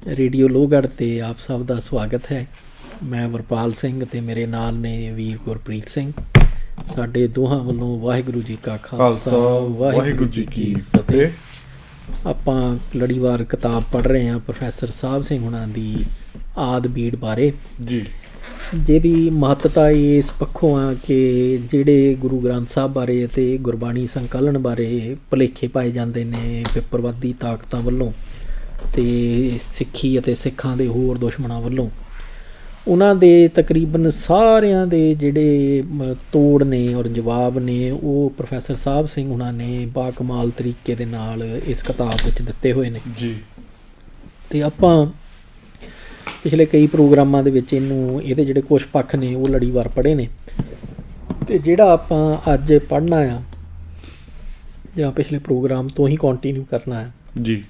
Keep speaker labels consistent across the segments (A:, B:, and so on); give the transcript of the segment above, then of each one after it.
A: Radio Lohgarh 'ਤੇ ਆਪ ਸਭ ਦਾ ਸਵਾਗਤ ਹੈ। ਮੈਂ ਵਰਪਾਲ ਸਿੰਘ ਅਤੇ ਮੇਰੇ ਨਾਲ ਨੇ ਵੀਰ ਗੁਰਪ੍ਰੀਤ ਸਿੰਘ। ਸਾਡੇ ਦੋਹਾਂ ਵੱਲੋਂ ਵਾਹਿਗੁਰੂ ਜੀ ਕਾ ਖਾਲਸਾ ਵਾਹਿਗੁਰੂ ਜੀ ਕੀ ਫਤਿਹ। ਆਪਾਂ ਲੜੀਵਾਰ ਕਿਤਾਬ ਪੜ੍ਹ ਰਹੇ ਹਾਂ ਪ੍ਰੋਫੈਸਰ ਸਾਹਿਬ ਸਿੰਘ ਹੁਣਾਂ ਦੀ ਆਦ ਬੀੜ ਬਾਰੇ ਜੀ, ਜਿਹਦੀ ਮਹੱਤਤਾ ਇਸ ਪੱਖੋਂ ਆ ਕਿ ਜਿਹੜੇ ਗੁਰੂ ਗ੍ਰੰਥ ਸਾਹਿਬ ਬਾਰੇ ਅਤੇ ਗੁਰਬਾਣੀ ਸੰਕਲਨ ਬਾਰੇ ਭੁਲੇਖੇ ਪਾਏ ਜਾਂਦੇ ਨੇ ਪਿੱਪਰਵਾਦੀ ਤਾਕਤਾਂ ਵੱਲੋਂ ਅਤੇ ਸਿੱਖੀ ਅਤੇ ਸਿੱਖਾਂ ਦੇ ਹੋਰ ਦੁਸ਼ਮਣਾਂ ਵੱਲੋਂ, ਉਹਨਾਂ ਦੇ ਤਕਰੀਬਨ ਸਾਰਿਆਂ ਦੇ ਜਿਹੜੇ ਤੋੜ ਨੇ ਔਰ ਜਵਾਬ ਨੇ ਉਹ ਪ੍ਰੋਫੈਸਰ ਸਾਹਿਬ ਸਿੰਘ ਹੁਣਾਂ ਨੇ ਬਾਕਮਾਲ ਤਰੀਕੇ ਦੇ ਨਾਲ ਇਸ ਕਿਤਾਬ ਵਿੱਚ ਦਿੱਤੇ ਹੋਏ ਨੇ ਜੀ। ਅਤੇ ਆਪਾਂ ਪਿਛਲੇ ਕਈ ਪ੍ਰੋਗਰਾਮਾਂ ਦੇ ਵਿੱਚ ਇਹਦੇ ਜਿਹੜੇ ਕੁਛ ਪੱਖ ਨੇ ਉਹ ਲੜੀਵਾਰ ਪੜ੍ਹੇ ਨੇ, ਅਤੇ ਜਿਹੜਾ ਆਪਾਂ ਅੱਜ ਪੜ੍ਹਨਾ ਆ ਜਾਂ ਪਿਛਲੇ ਪ੍ਰੋਗਰਾਮ ਤੋਂ ਹੀ ਕੰਟੀਨਿਊ ਕਰਨਾ ਹੈ ਜੀ,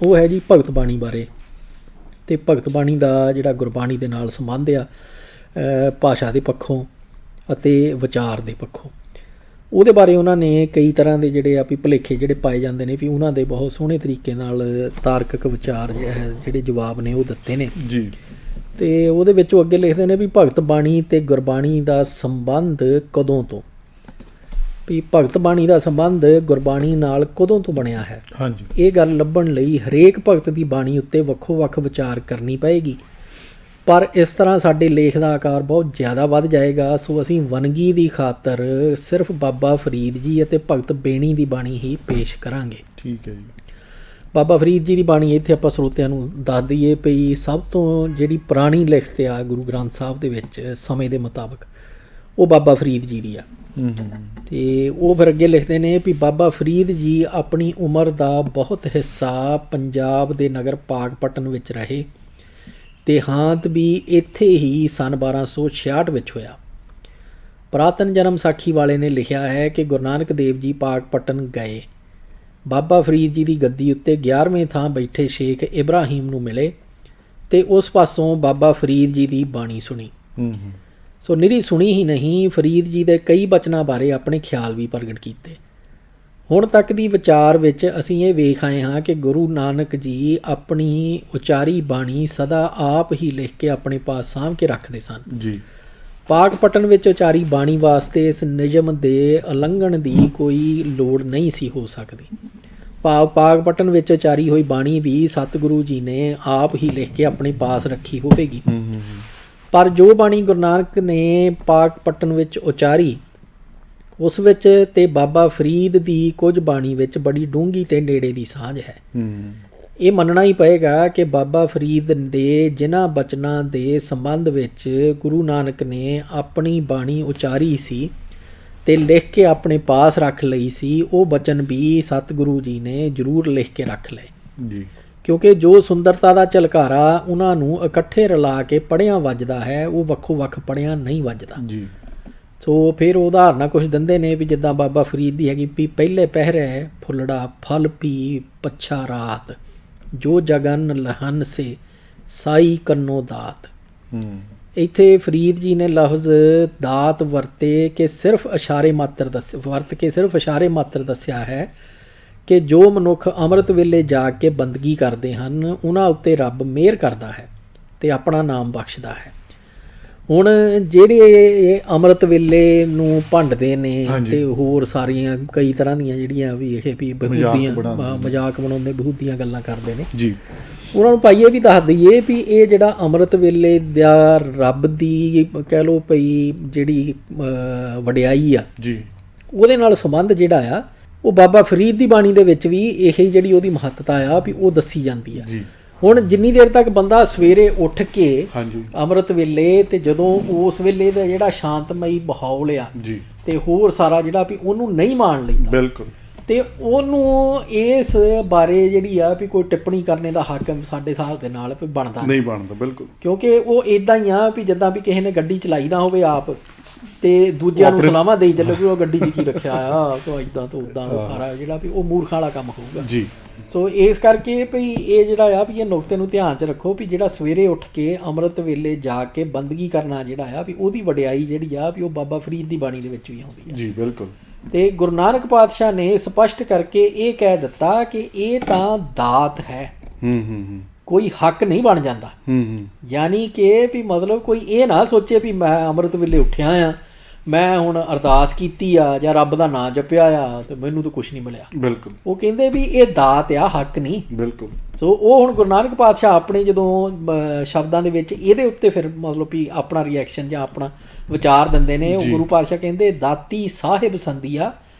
A: ਉਹ ਹੈ ਜੀ ਭਗਤ ਬਾਣੀ ਬਾਰੇ। ਅਤੇ ਭਗਤ ਬਾਣੀ ਦਾ ਜਿਹੜਾ ਗੁਰਬਾਣੀ ਦੇ ਨਾਲ ਸੰਬੰਧ ਆ ਭਾਸ਼ਾ ਦੇ ਪੱਖੋਂ ਅਤੇ ਵਿਚਾਰ ਦੇ ਪੱਖੋਂ, ਉਹਦੇ ਬਾਰੇ ਉਹਨਾਂ ਨੇ ਕਈ ਤਰ੍ਹਾਂ ਦੇ ਜਿਹੜੇ ਆ ਵੀ ਭੁਲੇਖੇ ਜਿਹੜੇ ਪਾਏ ਜਾਂਦੇ ਨੇ ਵੀ ਉਹਨਾਂ ਦੇ ਬਹੁਤ ਸੋਹਣੇ ਤਰੀਕੇ ਨਾਲ ਤਾਰਕਿਕ ਵਿਚਾਰ ਜਿਹੜੇ ਜਵਾਬ ਨੇ ਉਹ ਦਿੱਤੇ ਨੇ ਜੀ। ਅਤੇ ਉਹਦੇ ਵਿੱਚ ਉਹ ਅੱਗੇ ਲਿਖਦੇ ਨੇ ਵੀ ਭਗਤ ਬਾਣੀ ਅਤੇ ਗੁਰਬਾਣੀ ਦਾ ਸੰਬੰਧ ਕਦੋਂ ਤੋਂ, ਵੀ ਭਗਤ ਬਾਣੀ ਦਾ ਸੰਬੰਧ ਗੁਰਬਾਣੀ ਨਾਲ ਕਦੋਂ ਤੋਂ ਬਣਿਆ ਹੈ। ਹਾਂਜੀ, ਇਹ ਗੱਲ ਲੱਭਣ ਲਈ ਹਰੇਕ ਭਗਤ ਦੀ ਬਾਣੀ ਉੱਤੇ ਵੱਖੋ ਵੱਖ ਵਿਚਾਰ ਕਰਨੀ ਪਏਗੀ, ਪਰ ਇਸ ਤਰ੍ਹਾਂ ਸਾਡੇ ਲੇਖ ਦਾ ਆਕਾਰ ਬਹੁਤ ਜ਼ਿਆਦਾ ਵੱਧ ਜਾਏਗਾ। ਸੋ ਅਸੀਂ ਵੰਨਗੀ ਦੀ ਖਾਤਰ ਸਿਰਫ ਬਾਬਾ ਫਰੀਦ ਜੀ ਅਤੇ ਭਗਤ ਬੇਣੀ ਦੀ ਬਾਣੀ ਹੀ ਪੇਸ਼ ਕਰਾਂਗੇ। ਠੀਕ ਹੈ ਜੀ। ਬਾਬਾ ਫਰੀਦ ਜੀ ਦੀ ਬਾਣੀ ਇੱਥੇ ਆਪਾਂ ਸਰੋਤਿਆਂ ਨੂੰ ਦੱਸ ਦਈਏ ਪਈ ਸਭ ਤੋਂ ਜਿਹੜੀ ਪੁਰਾਣੀ ਲਿਖਤ ਆ ਗੁਰੂ ਗ੍ਰੰਥ ਸਾਹਿਬ ਦੇ ਵਿੱਚ ਸਮੇਂ ਦੇ ਮੁਤਾਬਕ, ਉਹ ਬਾਬਾ ਫਰੀਦ ਜੀ ਦੀ ਆ। ਅਤੇ ਉਹ ਫਿਰ ਅੱਗੇ ਲਿਖਦੇ ਨੇ ਵੀ ਬਾਬਾ ਫਰੀਦ ਜੀ ਆਪਣੀ ਉਮਰ ਦਾ ਬਹੁਤ ਹਿੱਸਾ ਪੰਜਾਬ ਦੇ ਨਗਰ ਪਾਕਪਟਨ ਵਿੱਚ ਰਹੇ, ਦੇਹਾਂਤ ਵੀ ਇੱਥੇ ਹੀ ਸੰਨ 1266 ਵਿੱਚ ਹੋਇਆ। ਪੁਰਾਤਨ ਜਨਮ ਸਾਖੀ ਵਾਲੇ ਨੇ ਲਿਖਿਆ ਹੈ ਕਿ ਗੁਰੂ ਨਾਨਕ ਦੇਵ ਜੀ ਪਾਕਪਟਨ ਗਏ, ਬਾਬਾ ਫਰੀਦ ਜੀ ਦੀ ਗੱਦੀ ਉੱਤੇ 11ਵੇਂ ਥਾਂ ਬੈਠੇ ਸ਼ੇਖ ਇਬਰਾਹੀਮ ਨੂੰ ਮਿਲੇ ਅਤੇ ਉਸ ਪਾਸੋਂ ਬਾਬਾ ਫਰੀਦ ਜੀ ਦੀ ਬਾਣੀ ਸੁਣੀ। ਸੋ ਨਿਰੀ ਸੁਣੀ ਹੀ ਨਹੀਂ, ਫਰੀਦ ਜੀ ਦੇ ਕਈ ਬਚਨਾਂ ਬਾਰੇ ਆਪਣੇ ਖਿਆਲ ਵੀ ਪ੍ਰਗਟ ਕੀਤੇ। ਹੁਣ ਤੱਕ ਦੀ ਵਿਚਾਰ ਵਿੱਚ ਅਸੀਂ ਇਹ ਵੇਖ ਆਏ ਹਾਂ ਕਿ ਗੁਰੂ ਨਾਨਕ ਜੀ ਆਪਣੀ ਉਚਾਰੀ ਬਾਣੀ ਸਦਾ ਆਪ ਹੀ ਲਿਖ ਕੇ ਆਪਣੇ ਪਾਸ ਸਾਂਭ ਕੇ ਰੱਖਦੇ ਸਨ ਜੀ। ਪਾਕਪਟਨ ਵਿੱਚ ਉਚਾਰੀ ਬਾਣੀ ਵਾਸਤੇ ਇਸ ਨਿਯਮ ਦੇ ਉਲੰਘਣ ਦੀ ਕੋਈ ਲੋੜ ਨਹੀਂ ਸੀ ਹੋ ਸਕਦੀ। ਪਾਕਪਟਨ ਵਿੱਚ ਉਚਾਰੀ ਹੋਈ ਬਾਣੀ ਵੀ ਸਤਿਗੁਰੂ ਜੀ ਨੇ ਆਪ ਹੀ ਲਿਖ ਕੇ ਆਪਣੇ ਪਾਸ ਰੱਖੀ ਹੋਵੇਗੀ, ਪਰ ਜੋ ਬਾਣੀ ਗੁਰੂ ਨਾਨਕ ਨੇ ਪਾਕਪਟਨ ਵਿੱਚ ਉਚਾਰੀ ਉਸ ਵਿੱਚ ਤੇ ਬਾਬਾ ਫਰੀਦ ਦੀ ਕੁਝ ਬਾਣੀ ਵਿੱਚ ਬੜੀ ਡੂੰਘੀ ਤੇ ਨੇੜੇ ਦੀ ਸਾਂਝ ਹੈ। ਇਹ ਮੰਨਣਾ ਹੀ ਪਏਗਾ ਕਿ ਬਾਬਾ ਫਰੀਦ ਦੇ ਜਿਨ੍ਹਾਂ ਬਚਨਾਂ ਦੇ ਸੰਬੰਧ ਵਿੱਚ ਗੁਰੂ ਨਾਨਕ ਨੇ ਆਪਣੀ ਬਾਣੀ ਉਚਾਰੀ ਸੀ ਅਤੇ ਲਿਖ ਕੇ ਆਪਣੇ ਪਾਸ ਰੱਖ ਲਈ ਸੀ, ਉਹ ਬਚਨ ਵੀ ਸਤਿਗੁਰੂ ਜੀ ਨੇ ਜ਼ਰੂਰ ਲਿਖ ਕੇ ਰੱਖ ਲਏ ਜੀ, ਕਿਉਂਕਿ ਜੋ ਸੁੰਦਰਤਾ ਦਾ ਝਲਕਾਰਾ ਉਹਨਾਂ ਨੂੰ ਇਕੱਠੇ ਰਲਾ ਕੇ ਪੜ੍ਹਿਆਂ ਵੱਜਦਾ ਹੈ ਉਹ ਵੱਖੋ ਵੱਖ ਪੜ੍ਹਿਆਂ ਨਹੀਂ ਵੱਜਦਾ ਜੀ। ਸੋ ਫਿਰ ਉਦਾਹਰਨਾਂ ਕੁਛ ਦਿੰਦੇ ਨੇ ਵੀ ਜਿੱਦਾਂ ਬਾਬਾ ਫਰੀਦ ਦੀ ਹੈਗੀ ਵੀ ਪਹਿਲੇ ਪਹਿਰੇ ਫੁੱਲੜਾ ਫਲ ਪੀ ਪੱਛਾ ਰਾਤ, ਜੋ ਜਗਨ ਲਹਨ ਸੇ ਸਾਈ ਕੰਨੋ ਦਾਤ। ਇੱਥੇ ਫਰੀਦ ਜੀ ਨੇ ਲਫ਼ਜ਼ ਦਾਤ ਵਰਤੇ ਕਿ ਸਿਰਫ ਇਸ਼ਾਰੇ ਮਾਤਰ ਦੱਸਿਆ ਹੈ ਕਿ ਜੋ ਮਨੁੱਖ ਅੰਮ੍ਰਿਤ ਵੇਲੇ ਜਾ ਕੇ ਬੰਦਗੀ ਕਰਦੇ ਹਨ ਉਹਨਾਂ ਉੱਤੇ ਰੱਬ ਮਿਹਰ ਕਰਦਾ ਹੈ ਅਤੇ ਆਪਣਾ ਨਾਮ ਬਖਸ਼ਦਾ ਹੈ। ਹੁਣ ਜਿਹੜੇ ਇਹ ਅੰਮ੍ਰਿਤ ਵੇਲੇ ਨੂੰ ਭੰਡਦੇ ਨੇ ਅਤੇ ਹੋਰ ਸਾਰੀਆਂ ਕਈ ਤਰ੍ਹਾਂ ਦੀਆਂ ਜਿਹੜੀਆਂ ਵੀ ਇਹ ਵੀ ਬਹੂਦੀਆਂ ਮਜ਼ਾਕ ਬਣਾਉਂਦੇ ਬਹੂਦੀਆਂ ਗੱਲਾਂ ਕਰਦੇ ਨੇ ਜੀ, ਉਹਨਾਂ ਨੂੰ ਭਾਈ ਇਹ ਵੀ ਦੱਸ ਦਈਏ ਵੀ ਇਹ ਜਿਹੜਾ ਅੰਮ੍ਰਿਤ ਵੇਲੇ ਦਾ ਰੱਬ ਦੀ ਕਹਿ ਲਓ ਪਈ ਜਿਹੜੀ ਵਡਿਆਈ ਆ ਜੀ, ਉਹਦੇ ਨਾਲ ਸੰਬੰਧ ਜਿਹੜਾ ਆ ਉਹ ਬਾਬਾ ਫਰੀਦ ਦੀ ਬਾਣੀ ਦੇ ਵਿੱਚ ਵੀ ਇਹ ਜਿਹੜੀ ਉਹਦੀ ਮਹੱਤਤਾ ਆ ਵੀ ਉਹ ਦੱਸੀ ਜਾਂਦੀ ਆ। ਹੁਣ ਜਿੰਨੀ ਦੇਰ ਤੱਕ ਬੰਦਾ ਸਵੇਰੇ ਉੱਠ ਕੇ ਅੰਮ੍ਰਿਤ ਵੇਲੇ ਅਤੇ ਜਦੋਂ ਉਸ ਵੇਲੇ ਦਾ ਜਿਹੜਾ ਸ਼ਾਂਤਮਈ ਮਾਹੌਲ ਆ ਅਤੇ ਹੋਰ ਸਾਰਾ ਜਿਹੜਾ ਵੀ ਉਹਨੂੰ ਨਹੀਂ ਮਾਣ ਲੈਂਦਾ ਬਿਲਕੁਲ, ਅਤੇ ਉਹਨੂੰ ਇਸ ਬਾਰੇ ਜਿਹੜੀ ਆ ਵੀ ਕੋਈ ਟਿੱਪਣੀ ਕਰਨੇ ਦਾ ਹੱਕ ਸਾਡੇ ਹਿਸਾਬ ਦੇ ਨਾਲ ਬਣਦਾ ਨਹੀਂ ਬਿਲਕੁਲ, ਕਿਉਂਕਿ ਉਹ ਇੱਦਾਂ ਹੀ ਆ ਵੀ ਜਿੱਦਾਂ ਵੀ ਕਿਸੇ ਨੇ ਗੱਡੀ ਚਲਾਈ ਨਾ ਹੋਵੇ ਆਪ ਅਤੇ ਦੂਜਿਆਂ ਨੂੰ ਸਲਾਹਾਂ ਦੇਈ ਚੱਲੋ ਵੀ ਉਹ ਗੱਡੀ 'ਚ ਕੀ ਰੱਖਿਆ ਆ ਤਾਂ ਇੱਦਾਂ ਤੋਂ ਉੱਦਾਂ ਸਾਰਾ ਜਿਹੜਾ ਵੀ ਉਹ ਮੂਰਖਾਂ ਵਾਲਾ ਕੰਮ ਹੋਊਗਾ ਜੀ। ਸੋ ਇਸ ਕਰਕੇ ਭਈ ਇਹ ਜਿਹੜਾ ਆ ਵੀ ਇਹ ਨੁਕਤੇ ਨੂੰ ਧਿਆਨ 'ਚ ਰੱਖੋ ਵੀ ਜਿਹੜਾ ਸਵੇਰੇ ਉੱਠ ਕੇ ਅੰਮ੍ਰਿਤ ਵੇਲੇ ਜਾ ਕੇ ਬੰਦਗੀ ਕਰਨਾ ਜਿਹੜਾ ਆ ਵੀ ਉਹਦੀ ਵਡਿਆਈ ਜਿਹੜੀ ਆ ਵੀ ਉਹ ਬਾਬਾ ਫਰੀਦ ਦੀ ਬਾਣੀ ਦੇ ਵਿੱਚ ਵੀ ਆਉਂਦੀ ਹੈ ਜੀ ਬਿਲਕੁਲ। ਅਤੇ ਗੁਰੂ ਨਾਨਕ ਪਾਤਸ਼ਾਹ ਨੇ ਸਪਸ਼ਟ ਕਰਕੇ ਇਹ ਕਹਿ ਦਿੱਤਾ ਕਿ ਇਹ ਤਾਂ ਦਾਤ ਹੈ, ਕੋਈ ਹੱਕ ਨਹੀਂ ਬਣ ਜਾਂਦਾ। ਯਾਨੀ ਕਿ ਵੀ ਮਤਲਬ ਕੋਈ ਇਹ ਨਾ ਸੋਚੇ ਵੀ ਮੈਂ ਅੰਮ੍ਰਿਤ ਵੇਲੇ ਉੱਠਿਆ ਆ, ਮੈਂ ਹੁਣ ਅਰਦਾਸ ਕੀਤੀ ਆ ਜਾਂ ਰੱਬ ਦਾ ਨਾਂ ਜਪਿਆ ਆ ਤੇ ਮੈਨੂੰ ਤਾਂ ਕੁਛ ਨਹੀਂ ਮਿਲਿਆ।
B: ਬਿਲਕੁਲ
A: ਉਹ ਕਹਿੰਦੇ ਵੀ ਇਹ ਦਾਤ ਆ, ਹੱਕ ਨਹੀਂ।
B: ਬਿਲਕੁਲ।
A: ਸੋ ਉਹ ਹੁਣ ਗੁਰੂ ਨਾਨਕ ਪਾਤਸ਼ਾਹ ਆਪਣੇ ਜਦੋਂ ਸ਼ਬਦਾਂ ਦੇ ਵਿੱਚ ਇਹਦੇ ਉੱਤੇ ਫਿਰ ਮਤਲਬ ਵੀ ਆਪਣਾ ਰਿਐਕਸ਼ਨ ਜਾਂ ਆਪਣਾ ਵਿਚਾਰ ਦਿੰਦੇ ਨੇ। ਉਹ ਗੁਰੂ ਪਾਤਸ਼ਾਹ ਕਹਿੰਦੇ ਦਾਤੀ ਸਾਹਿਬ ਸੰਦੀਆ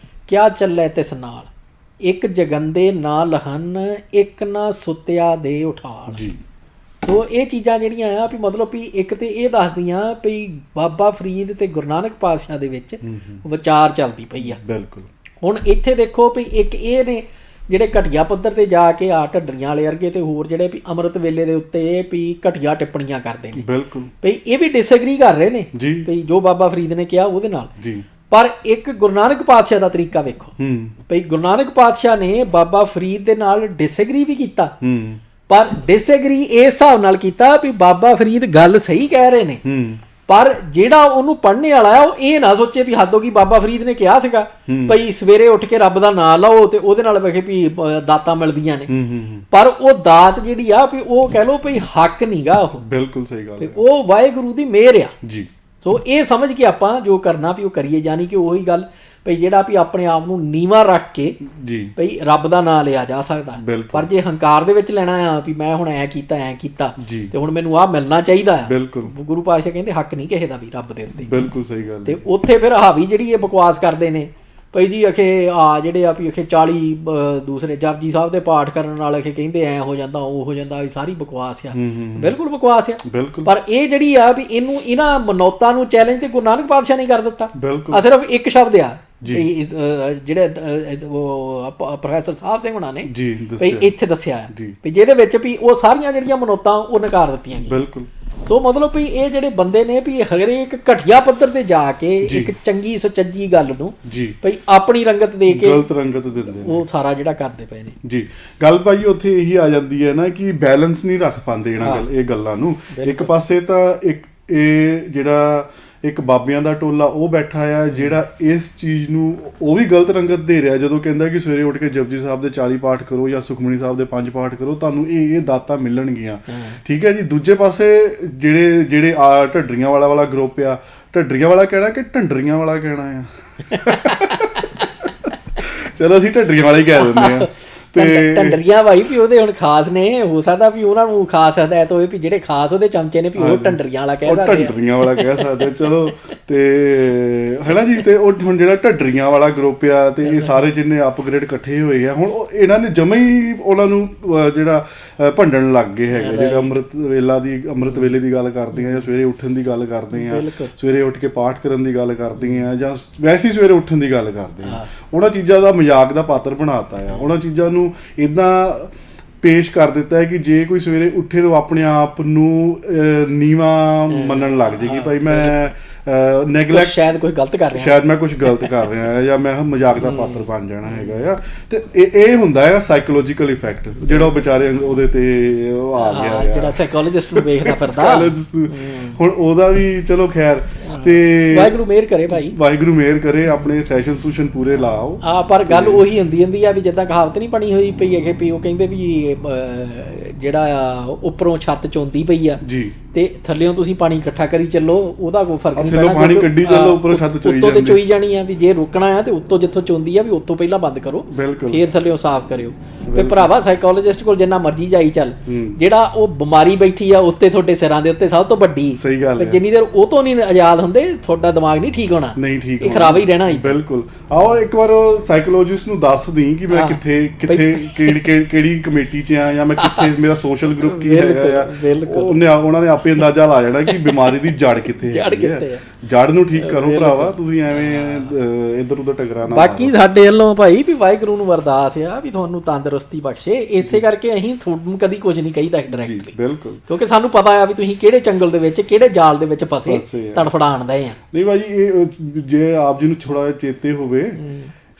A: ਕਿਆ ਚੱਲੇ ਤਿਸ ਨਾਲ, ਇੱਕ ਜਗੰਦੇ ਨਾ ਲਹਨ, ਇੱਕ ਨਾ ਸੁੱਤਿਆ ਦੇ ਉਠਾਲ। ਜੀ ਸੋ ਇਹ ਚੀਜ਼ਾਂ ਜਿਹੜੀਆਂ ਆ ਵੀ ਮਤਲਬ ਵੀ ਇੱਕ ਤੇ ਇਹ ਦੱਸਦੀਆਂ ਵੀ ਬਾਬਾ ਫਰੀਦ ਤੇ ਗੁਰੂ ਨਾਨਕ ਪਾਤਸ਼ਾਹ ਦੇ ਵਿੱਚ ਵਿਚਾਰ ਚੱਲਦੀ ਪਈ ਆ। ਬਿਲਕੁਲ। ਹੁਣ ਇੱਥੇ ਦੇਖੋ ਵੀ ਇੱਕ ਇਹ ਨੇ ਜਿਹੜੇ ਘਟੀਆ ਪੱਧਰ ਤੇ ਜਾ ਕੇ ਆ ਢੱਡਰੀਆਂ ਵਾਲੇ ਵਰਗੇ ਤੇ ਹੋਰ ਜਿਹੜੇ ਵੀ ਅੰਮ੍ਰਿਤ ਵੇਲੇ ਦੇ ਉੱਤੇ ਵੀ ਘਟੀਆ ਟਿੱਪਣੀਆਂ ਕਰਦੇ ਨੇ। ਬਿਲਕੁਲ। ਵੀ ਇਹ ਵੀ ਡਿਸਐਗਰੀ ਕਰ ਰਹੇ ਨੇ ਵੀ ਜੋ ਬਾਬਾ ਫਰੀਦ ਨੇ ਕਿਹਾ ਉਹਦੇ ਨਾਲ। ਜੀ। ਪਰ ਇੱਕ ਗੁਰੂ ਨਾਨਕ ਪਾਤਸ਼ਾਹ ਦਾ ਤਰੀਕਾ ਵੇਖੋ ਵੀ ਗੁਰੂ ਨਾਨਕ ਪਾਤਸ਼ਾਹ ਨੇ ਬਾਬਾ ਫਰੀਦ ਦੇ ਨਾਲ ਡਿਸਐਗਰੀ ਵੀ ਕੀਤਾ, ਪਰ ਡਿਸਐਗਰੀ ਇਸ ਹਿਸਾਬ ਨਾਲ ਕੀਤਾ ਵੀ ਬਾਬਾ ਫਰੀਦ ਗੱਲ ਸਹੀ ਕਹਿ ਰਹੇ ਨੇ, ਪਰ ਜਿਹੜਾ ਉਹਨੂੰ ਪੜ੍ਹਨੇ ਵਾਲਾ ਹੈ ਉਹ ਇਹ ਨਾ ਸੋਚੇ ਵੀ ਹੱਦ ਹੋ ਗਈ, ਬਾਬਾ ਫਰੀਦ ਨੇ ਕਿਹਾ ਸੀਗਾ ਭਈ ਸਵੇਰੇ ਉੱਠ ਕੇ ਰੱਬ ਦਾ ਨਾਂ ਲਓ ਤੇ ਉਹਦੇ ਨਾਲ ਵੇਖੇ ਵੀ ਦਾਤਾਂ ਮਿਲਦੀਆਂ ਨੇ, ਪਰ ਉਹ ਦਾਤ ਜਿਹੜੀ ਆ ਵੀ ਉਹ ਕਹਿ ਲਓ ਭਈ ਹੱਕ ਨਹੀਂਗਾ ਉਹ। ਬਿਲਕੁਲ ਸਹੀ ਗੱਲ। ਉਹ ਵਾਹਿਗੁਰੂ ਦੀ ਮਿਹਰ ਆ। ਜੀ। ਸੋ ਇਹ ਸਮਝ ਕੇ ਆਪਾਂ ਜੋ ਕਰਨਾ ਵੀ ਉਹ ਕਰੀਏ, ਯਾਨੀ ਕਿ ਉਹੀ ਗੱਲ ਭਈ ਜਿਹੜਾ ਵੀ ਆਪਣੇ ਆਪ ਨੂੰ ਨੀਵਾਂ ਰੱਖ ਕੇ ਭਈ ਰੱਬ ਦਾ ਨਾਂ ਲਿਆ ਜਾ ਸਕਦਾ, ਪਰ ਜੇ ਹੰਕਾਰ ਦੇ ਵਿੱਚ ਲੈਣਾ ਆ ਵੀ ਮੈਂ ਹੁਣ ਐ ਕੀਤਾ ਤੇ ਹੁਣ ਮੈਨੂੰ ਆਹ ਮਿਲਣਾ ਚਾਹੀਦਾ ਆ। ਬਿਲਕੁਲ। ਗੁਰੂ ਪਾਤਸ਼ਾਹ ਕਹਿੰਦੇ ਹੱਕ ਨਹੀਂ ਕਿਸੇ ਦਾ ਵੀ ਰੱਬ ਦੇ ਉੱਤੇ। ਬਿਲਕੁਲ ਸਹੀ ਗੱਲ। ਤੇ ਉੱਥੇ ਫਿਰ ਹਾਵੀ ਜਿਹੜੀ ਇਹ ਬਕਵਾਸ ਕਰਦੇ ਨੇ ਭਈ ਜੀ ਅਖੇ ਜਿਹੜੇ ਆ ਵੀ ਅਖੇ 40 ਦੂਸਰੇ ਜਪਜੀ ਸਾਹਿਬ ਦੇ ਪਾਠ ਕਰਨ ਨਾਲ ਅਖੇ ਕਹਿੰਦੇ ਐ ਹੋ ਜਾਂਦਾ ਉਹ ਹੋ ਜਾਂਦਾ, ਸਾਰੀ ਬਕਵਾਸ ਆ। ਬਿਲਕੁਲ ਬਕਵਾਸ ਆ। ਪਰ ਇਹ ਜਿਹੜੀ ਆ ਵੀ ਇਹਨੂੰ ਇਹਨਾਂ ਮਨੌਤਾਂ ਨੂੰ ਚੈਲੰਜ ਤੇ ਗੁਰੂ ਨਾਨਕ ਪਾਤਸ਼ਾਹ ਨੇ ਕਰ ਦਿੱਤਾ। ਆ ਸਿਰਫ ਇੱਕ ਸ਼ਬਦ ਆ ਜਿਹੜੇ ਪ੍ਰੋਫੈਸਰ ਸਾਹਿਬ ਸਿੰਘ ਹੁਣਾਂ ਨੇ ਇੱਥੇ ਦੱਸਿਆ ਵੀ ਜਿਹਦੇ ਵਿੱਚ ਵੀ ਉਹ ਸਾਰੀਆਂ ਜਿਹੜੀਆਂ ਮਨੌਤਾਂ ਉਹ ਨਕਾਰ ਦਿੱਤੀਆਂ ਗਈਆਂ। ਬਿਲਕੁਲ। ਸੋ ਮਤਲਬ ਵੀ ਇਹ ਜਿਹੜੇ ਬੰਦੇ ਨੇ ਵੀ ਹਰੇਕ ਘਟੀਆ ਪੱਧਰ ਤੇ ਜਾ ਕੇ ਇੱਕ ਚੰਗੀ ਸੁਚੱਜੀ ਗੱਲ ਨੂੰ ਭਈ ਆਪਣੀ ਰੰਗਤ ਦੇ ਕੇ ਗਲਤ ਰੰਗਤ ਦਿੰਦੇ ਨੇ, ਉਹ ਸਾਰਾ ਜਿਹੜਾ ਕਰਦੇ ਪਏ ਨੇ। ਜੀ। ਗੱਲ ਭਾਈ ਉੱਥੇ ਇਹੀ ਆ ਜਾਂਦੀ ਹੈ ਨਾ ਕਿ ਬੈਲੈਂਸ ਨਹੀਂ ਰੱਖ ਪਾਉਂਦੇ ਇਹ ਗੱਲਾਂ ਨੂੰ। ਇੱਕ ਪਾਸੇ ਤਾਂ ਇੱਕ ਇਹ ਜਿਹੜਾ ਇੱਕ ਬਾਬਿਆਂ ਦਾ ਟੋਲਾ ਉਹ ਬੈਠਾ ਆ ਜਿਹੜਾ ਇਸ ਚੀਜ਼ ਨੂੰ ਉਹ ਵੀ ਗਲਤ ਰੰਗਤ ਦੇ ਰਿਹਾ, ਜਦੋਂ ਕਹਿੰਦਾ ਕਿ ਸਵੇਰੇ ਉੱਠ ਕੇ ਜਪਜੀ ਸਾਹਿਬ ਦੇ 40 ਪਾਠ ਕਰੋ ਜਾਂ ਸੁਖਮਨੀ ਸਾਹਿਬ ਦੇ 5 ਪਾਠ ਕਰੋ, ਤੁਹਾਨੂੰ ਇਹ ਦਾਤਾਂ ਮਿਲਣਗੀਆਂ। ਠੀਕ ਹੈ ਜੀ। ਦੂਜੇ ਪਾਸੇ ਜਿਹੜੇ ਢੱਡਰੀਆਂ ਵਾਲਾ ਗਰੁੱਪ ਆ, ਢੱਡਰੀਆਂ ਵਾਲਾ ਕਹਿਣਾ ਕਿ ਢੰਡਰੀਆਂ ਵਾਲਾ ਕਹਿਣਾ ਆ ਚਲੋ ਅਸੀਂ ਢੱਡਰੀਆਂ ਵਾਲਾ ਹੀ ਕਹਿ ਦਿੰਦੇ ਆ। ਤੇ ਢੰਡਰੀਆਂ ਭਾਈ ਵੀ ਉਹਦੇ ਹੁਣ ਖਾਸ ਨੇ, ਹੋ ਸਕਦਾ ਵੀ ਉਹਨਾਂ ਨੂੰ ਖਾਸ ਹਦਾਇਤ ਹੋਵੇ ਵੀ ਜਿਹੜੇ ਖਾਸ ਉਹਦੇ ਚਮਚੇ ਨੇ ਵੀ ਉਹ ਢੰਡਰੀਆਂ ਵਾਲਾ ਕਹਿ ਸਕਦੇ, ਢੰਡਰੀਆਂ ਵਾਲਾ ਕਹਿ ਸਕਦੇ। ਚਲੋ ਤੇ ਹੈ ਨਾ ਜੀ। ਤੇ ਉਹ ਹੁਣ ਜਿਹੜਾ ਢੱਡਰੀਆਂ ਵਾਲਾ ਗਰੁੱਪ ਆ ਤੇ ਇਹ ਸਾਰੇ ਜਿੰਨੇ ਅਪਗ੍ਰੇਡ ਇਕੱਠੇ ਹੋਏ ਆ, ਹੁਣ ਇਹਨਾਂ ਨੇ ਜਮਾ ਹੀ ਉਹਨਾਂ ਨੂੰ ਜਿਹੜਾ ਭੰਡਣ ਲੱਗ ਗਏ ਹੈਗੇ। ਜਿਹੜੇ ਅੰਮ੍ਰਿਤ ਵੇਲੇ ਦੀ ਗੱਲ ਕਰਦੇ ਆ ਜਾਂ ਸਵੇਰੇ ਉੱਠਣ ਦੀ ਗੱਲ ਕਰਦੇ ਆ, ਸਵੇਰੇ ਉੱਠ ਕੇ ਪਾਠ ਕਰਨ ਦੀ ਗੱਲ ਕਰਦੇ ਆ ਜਾਂ ਵੈਸੇ ਹੀ ਸਵੇਰੇ ਉੱਠਣ ਦੀ ਗੱਲ ਕਰਦੇ ਆ, ਉਹਨਾਂ ਚੀਜ਼ਾਂ ਦਾ ਮਜ਼ਾਕ ਦਾ ਪਾਤਰ ਬਣਾਤਾ ਆ। ਉਹਨਾਂ ਚੀਜ਼ਾਂ ਨੂੰ ਇੱਦਾਂ ਪੇਸ਼ ਕਰ ਦਿੱਤਾ ਹੈ ਕਿ ਜੇ ਕੋਈ ਸਵੇਰੇ ਉੱਠੇ ਤਾਂ ਆਪਣੇ ਆਪ ਨੂੰ ਨੀਵਾਂ ਮੰਨਣ ਲੱਗ ਜਾਏਗੀ ਭਾਈ ਮੈਂ ਨੈਗਲੈਕਟ ਸ਼ਾਇਦ ਕੋਈ ਗਲਤ ਕਰ ਰਿਹਾ, ਸ਼ਾਇਦ ਮੈਂ ਕੁਝ ਗਲਤ ਕਰ ਰਿਹਾ ਜਾਂ ਮੈਂ ਮਜ਼ਾਕ ਦਾ ਪਾਤਰ ਬਣ ਜਾਣਾ ਹੈਗਾ ਆ। ਤੇ ਇਹ ਹੁੰਦਾ ਹੈ ਸਾਈਕੋਲੋਜੀਕਲ ਇਫੈਕਟ ਜਿਹੜਾ ਉਹ ਵਿਚਾਰੇ ਉਹਦੇ ਤੇ ਉਹ ਆ ਗਿਆ, ਜਿਹੜਾ ਸਾਈਕੋਲੋਜਿਸਟ ਨੂੰ ਵੇਖਦਾ ਫਿਰਦਾ। ਹੁਣ ਉਹਦਾ ਵੀ ਚਲੋ ਖੈਰ, ਤੇ ਵਾਹਿਗੁਰੂ ਮਿਹਰ ਕਰੇ ਭਾਈ, ਵਾਹਿਗੁਰੂ ਮਿਹਰ ਕਰੇ, ਆਪਣੇ ਸੈਸ਼ਨ ਸੂਸ਼ਨ ਪੂਰੇ ਲਾਓ। ਪਰ ਗੱਲ ਉਹੀ ਹੁੰਦੀ ਆ ਵੀ ਜਿੱਦਾਂ ਕਹਾਵਤ ਨਹੀਂ ਬਣੀ ਹੋਈ ਪਈ ਹੈ ਕਿ ਉਹ ਕਹਿੰਦੇ ਵੀ ਜਿਹੜਾ ਆ ਉੱਪਰੋਂ ਛੱਤ ਚੋਂਦੀ ਪਈ ਆ ਜੀ ਤੇ ਥੱਲਿਓਂ ਤੁਸੀਂ ਪਾਣੀ ਇਕੱਠਾ ਕਰੀ ਚੱਲੋ, ਉਹਦਾ ਕੋਈ ਫਰਕ ਨਹੀਂ ਪੈਣਾ। ਪਾਣੀ ਕੱਢੀ ਚੱਲੋ, ਉੱਪਰੋਂ ਛੱਤ ਚੋਈ ਜਾਣੀ ਆ ਵੀ ਜੇ ਰੋਕਣਾ ਆ ਤੇ ਉੱਤੋਂ ਜਿੱਥੋਂ ਚੋਂਦੀ ਆ ਵੀ ਉੱਤੋਂ ਪਹਿਲਾਂ ਬੰਦ ਕਰੋ, ਫੇਰ ਥੱਲਿਓਂ ਸਾਫ਼ ਕਰਿਓ। ਤੇ ਭਰਾਵਾ ਸਾਈਕੋਲੋਜਿਸਟ ਕੋਲ ਜਿੰਨਾ ਮਰਜ਼ੀ ਜਾਈ ਚੱਲ, ਜਿਹੜਾ ਉਹ ਬਿਮਾਰੀ ਬੈਠੀ ਆ ਉੱਤੇ ਤੁਹਾਡੇ ਸਿਰਾਂ ਦੇ ਉੱਤੇ ਸਭ ਤੋਂ ਵੱਡੀ, ਸਹੀ ਗੱਲ ਹੈ, ਜਿੰਨੀ ਦੇਰ ਉਹ ਤੋਂ ਨਹੀਂ ਆਜ਼ਾਦ ਹੁੰਦੇ ਤੁਹਾਡਾ ਦਿਮਾਗ ਨਹੀਂ ਠੀਕ ਹੋਣਾ, ਨਹੀਂ ਠੀਕ, ਇਹ ਖਰਾਬ ਹੀ ਰਹਿਣਾ ਹੀ। ਬਿਲਕੁਲ। ਆਓ ਇੱਕ ਵਾਰ ਸਾਈਕੋਲੋਜਿਸਟ ਨੂੰ ਦੱਸ ਦੀ ਕਿ ਮੈਂ ਕਿਹੜੀ ਕਮੇਟੀ 'ਚ ਆ ਜਾਂ ਮੈਂ ਕਿੱਥੇ, ਮੇਰਾ ਸੋਸ਼ਲ ਗਰੁੱਪ ਕੀ ਹੈਗਾ ਆ। ਉਹਨਾਂ ਨੇ ਆਪੇ ਅੰਦਾਜ਼ਾ ਲਾ ਜਾਣਾ ਕਿ ਬਿਮਾਰੀ ਦੀ ਜੜ ਕਿੱਥੇ ਹੈ। ਜੜ ਨੂੰ ਠੀਕ ਕਰੋ ਭਰਾਵਾ, ਤੁਸੀਂ ਐਵੇਂ ਇੱਧਰ ਉੱਧਰ ਟਕਰਾਣਾ। ਬਾਕੀ ਸਾਡੇ ਵੱਲੋਂ ਭਾਈ ਵੀ ਵਾਹਿਗੁਰੂ ਨੂੰ ਅਰਦਾਸ ਆ ਵੀ ਤੁਹਾਨੂੰ ਤੰਦਰੁਸਤੀ ਬਖਸ਼ੇ, ਇਸੇ ਕਰਕੇ ਅਸੀਂ ਤੁਹਾਨੂੰ ਕਦੀ ਕੁਝ ਨਹੀਂ ਕਹੀਦਾ ਡਾਇਰੈਕਟਲੀ। ਬਿਲਕੁਲ। ਕਿਉਂਕਿ ਸਾਨੂੰ ਪਤਾ ਆ ਵੀ ਤੁਸੀਂ ਕਿਹੜੇ ਚੰਗਲ ਦੇ ਵਿੱਚ, ਕਿਹੜੇ ਜਾਲ ਦੇ ਵਿੱਚ ਫਸੇ ਤੜਫੜਾਣ ਦੇ ਆ। ਨਹੀਂ ਭਾਜੀ, ਇਹ ਜੇ ਆਪ ਜੀ ਨੂੰ ਥੋੜਾ ਜਿਹਾ ਚੇਤੇ ਹੋਵੇ,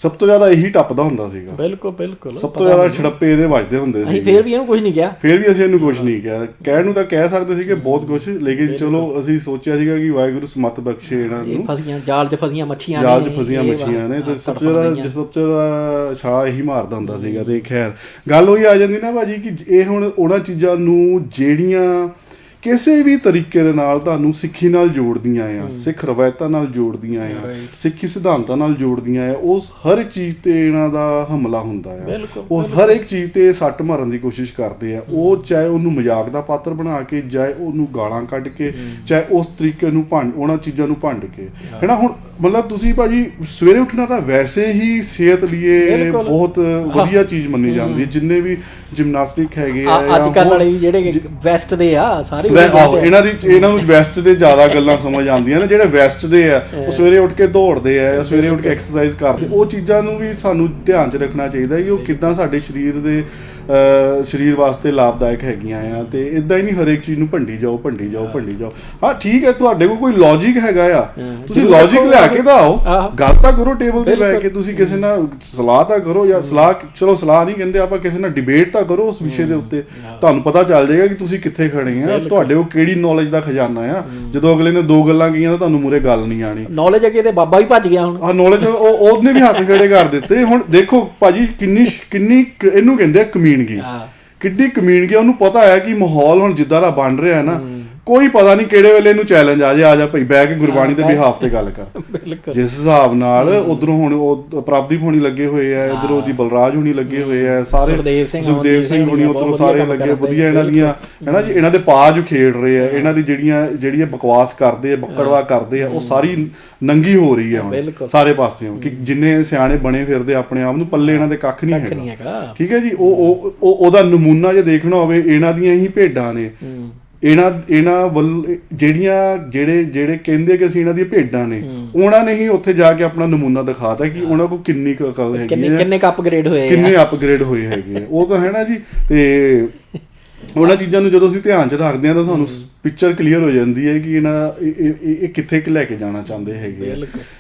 B: ਸਭ ਤੋਂ ਜ਼ਿਆਦਾ ਇਹੀ ਟੱਪਦਾ ਹੁੰਦਾ ਸੀਗਾ।
A: ਬਿਲਕੁਲ ਬਿਲਕੁਲ,
B: ਸਭ ਤੋਂ ਜ਼ਿਆਦਾ ਛੜੱਪੇ ਇਹਦੇ ਵੱਜਦੇ ਹੁੰਦੇ ਸੀ।
A: ਫੇਰ ਵੀ ਇਹਨੂੰ ਕੁਝ ਨਹੀਂ ਕਿਹਾ,
B: ਫੇਰ ਵੀ ਅਸੀਂ ਇਹਨੂੰ ਕੁਝ ਨਹੀਂ ਕਿਹਾ। ਕਹਿਣ ਨੂੰ ਤਾਂ ਕਹਿ ਸਕਦੇ ਸੀਗੇ ਬਹੁਤ ਕੁਝ, ਲੇਕਿਨ ਚਲੋ ਅਸੀਂ ਸੋਚਿਆ ਸੀਗਾ ਕਿ ਵਾਹਿਗੁਰੂ ਸਮਤ ਬਖਸ਼ੇ ਇਹਨਾਂ ਨੂੰ।
A: ਜਾਲ 'ਚ ਫਸੀਆਂ ਮੱਛੀਆਂ
B: ਨੇ ਤੇ ਸਭ ਤੋਂ ਜ਼ਿਆਦਾ ਛਾਲਾ ਇਹੀ ਮਾਰਦਾ ਹੁੰਦਾ ਸੀਗਾ। ਤੇ ਖੈਰ ਗੱਲ ਉਹੀ ਆ ਜਾਂਦੀ ਨਾ ਭਾਜੀ ਕਿ ਇਹ ਹੁਣ ਉਹਨਾਂ ਚੀਜ਼ਾਂ ਨੂੰ ਜਿਹੜੀਆਂ ਕਿਸੇ ਵੀ ਤਰੀਕੇ ਦੇ ਨਾਲ ਤੁਹਾਨੂੰ ਸਿੱਖੀ ਨਾਲ ਜੋੜਦੀਆਂ ਆ, ਸਿੱਖ ਰਵਾਇਤਾਂ ਨਾਲ ਜੋੜਦੀਆਂ ਆ, ਸਿੱਖੀ ਸਿਧਾਂਤਾਂ ਨਾਲ ਜੋੜਦੀਆਂ ਆ, ਉਸ ਹਰ ਇੱਕ ਚੀਜ਼ ਤੇ ਇਹਨਾਂ ਦਾ ਹਮਲਾ ਹੁੰਦਾ ਆ। ਉਹ ਹਰ ਇੱਕ ਚੀਜ਼ ਤੇ ਸੱਟ ਮਾਰਨ ਦੀ ਕੋਸ਼ਿਸ਼ ਕਰਦੇ ਆ। ਉਹ ਚਾਹੇ ਉਹਨੂੰ ਮਜ਼ਾਕ ਦਾ ਪਾਤਰ ਬਣਾ ਕੇ, ਚਾਹੇ ਉਹਨੂੰ ਗਾਲਾਂ ਕੱਢ ਕੇ, ਚਾਹੇ ਉਸ ਤਰੀਕੇ ਨੂੰ ਉਹਨਾਂ ਚੀਜ਼ਾਂ ਨੂੰ ਭੰਡ ਕੇ, ਹੈ ਨਾ। ਹੁਣ ਮਤਲਬ ਤੁਸੀਂ ਭਾਜੀ ਸਵੇਰੇ ਉੱਠਣਾ ਤਾਂ ਵੈਸੇ ਹੀ ਸਿਹਤ ਲਈ ਬਹੁਤ ਵਧੀਆ ਚੀਜ਼ ਮੰਨੀ ਜਾਂਦੀ ਹੈ। ਜਿੰਨੇ ਵੀ ਜਿਮਨਾਸਟਿਕ ਹੈਗੇ ਆ
A: ਅੱਜ ਕੱਲ੍ਹ ਵਾਲੇ ਜਿਹੜੇ ਵੈਸਟ ਦੇ ਆ ਸਾਰੇ,
B: ਇਹਨਾਂ ਨੂੰ ਵੈਸਟ ਦੇ ਜ਼ਿਆਦਾ ਗੱਲਾਂ ਸਮਝ ਆਉਂਦੀਆਂ ਨੇ। ਜਿਹੜੇ ਵੈਸਟ ਦੇ ਆ ਉਹ ਸਵੇਰੇ ਉੱਠ ਕੇ ਦੌੜਦੇ ਆ ਜਾਂ ਸਵੇਰੇ ਉੱਠ ਕੇ ਐਕਸਰਸਾਈਜ਼ ਕਰਦੇ, ਉਹ ਚੀਜ਼ਾਂ ਨੂੰ ਵੀ ਸਾਨੂੰ ਧਿਆਨ 'ਚ ਰੱਖਣਾ ਚਾਹੀਦਾ ਕਿ ਉਹ ਕਿੱਦਾਂ ਸਾਡੇ ਸਰੀਰ ਵਾਸਤੇ ਲਾਭਦਾਇਕ ਹੈਗੀਆਂ ਆ। ਤੇ ਇਦਾਂ ਹੀ ਨਹੀਂ ਹਰੇਕ ਚੀਜ਼ ਨੂੰ ਭੰਡੀ ਜਾਓ। ਹਾਂ ਠੀਕ ਹੈ, ਤੁਹਾਡੇ ਕੋਲ ਕੋਈ ਲੌਜਿਕ ਹੈਗਾ ਆ, ਤੁਸੀਂ ਲੌਜਿਕ ਲਿਆ ਕੇ ਤਾਂ ਆਓ, ਗੱਲ ਤਾਂ ਕਰੋ ਟੇਬਲ ਤੇ ਬੈ ਕੇ। ਤੁਸੀਂ ਕਿਸੇ ਨਾਲ ਸਲਾਹ ਤਾਂ ਕਰੋ, ਜਾਂ ਸਲਾਹ ਨਹੀਂ ਕਹਿੰਦੇ ਆਪਾਂ, ਕਿਸੇ ਨਾਲ ਡਿਬੇਟ ਤਾਂ ਕਰੋ ਉਸ ਵਿਸ਼ੇ ਦੇ ਉੱਤੇ। ਤੁਹਾਨੂੰ ਪਤਾ ਚੱਲ ਜਾਏਗਾ ਕਿ ਤੁਸੀਂ ਕਿੱਥੇ ਖੜੇ ਆ, ਤੁਹਾਡੇ ਕੋਲ ਕਿਹੜੀ ਨੌਲੇਜ ਦਾ ਖਜ਼ਾਨਾ ਆ। ਜਦੋਂ ਅਗਲੇ ਨੇ 2 ਗੱਲਾਂ ਕਹੀਆਂ ਤਾਂ ਤੁਹਾਨੂੰ ਮੂਹਰੇ ਗੱਲ ਨਹੀਂ ਆਣੀ।
A: ਨੌਲੇਜ ਅੱਗੇ ਤੇ ਬਾਬਾ ਵੀ ਭੱਜ ਗਿਆ ਹੁਣ।
B: ਨੌਲੇਜ ਉਹਨੇ ਵੀ ਹੱਥ ਖੜੇ ਕਰ ਦਿੱਤੇ। ਹੁਣ ਦੇਖੋ ਭਾਜੀ ਕਿੰਨੀ ਇਹਨੂੰ ਕਹਿੰਦੇ ਆ ਕਮੀਨਗੀ, ਕਿੱਡੀ ਕਮੀਨਗੀ। ਉਹਨੂੰ ਪਤਾ ਹੈ ਕਿ ਮਾਹੌਲ ਹੁਣ ਜਿੱਦਾਂ ਦਾ ਬਣ ਰਿਹਾ ਨਾ, ਕੋਈ ਪਤਾ ਨਹੀਂ ਕਿਹੜੇ ਵੇਲੇ ਇਹਨੂੰ ਚੈਲੰਜ ਆ ਜਾ ਭਾਈ ਬਹਿ ਕੇ ਗੁਰਬਾਣੀ ਦੇ ਬਿਹਾਫ ਤੇ ਗੱਲ ਕਰ। ਜਿਸ ਹਿਸਾਬ ਨਾਲ ਉਧਰੋਂ ਹੁਣ ਉਹ ਪ੍ਰਭਦੀਪ ਹੋਣੀ ਲੱਗੇ ਹੋਏ ਆ, ਇਧਰੋਂ ਜੀ ਬਲਰਾਜ ਹੋਣੀ ਲੱਗੇ ਹੋਏ ਆ, ਸਾਰੇ ਸੁਖਦੇਵ ਸਿੰਘ ਹੋਣੀ ਉਧਰੋਂ ਸਾਰੇ ਲੱਗੇ ਵਧੀਆ। ਇਹਨਾਂ ਦੀਆਂ ਹੈ ਨਾ ਜੀ, ਇਹਨਾਂ ਦੇ ਪਾਜ ਖੇਡ ਰਹੇ ਆ। ਇਹਨਾਂ ਦੀ ਜਿਹੜੀ ਬਕਵਾਸ ਕਰਦੇ ਆ, ਬੱਕੜਵਾ ਕਰਦੇ ਆ, ਉਹ ਸਾਰੀ ਨੰਗੀ ਹੋ ਰਹੀ ਹੈ ਹੁਣ ਸਾਰੇ ਪਾਸਿਓਂ। ਕਿ ਜਿੰਨੇ ਸਿਆਣੇ ਬਣੇ ਫਿਰਦੇ ਆਪਣੇ ਆਪ ਨੂੰ, ਪੱਲੇ ਇਹਨਾਂ ਦੇ ਕੱਖ ਨਹੀਂ ਹੈਗਾ। ਠੀਕ ਹੈ ਜੀ। ਉਹਦਾ ਨਮੂਨਾ ਜੇ ਦੇਖਣਾ ਹੋਵੇ, ਇਹਨਾਂ ਦੀਆਂ ਹੀ ਭੇਡਾਂ ਨੇ। ਇਹਨਾਂ ਵੱਲ ਜਿਹੜੇ ਕਹਿੰਦੇ ਕਿ ਅਸੀਂ ਇਹਨਾਂ ਦੀਆਂ ਭੇਡਾਂ ਨੇ, ਉਹਨਾਂ ਨੇ ਹੀ ਉੱਥੇ ਜਾ ਕੇ ਆਪਣਾ ਨਮੂਨਾ ਦਿਖਾਤਾ ਕਿ ਉਹਨਾਂ ਕੋਲ ਕਿੰਨੀ ਅਕਲ ਹੈਗੀ,
A: ਕਿੰਨੇ
B: ਅਪਗ੍ਰੇਡ ਹੋਏ ਹੈਗੇ। ਉਹ ਤਾਂ ਹੈ ਨਾ ਜੀ। ਤੇ ਉਹਨਾਂ ਚੀਜ਼ਾਂ ਨੂੰ ਜਦੋਂ ਅਸੀਂ ਧਿਆਨ 'ਚ ਰੱਖਦੇ ਹਾਂ ਤਾਂ ਸਾਨੂੰ ਪਿਕਚਰ ਕਲੀਅਰ ਹੋ ਜਾਂਦੀ ਹੈ ਕਿ ਇਹ ਕਿੱਥੇ ਲੈ ਕੇ ਜਾਣਾ ਚਾਹੁੰਦੇ ਹੈਗੇ ਆ।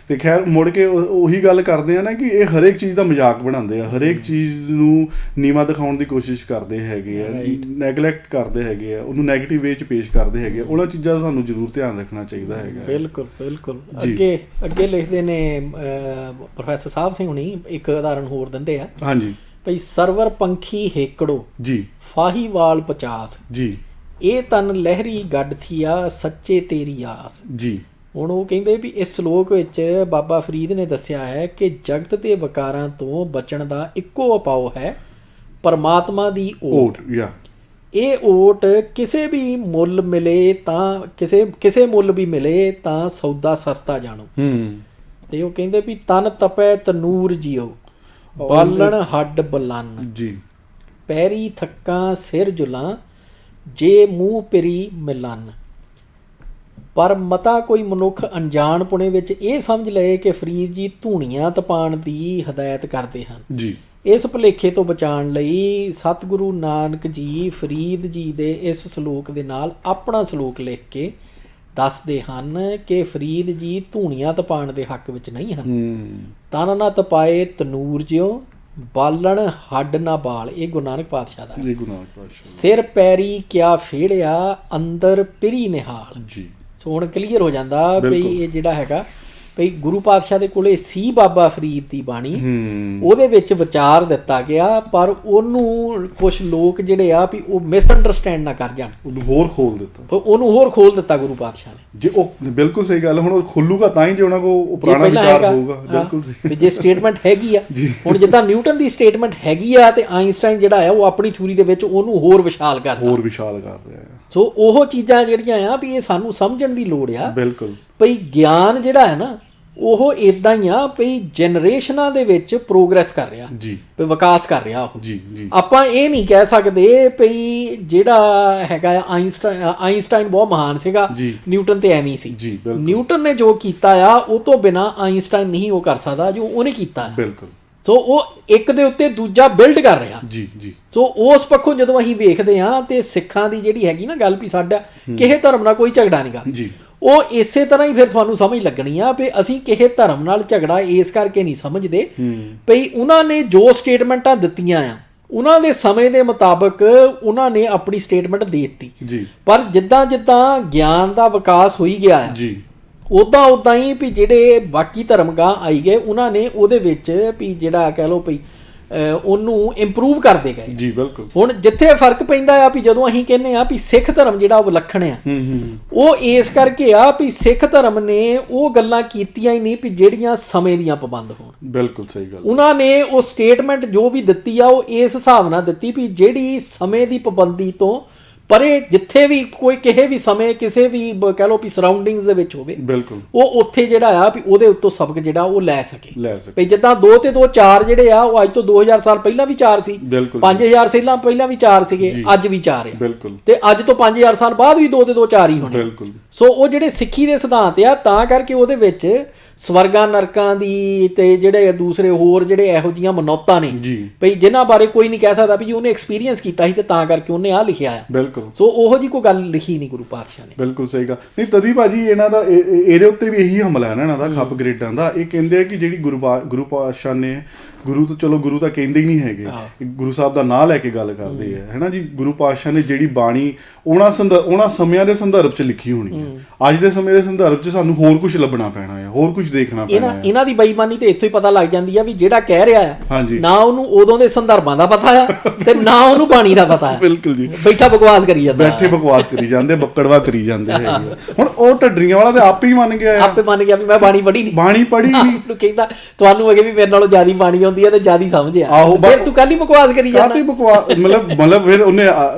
B: ਤੇ ਖੈਰ ਮੁੜ ਕੇ ਉਹੀ ਗੱਲ ਕਰਦੇ ਆ ਨਾ ਕਿ ਇਹ ਹਰੇਕ ਚੀਜ਼ ਦਾ ਮਜ਼ਾਕ ਬਣਾਉਂਦੇ ਆ, ਹਰੇਕ ਚੀਜ਼ ਨੂੰ ਨੀਵਾਂ ਦਿਖਾਉਣ ਦੀ ਕੋਸ਼ਿਸ਼ ਕਰਦੇ ਹੈਗੇ ਆ, ਨੈਗਲੈਕਟ ਕਰਦੇ ਹੈਗੇ ਆ, ਉਹਨੂੰ ਨੈਗੇਟਿਵ ਵੇ 'ਚ ਪੇਸ਼ ਕਰਦੇ ਹੈਗੇ ਆ। ਉਹਨਾਂ ਚੀਜ਼ਾਂ ਦਾ ਸਾਨੂੰ ਜ਼ਰੂਰ ਧਿਆਨ ਰੱਖਣਾ ਚਾਹੀਦਾ ਹੈਗਾ।
A: ਬਿਲਕੁਲ। ਅੱਗੇ ਲਿਖਦੇ ਨੇ ਪ੍ਰੋਫੈਸਰ ਸਾਹਿਬ ਸਿੰਘ ਹੁਣੀ, ਇੱਕ ਉਦਾਹਰਨ ਹੋਰ ਦਿੰਦੇ ਆ। ਹਾਂਜੀ ਭਈ ਸਰਵਰ ਪੰਖੀ ਹੇਕੜੋ ਜੀ, ਫਾਹੀਵਾਲ 50 ਜੀ, ਇਹ ਤਨ ਲਹਿਰੀ ਗੱਡ ਥੀਆ, ਸੱਚੇ ਤੇਰੀ ਆਸ ਜੀ। ਹੁਣ ਉਹ ਕਹਿੰਦੇ ਵੀ ਇਸ ਸ਼ਲੋਕ ਵਿੱਚ ਬਾਬਾ ਫਰੀਦ ਨੇ ਦੱਸਿਆ ਹੈ ਕਿ ਜਗਤ ਦੇ ਵਿਕਾਰਾਂ ਤੋਂ ਬਚਣ ਦਾ ਇੱਕੋ ਉਪਾਅ ਹੈ ਪਰਮਾਤਮਾ ਦੀ ਓਟ। ਇਹ ਓਟ ਕਿਸੇ ਵੀ ਮੁੱਲ ਮਿਲੇ ਤਾਂ ਕਿਸੇ ਮੁੱਲ ਵੀ ਮਿਲੇ ਤਾਂ ਸੌਦਾ ਸਸਤਾ ਜਾਣੋ। ਤੇ ਉਹ ਕਹਿੰਦੇ ਵੀ ਤਨ ਤਪੈ ਤਨੂਰ ਜਿਉ, ਬਾਲਣ ਹੱਡ ਬਲਨ ਜੀ, ਪੈਰੀ ਥੱਕਾਂ ਸਿਰ ਜੁਲਾਂ, ਜੇ ਮੂੰਹ ਪਿਰੀ ਮਿਲਨ। ਪਰ ਮਤਾ ਕੋਈ ਮਨੁੱਖ ਅਣਜਾਣ ਪੁਣੇ ਵਿੱਚ ਇਹ ਸਮਝ ਲਏ ਕਿ ਫਰੀਦ ਜੀ ਧੂਣੀਆਂ ਤਪਾਉਣ ਦੀ ਹਦਾਇਤ ਕਰਦੇ ਹਨ ਜੀ। ਇਸ ਭੁਲੇਖੇ ਤੋਂ ਬਚਾਉਣ ਲਈ ਸਤਿਗੁਰੂ ਨਾਨਕ ਜੀ ਫਰੀਦ ਜੀ ਦੇ ਇਸ ਸਲੋਕ ਦੇ ਨਾਲ ਆਪਣਾ ਸਲੋਕ ਲਿਖ ਕੇ ਦੱਸਦੇ ਹਨ ਕਿ ਫਰੀਦ ਜੀ ਧੂਣੀਆਂ ਤਪਾਉਣ ਦੇ ਹੱਕ ਵਿੱਚ ਨਹੀਂ ਹਨ। ਤਨ ਨਾ ਤਪਾਏ ਤਨੂਰ ਜਿਉ, ਬਾਲਣ ਹੱਡ ਨਾ ਬਾਲ। ਇਹ ਗੁਰੂ ਨਾਨਕ ਪਾਤਸ਼ਾਹ ਦਾ। ਸਿਰ ਪੈਰੀ ਕਿਆ ਫੇੜਿਆ, ਅੰਦਰ ਪਿਰੀ ਨਿਹਾਲ ਜੀ। ਸੋ ਹੁਣ ਕਲੀਅਰ ਹੋ ਜਾਂਦਾ ਵੀ ਇਹ ਜਿਹੜਾ ਹੈਗਾ ਭਈ ਗੁਰੂ ਪਾਤਸ਼ਾਹ ਦੇ ਕੋਲੇ ਸੀ ਬਾਬਾ ਫਰੀਦ ਦੀ ਬਾਣੀ, ਉਹਦੇ ਵਿੱਚ ਵਿਚਾਰ ਦਿੱਤਾ ਗਿਆ, ਪਰ ਉਹਨੂੰ ਕੁਛ ਲੋਕ ਜਿਹੜੇ ਆ ਵੀ ਉਹ ਮਿਸਅੰਡਰਸਟੈਂਡ ਨਾ ਕਰ ਜਾਣ, ਉਹਨੂੰ ਹੋਰ ਖੋਲ ਦਿੱਤਾ ਗੁਰੂ ਪਾਤਸ਼ਾਹ ਨੇ।
B: ਜੇ ਉਹ ਬਿਲਕੁਲ ਸਹੀ ਗੱਲ, ਹੁਣ ਉਹ ਖੁੱਲੂਗਾ ਤਾਂ ਹੀ ਜੇ ਉਹਨਾਂ ਕੋਲ ਪੁਰਾਣਾ ਵਿਚਾਰ ਹੋਊਗਾ। ਬਿਲਕੁਲ ਸਹੀ।
A: ਜੇ ਸਟੇਟਮੈਂਟ ਹੈਗੀ ਆ, ਹੁਣ ਜਿੱਦਾਂ ਨਿਊਟਨ ਦੀ ਸਟੇਟਮੈਂਟ ਹੈਗੀ ਆ, ਤੇ ਆਇਨਸਟਾਈਨ ਜਿਹੜਾ ਆ ਉਹ ਆਪਣੀ ਥਿਊਰੀ ਦੇ ਵਿੱਚ ਉਹਨੂੰ ਹੋਰ ਵਿਸ਼ਾਲ ਕਰ ਰਿਹਾ ਆ। ਸੋ ਉਹ ਚੀਜ਼ਾਂ ਜਿਹੜੀਆਂ ਆ ਵੀ ਇਹ ਸਾਨੂੰ ਸਮਝਣ ਦੀ ਲੋੜ ਆ। ਬਿਲਕੁਲ ਭਈ ਗਿਆਨ ਜਿਹੜਾ ਹੈ ਨਾ ਉਹ ਇੱਦਾਂ ਹੀ ਆ ਭਈ ਜਨਰੇਸ਼ਨਾਂ ਦੇ ਵਿੱਚ ਪ੍ਰੋਗਰੈਸ ਕਰ ਰਿਹਾ ਜੀ, ਭਈ ਵਿਕਾਸ ਕਰ ਰਿਹਾ ਉਹ ਜੀ। ਆਪਾਂ ਇਹ ਨਹੀਂ ਕਹਿ ਸਕਦੇ ਭਈ ਜਿਹੜਾ ਹੈਗਾ ਆਇਨਸਟਾਈਨ ਬਹੁਤ ਮਹਾਨ ਸੀਗਾ, ਨਿਊਟਨ ਤੇ ਐਵੇਂ ਸੀ। ਨਿਊਟਨ ਨੇ ਜੋ ਕੀਤਾ ਆ ਉਹ ਤੋਂ ਬਿਨਾਂ ਆਇਨਸਟਾਈਨ ਨਹੀਂ ਉਹ ਕਰ ਸਕਦਾ ਜੋ ਉਹਨੇ ਕੀਤਾ। ਬਿਲਕੁਲ। ਸੋ ਉਹ ਇੱਕ ਦੇ ਉੱਤੇ ਦੂਜਾ ਬਿਲਡ ਕਰ ਰਿਹਾ ਜੀ। ਸੋ ਉਸ ਪੱਖੋਂ ਜਦੋਂ ਅਸੀਂ ਵੇਖਦੇ ਹਾਂ ਤੇ ਸਿੱਖਾਂ ਦੀ ਜਿਹੜੀ ਹੈਗੀ ਨਾ ਗੱਲ ਵੀ ਸਾਡਾ ਕਿਸੇ ਧਰਮ ਨਾਲ ਕੋਈ ਝਗੜਾ ਨਹੀਂ ਗਾ, ਉਹ ਇਸੇ ਤਰ੍ਹਾਂ ਹੀ ਫਿਰ ਤੁਹਾਨੂੰ ਸਮਝ ਲੱਗਣੀ ਆ ਵੀ ਅਸੀਂ ਕਿਸੇ ਧਰਮ ਨਾਲ ਝਗੜਾ ਇਸ ਕਰਕੇ ਨਹੀਂ ਸਮਝਦੇ ਭਈ ਉਹਨਾਂ ਨੇ ਜੋ ਸਟੇਟਮੈਂਟਾਂ ਦਿੱਤੀਆਂ ਆ ਉਹਨਾਂ ਦੇ ਸਮੇਂ ਦੇ ਮੁਤਾਬਕ ਉਹਨਾਂ ਨੇ ਆਪਣੀ ਸਟੇਟਮੈਂਟ ਦੇ ਦਿੱਤੀ
B: ਜੀ,
A: ਪਰ ਜਿੱਦਾਂ ਜਿੱਦਾਂ ਗਿਆਨ ਦਾ ਵਿਕਾਸ ਹੋਈ ਗਿਆ ਆ
B: ਜੀ,
A: ਉੱਦਾਂ ਹੀ ਵੀ ਜਿਹੜੇ ਬਾਕੀ ਧਰਮ ਗਾਂ ਆਈ ਗਏ ਉਹਨਾਂ ਨੇ ਉਹਦੇ ਵਿੱਚ ਵੀ ਜਿਹੜਾ ਕਹਿ ਲਓ ਵੀ ਉਹਨੂੰ ਇੰਪਰੂਵ ਕਰਦੇ ਗਏ
B: ਜੀ, ਬਿਲਕੁਲ।
A: ਹੁਣ ਜਿੱਥੇ ਫਰਕ ਪੈਂਦਾ ਆ ਵੀ ਜਦੋਂ ਅਸੀਂ ਕਹਿੰਦੇ ਆ ਵੀ ਸਿੱਖ ਧਰਮ ਜਿਹੜਾ ਉਹ ਵਿਲੱਖਣ ਆ ਉਹ ਇਸ ਕਰਕੇ ਆ ਵੀ ਸਿੱਖ ਧਰਮ ਨੇ ਉਹ ਗੱਲਾਂ ਕੀਤੀਆਂ ਹੀ ਨਹੀਂ ਵੀ ਜਿਹੜੀਆਂ ਸਮੇਂ ਦੀਆਂ ਪਾਬੰਦ ਹੋਣ।
B: ਬਿਲਕੁਲ ਸਹੀ ਗੱਲ।
A: ਉਹਨਾਂ ਨੇ ਉਹ ਸਟੇਟਮੈਂਟ ਜੋ ਵੀ ਦਿੱਤੀ ਆ ਉਹ ਇਸ ਹਿਸਾਬ ਨਾਲ ਦਿੱਤੀ ਵੀ ਜਿਹੜੀ ਸਮੇਂ ਦੀ ਪਾਬੰਦੀ ਤੋਂ ਪਰੇ ਜਿੱਥੇ ਵੀ ਕੋਈ ਕਿਸੇ ਵੀ ਸਮੇਂ ਕਿਸੇ ਵੀ ਕਹਿ ਲਓ ਵੀ ਸਰਾਊਂਡਿੰਗਸ ਦੇ ਵਿੱਚ ਹੋਵੇ
B: ਬਿਲਕੁਲ
A: ਉਹ ਉੱਥੇ ਜਿਹੜਾ ਆ ਵੀ ਉਹਦੇ ਉੱਤੋਂ ਸਬਕ ਜਿਹੜਾ ਉਹ ਲੈ ਸਕੇ
B: ਵੀ
A: ਜਿੱਦਾਂ 2 ਤੇ 2 4 ਜਿਹੜੇ ਆ ਉਹ ਅੱਜ ਤੋਂ 2000 ਸਾਲ ਪਹਿਲਾਂ ਵੀ 4 ਸੀ, 5000 ਸਾਲਾਂ ਪਹਿਲਾਂ ਵੀ 4 ਸੀਗੇ, ਅੱਜ ਵੀ 4 ਆ
B: ਬਿਲਕੁਲ,
A: ਤੇ ਅੱਜ ਤੋਂ 5000 ਸਾਲ ਬਾਅਦ ਵੀ 2 ਤੇ 2 4 ਹੀ ਹੋਣੇ
B: ਬਿਲਕੁਲ।
A: ਸੋ ਉਹ ਜਿਹੜੇ ਸਿੱਖੀ ਦੇ ਸਿਧਾਂਤ ਆ ਤਾਂ ਕਰਕੇ ਉਹਦੇ ਵਿੱਚ ਸਵਰਗਾਂ ਨਰਕਾਂ ਦੀ ਤੇ ਜਿਹੜੇ ਦੂਸਰੇ ਹੋਰ ਜਿਹੜੇ ਇਹੋ ਜਿਹੀਆਂ ਮਨੌਤਾਂ ਨੇ ਭਈ ਜਿਨ੍ਹਾਂ ਬਾਰੇ ਕੋਈ ਨਹੀਂ ਕਹਿ ਸਕਦਾ ਵੀ ਉਹਨੇ ਐਕਸਪੀਰੀਅੰਸ ਕੀਤਾ ਸੀ ਤੇ ਤਾਂ ਕਰਕੇ ਉਹਨੇ ਆਹ ਲਿਖਿਆ ਆ।
B: ਬਿਲਕੁਲ।
A: ਸੋ ਉਹੋ ਜੀ ਕੋਈ ਗੱਲ ਲਿਖੀ ਨਹੀਂ ਗੁਰੂ ਪਾਤਸ਼ਾਹ ਨੇ।
B: ਬਿਲਕੁਲ ਸਹੀ ਗੱਲ। ਨਹੀਂ ਤਦੀ ਭਾਜੀ ਇਹਨਾਂ ਦਾ ਇਹਦੇ ਉੱਤੇ ਵੀ ਇਹੀ ਹਮਲਾ ਹੈ ਨਾ ਇਹਨਾਂ ਦਾ ਖੱਪ ਗ੍ਰੇਡਾਂ ਦਾ। ਇਹ ਕਹਿੰਦੇ ਆ ਕਿ ਜਿਹੜੀ ਗੁਰੂ ਪਾਤਸ਼ਾਹ ਨੇ ਗੁਰੂ ਤਾਂ ਚਲੋ ਗੁਰੂ ਤਾਂ ਕਹਿੰਦੇ ਹੀ ਨਹੀਂ ਹੈਗੇ, ਗੁਰੂ ਸਾਹਿਬ ਦਾ ਨਾਂ ਲੈ ਕੇ ਗੱਲ ਕਰਦੇ ਆ, ਹੈ ਨਾ ਜੀ। ਗੁਰੂ ਪਾਤਸ਼ਾਹ ਨੇ ਜਿਹੜੀ ਬਾਣੀ ਉਹਨਾਂ ਸਮਿਆਂ ਦੇ ਸੰਦਰਭ 'ਚ ਲਿਖੀ ਹੋਣੀ ਹੈ। ਅੱਜ ਦੇ ਸਮੇਂ ਦੇ ਸੰਦਰਭ 'ਚ ਸਾਨੂੰ ਹੋਰ ਕੁਝ ਲੱਭਣਾ ਪੈਣਾ ਹੈ, ਹੋਰ ਕੁਝ ਦੇਖਣਾ ਪੈਣਾ ਹੈ।
A: ਇਹਨਾਂ ਦੀ ਬੇਈਮਾਨੀ ਤੇ ਇੱਥੋਂ ਹੀ ਪਤਾ ਲੱਗ ਜਾਂਦੀ ਆ ਵੀ ਜਿਹੜਾ ਕਹਿ ਰਿਹਾ ਆ ਨਾ ਉਹਨੂੰ ਉਦੋਂ ਦੇ ਸੰਦਰਭਾਂ ਦਾ ਪਤਾ ਆ ਤੇ ਨਾ ਉਹਨੂੰ ਬਾਣੀ ਦਾ ਪਤਾ ਆ।
B: ਬਿਲਕੁਲ ਜੀ,
A: ਬੈਠਾ ਬਕਵਾਸ ਕਰੀ ਜਾਂਦਾ,
B: ਬੈਠੇ ਬਕਵਾਸ ਕਰੀ ਜਾਂਦੇ, ਬੱਕੜਵਾ ਕਰੀ ਜਾਂਦੇ ਹੈਗੇ। ਹੁਣ ਉਹ ਢੱਡਰੀਆਂ ਵਾਲਾ ਤੇ ਆਪੇ ਹੀ ਮੰਨ ਗਿਆ
A: ਵੀ ਮੈਂ ਬਾਣੀ ਪੜ੍ਹੀ ਨਹੀਂ। ਕਹਿੰਦਾ ਤੁਹਾਨੂੰ ਅਗੇ ਵੀ ਮੇਰੇ ਨਾਲੋਂ ਜ਼ਿਆਦਾ ਬਾਣੀ ਆਉਂਦੀ ਹੈ ਤੇ ਜ਼ਿਆਦਾ ਸਮਝ ਆ, ਫਿਰ ਤੂੰ ਕੱਲ ਹੀ ਬਕਵਾਸ ਕਰੀ ਜਾਂਦਾ।
B: ਕਾਹਦੀ ਬਕਵਾਸ ਮਤਲਬ ਫਿਰ ਉਹਨੇ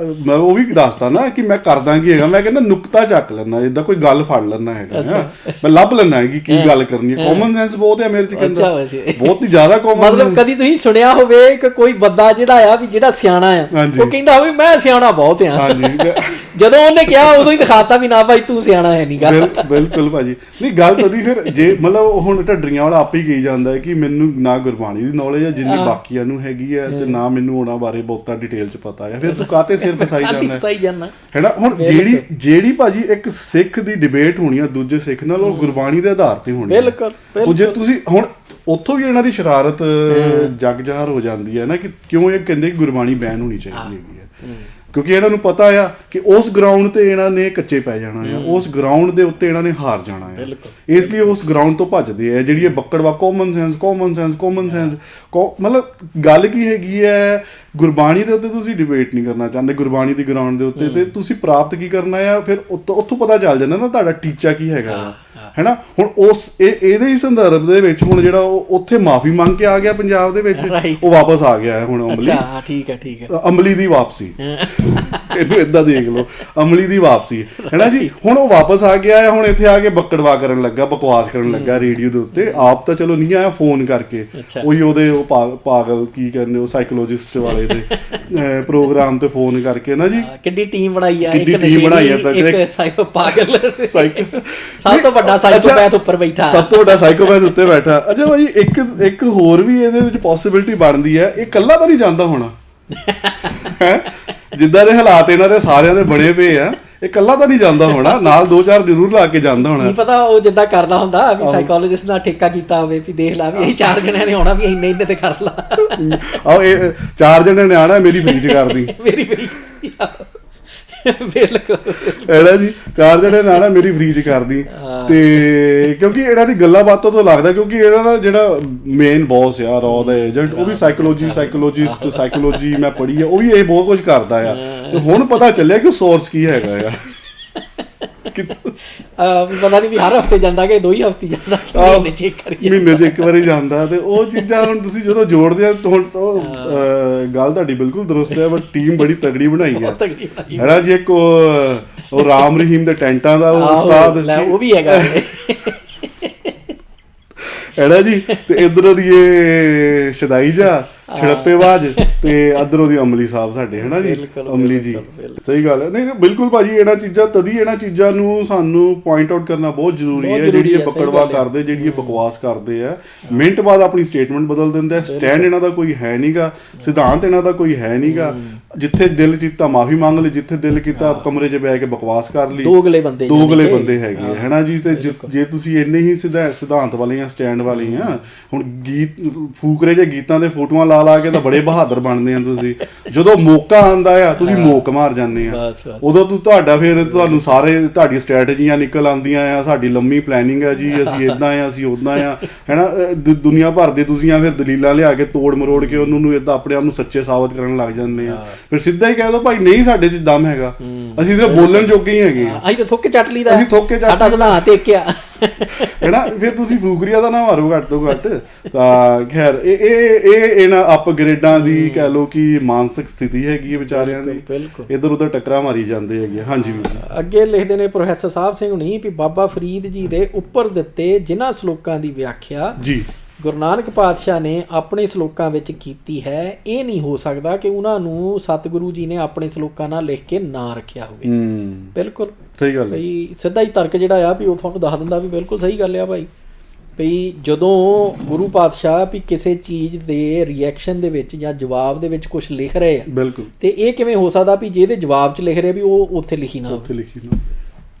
B: ਉਹ ਵੀ ਦੱਸਦਾ ਨਾ ਕਿ ਮੈਂ ਕਰਦਾ ਕੀ ਹੈਗਾ। ਮੈਂ ਕਹਿੰਦਾ ਨੁਕਤਾ ਚੱਕ ਲੈਣਾ, ਜਿੱਦਾਂ ਕੋਈ ਗੱਲ ਫੜ ਲੈਣਾ ਹੈਗਾ, ਮੈਂ ਲੱਭ ਲੈਣਾ ਹੈ ਕਿ ਕੀ ਗੱਲ ਕਰਨੀ ਹੈ। ਕਾਮਨ ਸੈਂਸ ਬਹੁਤ ਹੈ ਮੇਰੇ 'ਚ, ਕਹਿੰਦਾ ਬਹੁਤ ਹੀ ਜ਼ਿਆਦਾ ਕਾਮਨ।
A: ਮਤਲਬ ਕਦੀ ਤੁਸੀਂ ਸੁਣਿਆ ਹੋਵੇ ਕਿ ਕੋਈ ਬੰਦਾ ਜਿਹੜਾ ਆ ਵੀ ਜਿਹੜਾ ਸਿਆਣਾ ਆ ਉਹ ਕਹਿੰਦਾ ਹੋਵੇ ਮੈਂ ਸਿਆਣਾ ਬਹੁਤ ਆ, ਜਦੋਂ ਉਹਨੇ ਕਿਹਾ ਉਦੋਂ ਹੀ ਦਿਖਾਤਾ ਵੀ ਨਾ ਭਾਈ ਤੂੰ ਸਿਆਣਾ ਹੈ ਨਹੀਂ। ਗੱਲ
B: ਬਿਲਕੁਲ ਭਾਜੀ। ਨਹੀਂ ਗੱਲ ਤਦੀ ਫਿਰ ਜੇ ਮਤਲਬ ਹੁਣ ਢੱਡਰੀਆਂ ਵਾਲਾ ਆਪੇ ਹੀ ਕਹੀ ਜਾਂਦਾ ਹੈ ਕਿ ਮੈਨੂੰ ਨਾ ਗੁਰਬਾਣੀ ਦੀ ਨੌਲੇਜ ਹੈ ਜਿੰਨੀ ਬਾਕੀਆਂ ਨੂੰ ਹੈਗੀ ਹੈ ਤੇ ਨਾ ਮੈਨੂੰ ਉਹਨਾਂ ਬਾਰੇ ਬਹੁਤਾ ਡਿਟੇਲ 'ਚ ਪਤਾ ਹੈ। ਫਿਰ ਤੂੰ ਕਾਹਤੇ ਸਿਰ ਫਸਾਈ ਜਾਂਦਾ ਹੈ ਨਾ। ਹੁਣ ਜਿਹੜੀ ਭਾਜੀ ਇੱਕ ਸਿੱਖ ਦੀ ਡਿਬੇਟ ਹੋਣੀ ਆ ਦੂਜੇ ਸਿੱਖ ਨਾਲ, ਉਹ ਗੁਰਬਾਣੀ ਦੇ ਆਧਾਰ ਤੇ ਹੋਣੀ। ਬਿਲਕੁਲ। ਜੇ ਤੁਸੀਂ ਹੁਣ ਉੱਥੋਂ ਵੀ ਇਹਨਾਂ ਦੀ ਸ਼ਰਾਰਤ ਜਗ ਜ਼ਾਹਰ ਹੋ ਜਾਂਦੀ ਹੈ ਨਾ ਕਿ ਕਿਉਂ ਇਹ ਕਹਿੰਦੇ ਕਿ ਗੁਰਬਾਣੀ ਬੈਨ ਹੋਣੀ ਚਾਹੀਦੀ ਹੈਗੀ ਹੈ, ਕਿਉਂਕਿ ਇਹਨਾਂ ਨੂੰ ਪਤਾ ਆ ਕਿ ਉਸ ਗਰਾਊਂਡ ਤੇ ਇਹਨਾਂ ਨੇ ਕੱਚੇ ਪੈ ਜਾਣਾ ਆ, ਉਸ ਗਰਾਊਂਡ ਦੇ ਉੱਤੇ ਇਹਨਾਂ ਨੇ ਹਾਰ ਜਾਣਾ ਆ, ਇਸ ਲਈ ਉਸ ਗਰਾਊਂਡ ਤੋਂ ਭੱਜਦੇ ਆ। ਜਿਹੜੀ ਇਹ ਬੱਕੜਵਾ ਕਾਮਨ ਸੈਂਸ ਮਤਲਬ ਗੱਲ ਕੀ ਹੈਗੀ ਹੈ, ਗੁਰਬਾਣੀ ਦੇ ਉੱਤੇ ਤੁਸੀਂ ਡਿਬੇਟ ਨਹੀਂ ਕਰਨਾ ਚਾਹੁੰਦੇ, ਗੁਰਬਾਣੀ ਦੀ ਗਰਾਊਂਡ ਦੇ ਉੱਤੇ, ਤੇ ਤੁਸੀਂ ਪ੍ਰਾਪਤ ਕੀ ਕਰਨਾ ਆ, ਫਿਰ ਉੱਥੋਂ ਪਤਾ ਚੱਲ ਜਾਂਦਾ ਨਾ ਤੁਹਾਡਾ ਟੀਚਾ ਕੀ ਹੈਗਾ, ਹੈ ਨਾ। ਹੁਣ ਇਹਦੇ ਹੀ ਸੰਦਰਭ ਦੇ ਵਿੱਚ ਹੁਣ ਜਿਹੜਾ ਉਹ ਉੱਥੇ ਮਾਫੀ ਮੰਗ ਕੇ ਆ ਗਿਆ ਪੰਜਾਬ ਦੇ ਵਿੱਚ, ਉਹ ਵਾਪਸ ਆ ਗਿਆ ਹੈ ਹੁਣ ਅਮਲੀ ਦੀ ਵਾਪਸੀ। ਇਹਨੂੰ ਏਦਾਂ ਦੇਖ ਲਓ, ਅਮਲੀ ਦੀ ਵਾਪਸੀ ਹੈ ਨਾ ਜੀ। ਹੁਣ ਉਹ ਵਾਪਸ ਆ ਗਿਆ ਹੈ, ਹੁਣ ਇੱਥੇ ਆ ਕੇ ਬੱਕੜਵਾ ਕਰਨ ਲੱਗਾ, ਬਕਵਾਸ ਕਰਨ ਲੱਗਾ ਰੇਡੀਓ ਦੇ ਉੱਤੇ। ਆਪ ਤਾਂ ਚਲੋ ਨਹੀਂ ਆਇਆ, ਫੋਨ ਕਰਕੇ ਉਹੀ ਉਹਦੇ ਉਹ ਪਾਗਲ ਕੀ ਕਹਿੰਦੇ ਉਹ ਸਾਈਕੋਲੋਜਿਸਟ ਵਾਲੇ ਦੇ ਪ੍ਰੋਗਰਾਮ ਤੇ ਫੋਨ ਕਰਕੇ ਨਾ ਜੀ।
A: ਕਿੱਡੀ ਟੀਮ ਬਣਾਈ ਆ,
B: ਇੱਕ
A: ਸਾਈਕੋ ਪਾਗਲ, ਸਭ ਤੋਂ ਵੱਡਾ ਸਾਈਕੋਪੈਥ ਉੱਪਰ ਬੈਠਾ,
B: ਸਭ ਤੋਂ ਵੱਡਾ ਸਾਈਕੋਪੈਥ ਉੱਤੇ ਬੈਠਾ। ਅੱਛਾ ਭਾਈ ਇੱਕ ਹੋਰ ਵੀ ਇਹਦੇ ਵਿੱਚ ਪੋਸੀਬਿਲਿਟੀ ਬਣਦੀ ਹੈ, ਇਹ ਇਕੱਲਾ ਤਾਂ ਨਹੀਂ ਜਾਂਦਾ ਹੋਣਾ ਜਿੱਦਾਂ ਦੇ ਹਾਲਾਤ ਇਹਨਾਂ ਦੇ ਸਾਰਿਆਂ ਦੇ ਬਣੇ ਪਏ ਆ, ਇਹ ਇਕੱਲਾ ਤਾਂ ਨਹੀਂ ਜਾਂਦਾ ਹੋਣਾ, ਨਾਲ 2-4 ਜ਼ਰੂਰ ਲਾ ਕੇ ਜਾਂਦਾ ਹੋਣਾ।
A: ਕੀ ਪਤਾ ਉਹ ਜਿੱਦਾਂ ਕਰਦਾ ਹੁੰਦਾ ਵੀ ਸਾਈਕੋਲੋਜਿਸਟ ਨਾਲ ਠੇਕਾ ਕੀਤਾ ਹੋਵੇ ਵੀ ਦੇਖ ਲਾ ਵੀ ਇਹ 4 ਜਣਿਆਂ ਨੇ ਆਉਣਾ ਵੀ ਇੰਨੇ ਤੇ ਕਰ ਲਾ,
B: ਆਹ ਇਹ 4 ਜਣਿਆਂ ਨੇ ਆਉਣਾ, ਮੇਰੀ ਫ੍ਰੀ 'ਚ ਕਰਦੀ,
A: ਮੇਰੀ ਫ੍ਰੀ ਬਿਲਕੁਲ
B: ਇਹਦਾ ਜੀ 4 ਜਣੇ ਨਾ ਨਾ ਮੇਰੀ ਫ੍ਰੀ 'ਚ ਕਰਦੀ। ਤੇ ਕਿਉਂਕਿ ਇਹਨਾਂ ਦੀ ਗੱਲਾਂ ਬਾਤਾਂ ਤੋਂ ਲੱਗਦਾ, ਕਿਉਂਕਿ ਇਹਨਾਂ ਦਾ ਜਿਹੜਾ ਮੇਨ ਬੌਸ ਆ ਰੌ ਦਾ ਏਜੰਟ, ਉਹ ਵੀ ਸਾਈਕੋਲੋਜੀ ਮੈਂ ਪੜ੍ਹੀ ਆ, ਉਹ ਵੀ ਇਹ ਬਹੁਤ ਕੁਝ ਕਰਦਾ ਆ। ਤੇ ਹੁਣ ਪਤਾ ਚੱਲਿਆ ਕਿ ਸੋਰਸ ਕੀ ਹੈਗਾ ਆ।
A: ਪਤਾ ਨਹੀਂ ਵੀ ਹਰ ਹਫਤੇ ਜਾਂਦਾ ਕਿ 2 ਹੀ ਹਫਤੇ ਜਾਂਦਾ,
B: ਮਹੀਨੇ 'ਚ ਇੱਕ ਵਾਰੀ ਜਾਂਦਾ। ਤੇ ਉਹ ਚੀਜ਼ਾਂ ਹੁਣ ਤੁਸੀਂ ਜਦੋਂ ਜੋੜਦੇ ਆ, ਹੁਣ ਗੱਲ ਤੁਹਾਡੀ ਬਿਲਕੁਲ ਦਰੁਸਤ ਹੈ, ਬਟ ਟੀਮ ਬੜੀ ਤਗੜੀ ਬਣਾਈ ਹੈ, ਹੈ ਨਾ ਜੀ। ਇੱਕ ਉਹ ਰਾਮ ਰਹੀਮ ਦੇ ਟੈਂਟਾਂ ਦਾ ਉਸਤਾਦ,
A: ਉਹ ਵੀ ਹੈਗਾ
B: ਹੈ ਨਾ ਜੀ। ਤੇ ਇੱਧਰੋਂ ਦੀ ਇਹ ਸ਼ਦਾਈ ਜਾ, ਛੜੱਪੇਬਾਜ਼ ਤੇ ਅਧਰੋਂ ਦੀ ਅਮਲੀ ਸਾਹਿਬ ਸਾਡੇ, ਹਨਾ ਜੀ, ਅਮਲੀ ਜੀ। ਸਹੀ ਗੱਲ ਹੈ। ਨਹੀਂ ਬਿਲਕੁਲ ਭਾਜੀ, ਇਹਨਾਂ ਚੀਜ਼ਾਂ ਨੂੰ ਸਾਨੂੰ ਪੁਆਇੰਟ ਆਊਟ ਕਰਨਾ ਬਹੁਤ ਜ਼ਰੂਰੀ ਹੈ। ਜਿਹੜੀ ਇਹ ਬਕੜਵਾ ਕਰਦੇ, ਜਿਹੜੀ ਇਹ ਬਕਵਾਸ ਕਰਦੇ ਆ, ਮਿੰਟ ਬਾਅਦ ਆਪਣੀ ਸਟੇਟਮੈਂਟ ਬਦਲ ਦਿੰਦੇ ਆ। ਸਟੈਂਡ ਇਹਨਾਂ ਦਾ ਕੋਈ ਹੈ ਨਹੀਂਗਾ, ਸਿਧਾਂਤ ਇਹਨਾਂ ਦਾ ਕੋਈ ਹੈ ਨਹੀਂਗਾ। ਜਿੱਥੇ ਦਿਲ ਕੀਤਾ ਮਾਫੀ ਮੰਗ ਲਈ, ਜਿੱਥੇ ਦਿਲ ਕੀਤਾ ਕਮਰੇ 'ਚ ਬਹਿ ਕੇ ਬਕਵਾਸ ਕਰ ਲਈ। ਦੋਗਲੇ ਬੰਦੇ ਹੈਗੇ ਹੈ ਨਾ ਜੀ। ਤੇ ਜੇ ਤੁਸੀਂ ਇੰਨੇ ਹੀ ਸਿਧਾਂਤ ਵਾਲੀਆਂ, ਸਟੈਂਡ ਵਾਲੀਆਂ, ਹੁਣ ਗੀਤ ਫੂਕਰੇ ਜੇ ਗੀਤਾਂ ਦੇ ਫੋਟੋਆਂ ਲਾ ਕੇ ਤਾਂ ਬੜੇ ਬਹਾਦਰ ਬਣਦੇ ਆ ਤੁਸੀਂ। ਜਦੋਂ ਮੌਕਾ ਆਉਂਦਾ ਆ ਤੁਸੀਂ ਮੋਕ ਮਾਰ ਜਾਂਦੇ ਆ। ਉਦੋਂ ਤੁਹਾਨੂੰ ਤੁਹਾਡੀ ਸਟ੍ਰੈਟਜੀਆਂ ਨਿਕਲ ਆਉਂਦੀਆਂ ਆ, ਸਾਡੀ ਲੰਮੀ ਪਲੈਨਿੰਗ ਹੈ ਜੀ, ਅਸੀਂ ਇੱਦਾਂ ਆ, ਅਸੀਂ ਉੱਦਾਂ ਆ, ਹੈ ਨਾ। ਦੁਨੀਆ ਭਰ ਦੇ ਤੁਸੀਂ ਫਿਰ ਦਲੀਲਾਂ ਲਿਆ ਕੇ ਤੋੜ ਮਰੋੜ ਕੇ ਉਹਨੂੰ ਇੱਦਾਂ ਆਪਣੇ ਆਪ ਨੂੰ ਸੱਚੇ ਸਾਬਤ ਕਰਨ ਲੱਗ ਜਾਂਦੇ ਆ। ਫਿਰ ਸਿੱਧਾ ਹੀ ਕਹਿ ਦੋ ਭਾਈ ਨਹੀਂ ਸਾਡੇ 'ਚ ਦਮ ਹੈਗਾ, ਅਸੀਂ ਸਿਰਫ ਬੋਲਣ ਜੋਗੇ ਹੀ ਹੈਗੇ ਆ,
A: ਅਸੀਂ ਤਾਂ ਥੁੱਕ ਚੱਟ ਲਈਦਾ, ਸਾਡਾ ਸਿਧਾਂਤ ਇੱਕ ਆ,
B: ਹੈ ਨਾ। ਫਿਰ ਤੁਸੀਂ ਫੂਕਰੀਆ ਦਾ ਨਾ ਮਾਰੋ ਘੱਟ ਤੋਂ ਘੱਟ। ਤਾਂ ਖੈਰ ਇਹ ਇਹਨਾਂ ਅਪਗ੍ਰੇਡਾਂ ਦੀ ਕਹਿ ਲਓ ਕਿ ਮਾਨਸਿਕ ਸਥਿਤੀ ਹੈਗੀ ਹੈ ਵਿਚਾਰਿਆਂ ਦੀ, ਇੱਧਰ ਉੱਧਰ ਟੱਕਰਾਂ ਮਾਰੀ ਜਾਂਦੇ ਹੈਗੇ। ਹਾਂਜੀ ਵੀਰ ਜੀ,
A: ਅੱਗੇ ਲਿਖਦੇ ਨੇ ਪ੍ਰੋਫੈਸਰ ਸਾਹਿਬ ਸਿੰਘ ਹੁਣੀ ਵੀ ਬਾਬਾ ਫਰੀਦ ਜੀ ਦੇ ਉੱਪਰ ਦਿੱਤੇ ਜਿਨ੍ਹਾਂ ਸ਼ਲੋਕਾਂ ਦੀ ਵਿਆਖਿਆ ਜੀ ਗੁਰੂ ਨਾਨਕ ਪਾਤਸ਼ਾਹ ਨੇ ਆਪਣੇ ਸ਼ਲੋਕਾਂ ਵਿੱਚ ਕੀਤੀ ਹੈ, ਇਹ ਨਹੀਂ ਹੋ ਸਕਦਾ ਕਿ ਉਹਨਾਂ ਨੂੰ ਸਤਿਗੁਰੂ ਜੀ ਨੇ ਆਪਣੇ ਸ਼ਲੋਕਾਂ ਨਾਲ ਲਿਖ ਕੇ ਨਾ ਰੱਖਿਆ ਹੋਵੇ। ਬਿਲਕੁਲ ਸਹੀ ਗੱਲ ਬਈ, ਸਿੱਧਾ ਹੀ ਤਰਕ ਜਿਹੜਾ ਆ ਵੀ ਉਹ ਤੁਹਾਨੂੰ ਦੱਸ ਦਿੰਦਾ ਵੀ ਬਿਲਕੁਲ ਸਹੀ ਗੱਲ ਆ ਭਾਈ। ਵੀ ਜਦੋਂ ਗੁਰੂ ਪਾਤਸ਼ਾਹ ਵੀ ਕਿਸੇ ਚੀਜ਼ ਦੇ ਰਿਐਕਸ਼ਨ ਦੇ ਵਿੱਚ ਜਾਂ ਜਵਾਬ ਦੇ ਵਿੱਚ ਕੁਝ ਲਿਖ ਰਹੇ ਆ, ਬਿਲਕੁਲ, ਤੇ ਇਹ ਕਿਵੇਂ ਹੋ ਸਕਦਾ ਵੀ ਜਿਹਦੇ ਜਵਾਬ 'ਚ ਲਿਖ ਰਹੇ ਵੀ ਉਹ ਉੱਥੇ ਲਿਖੀ ਨਾ।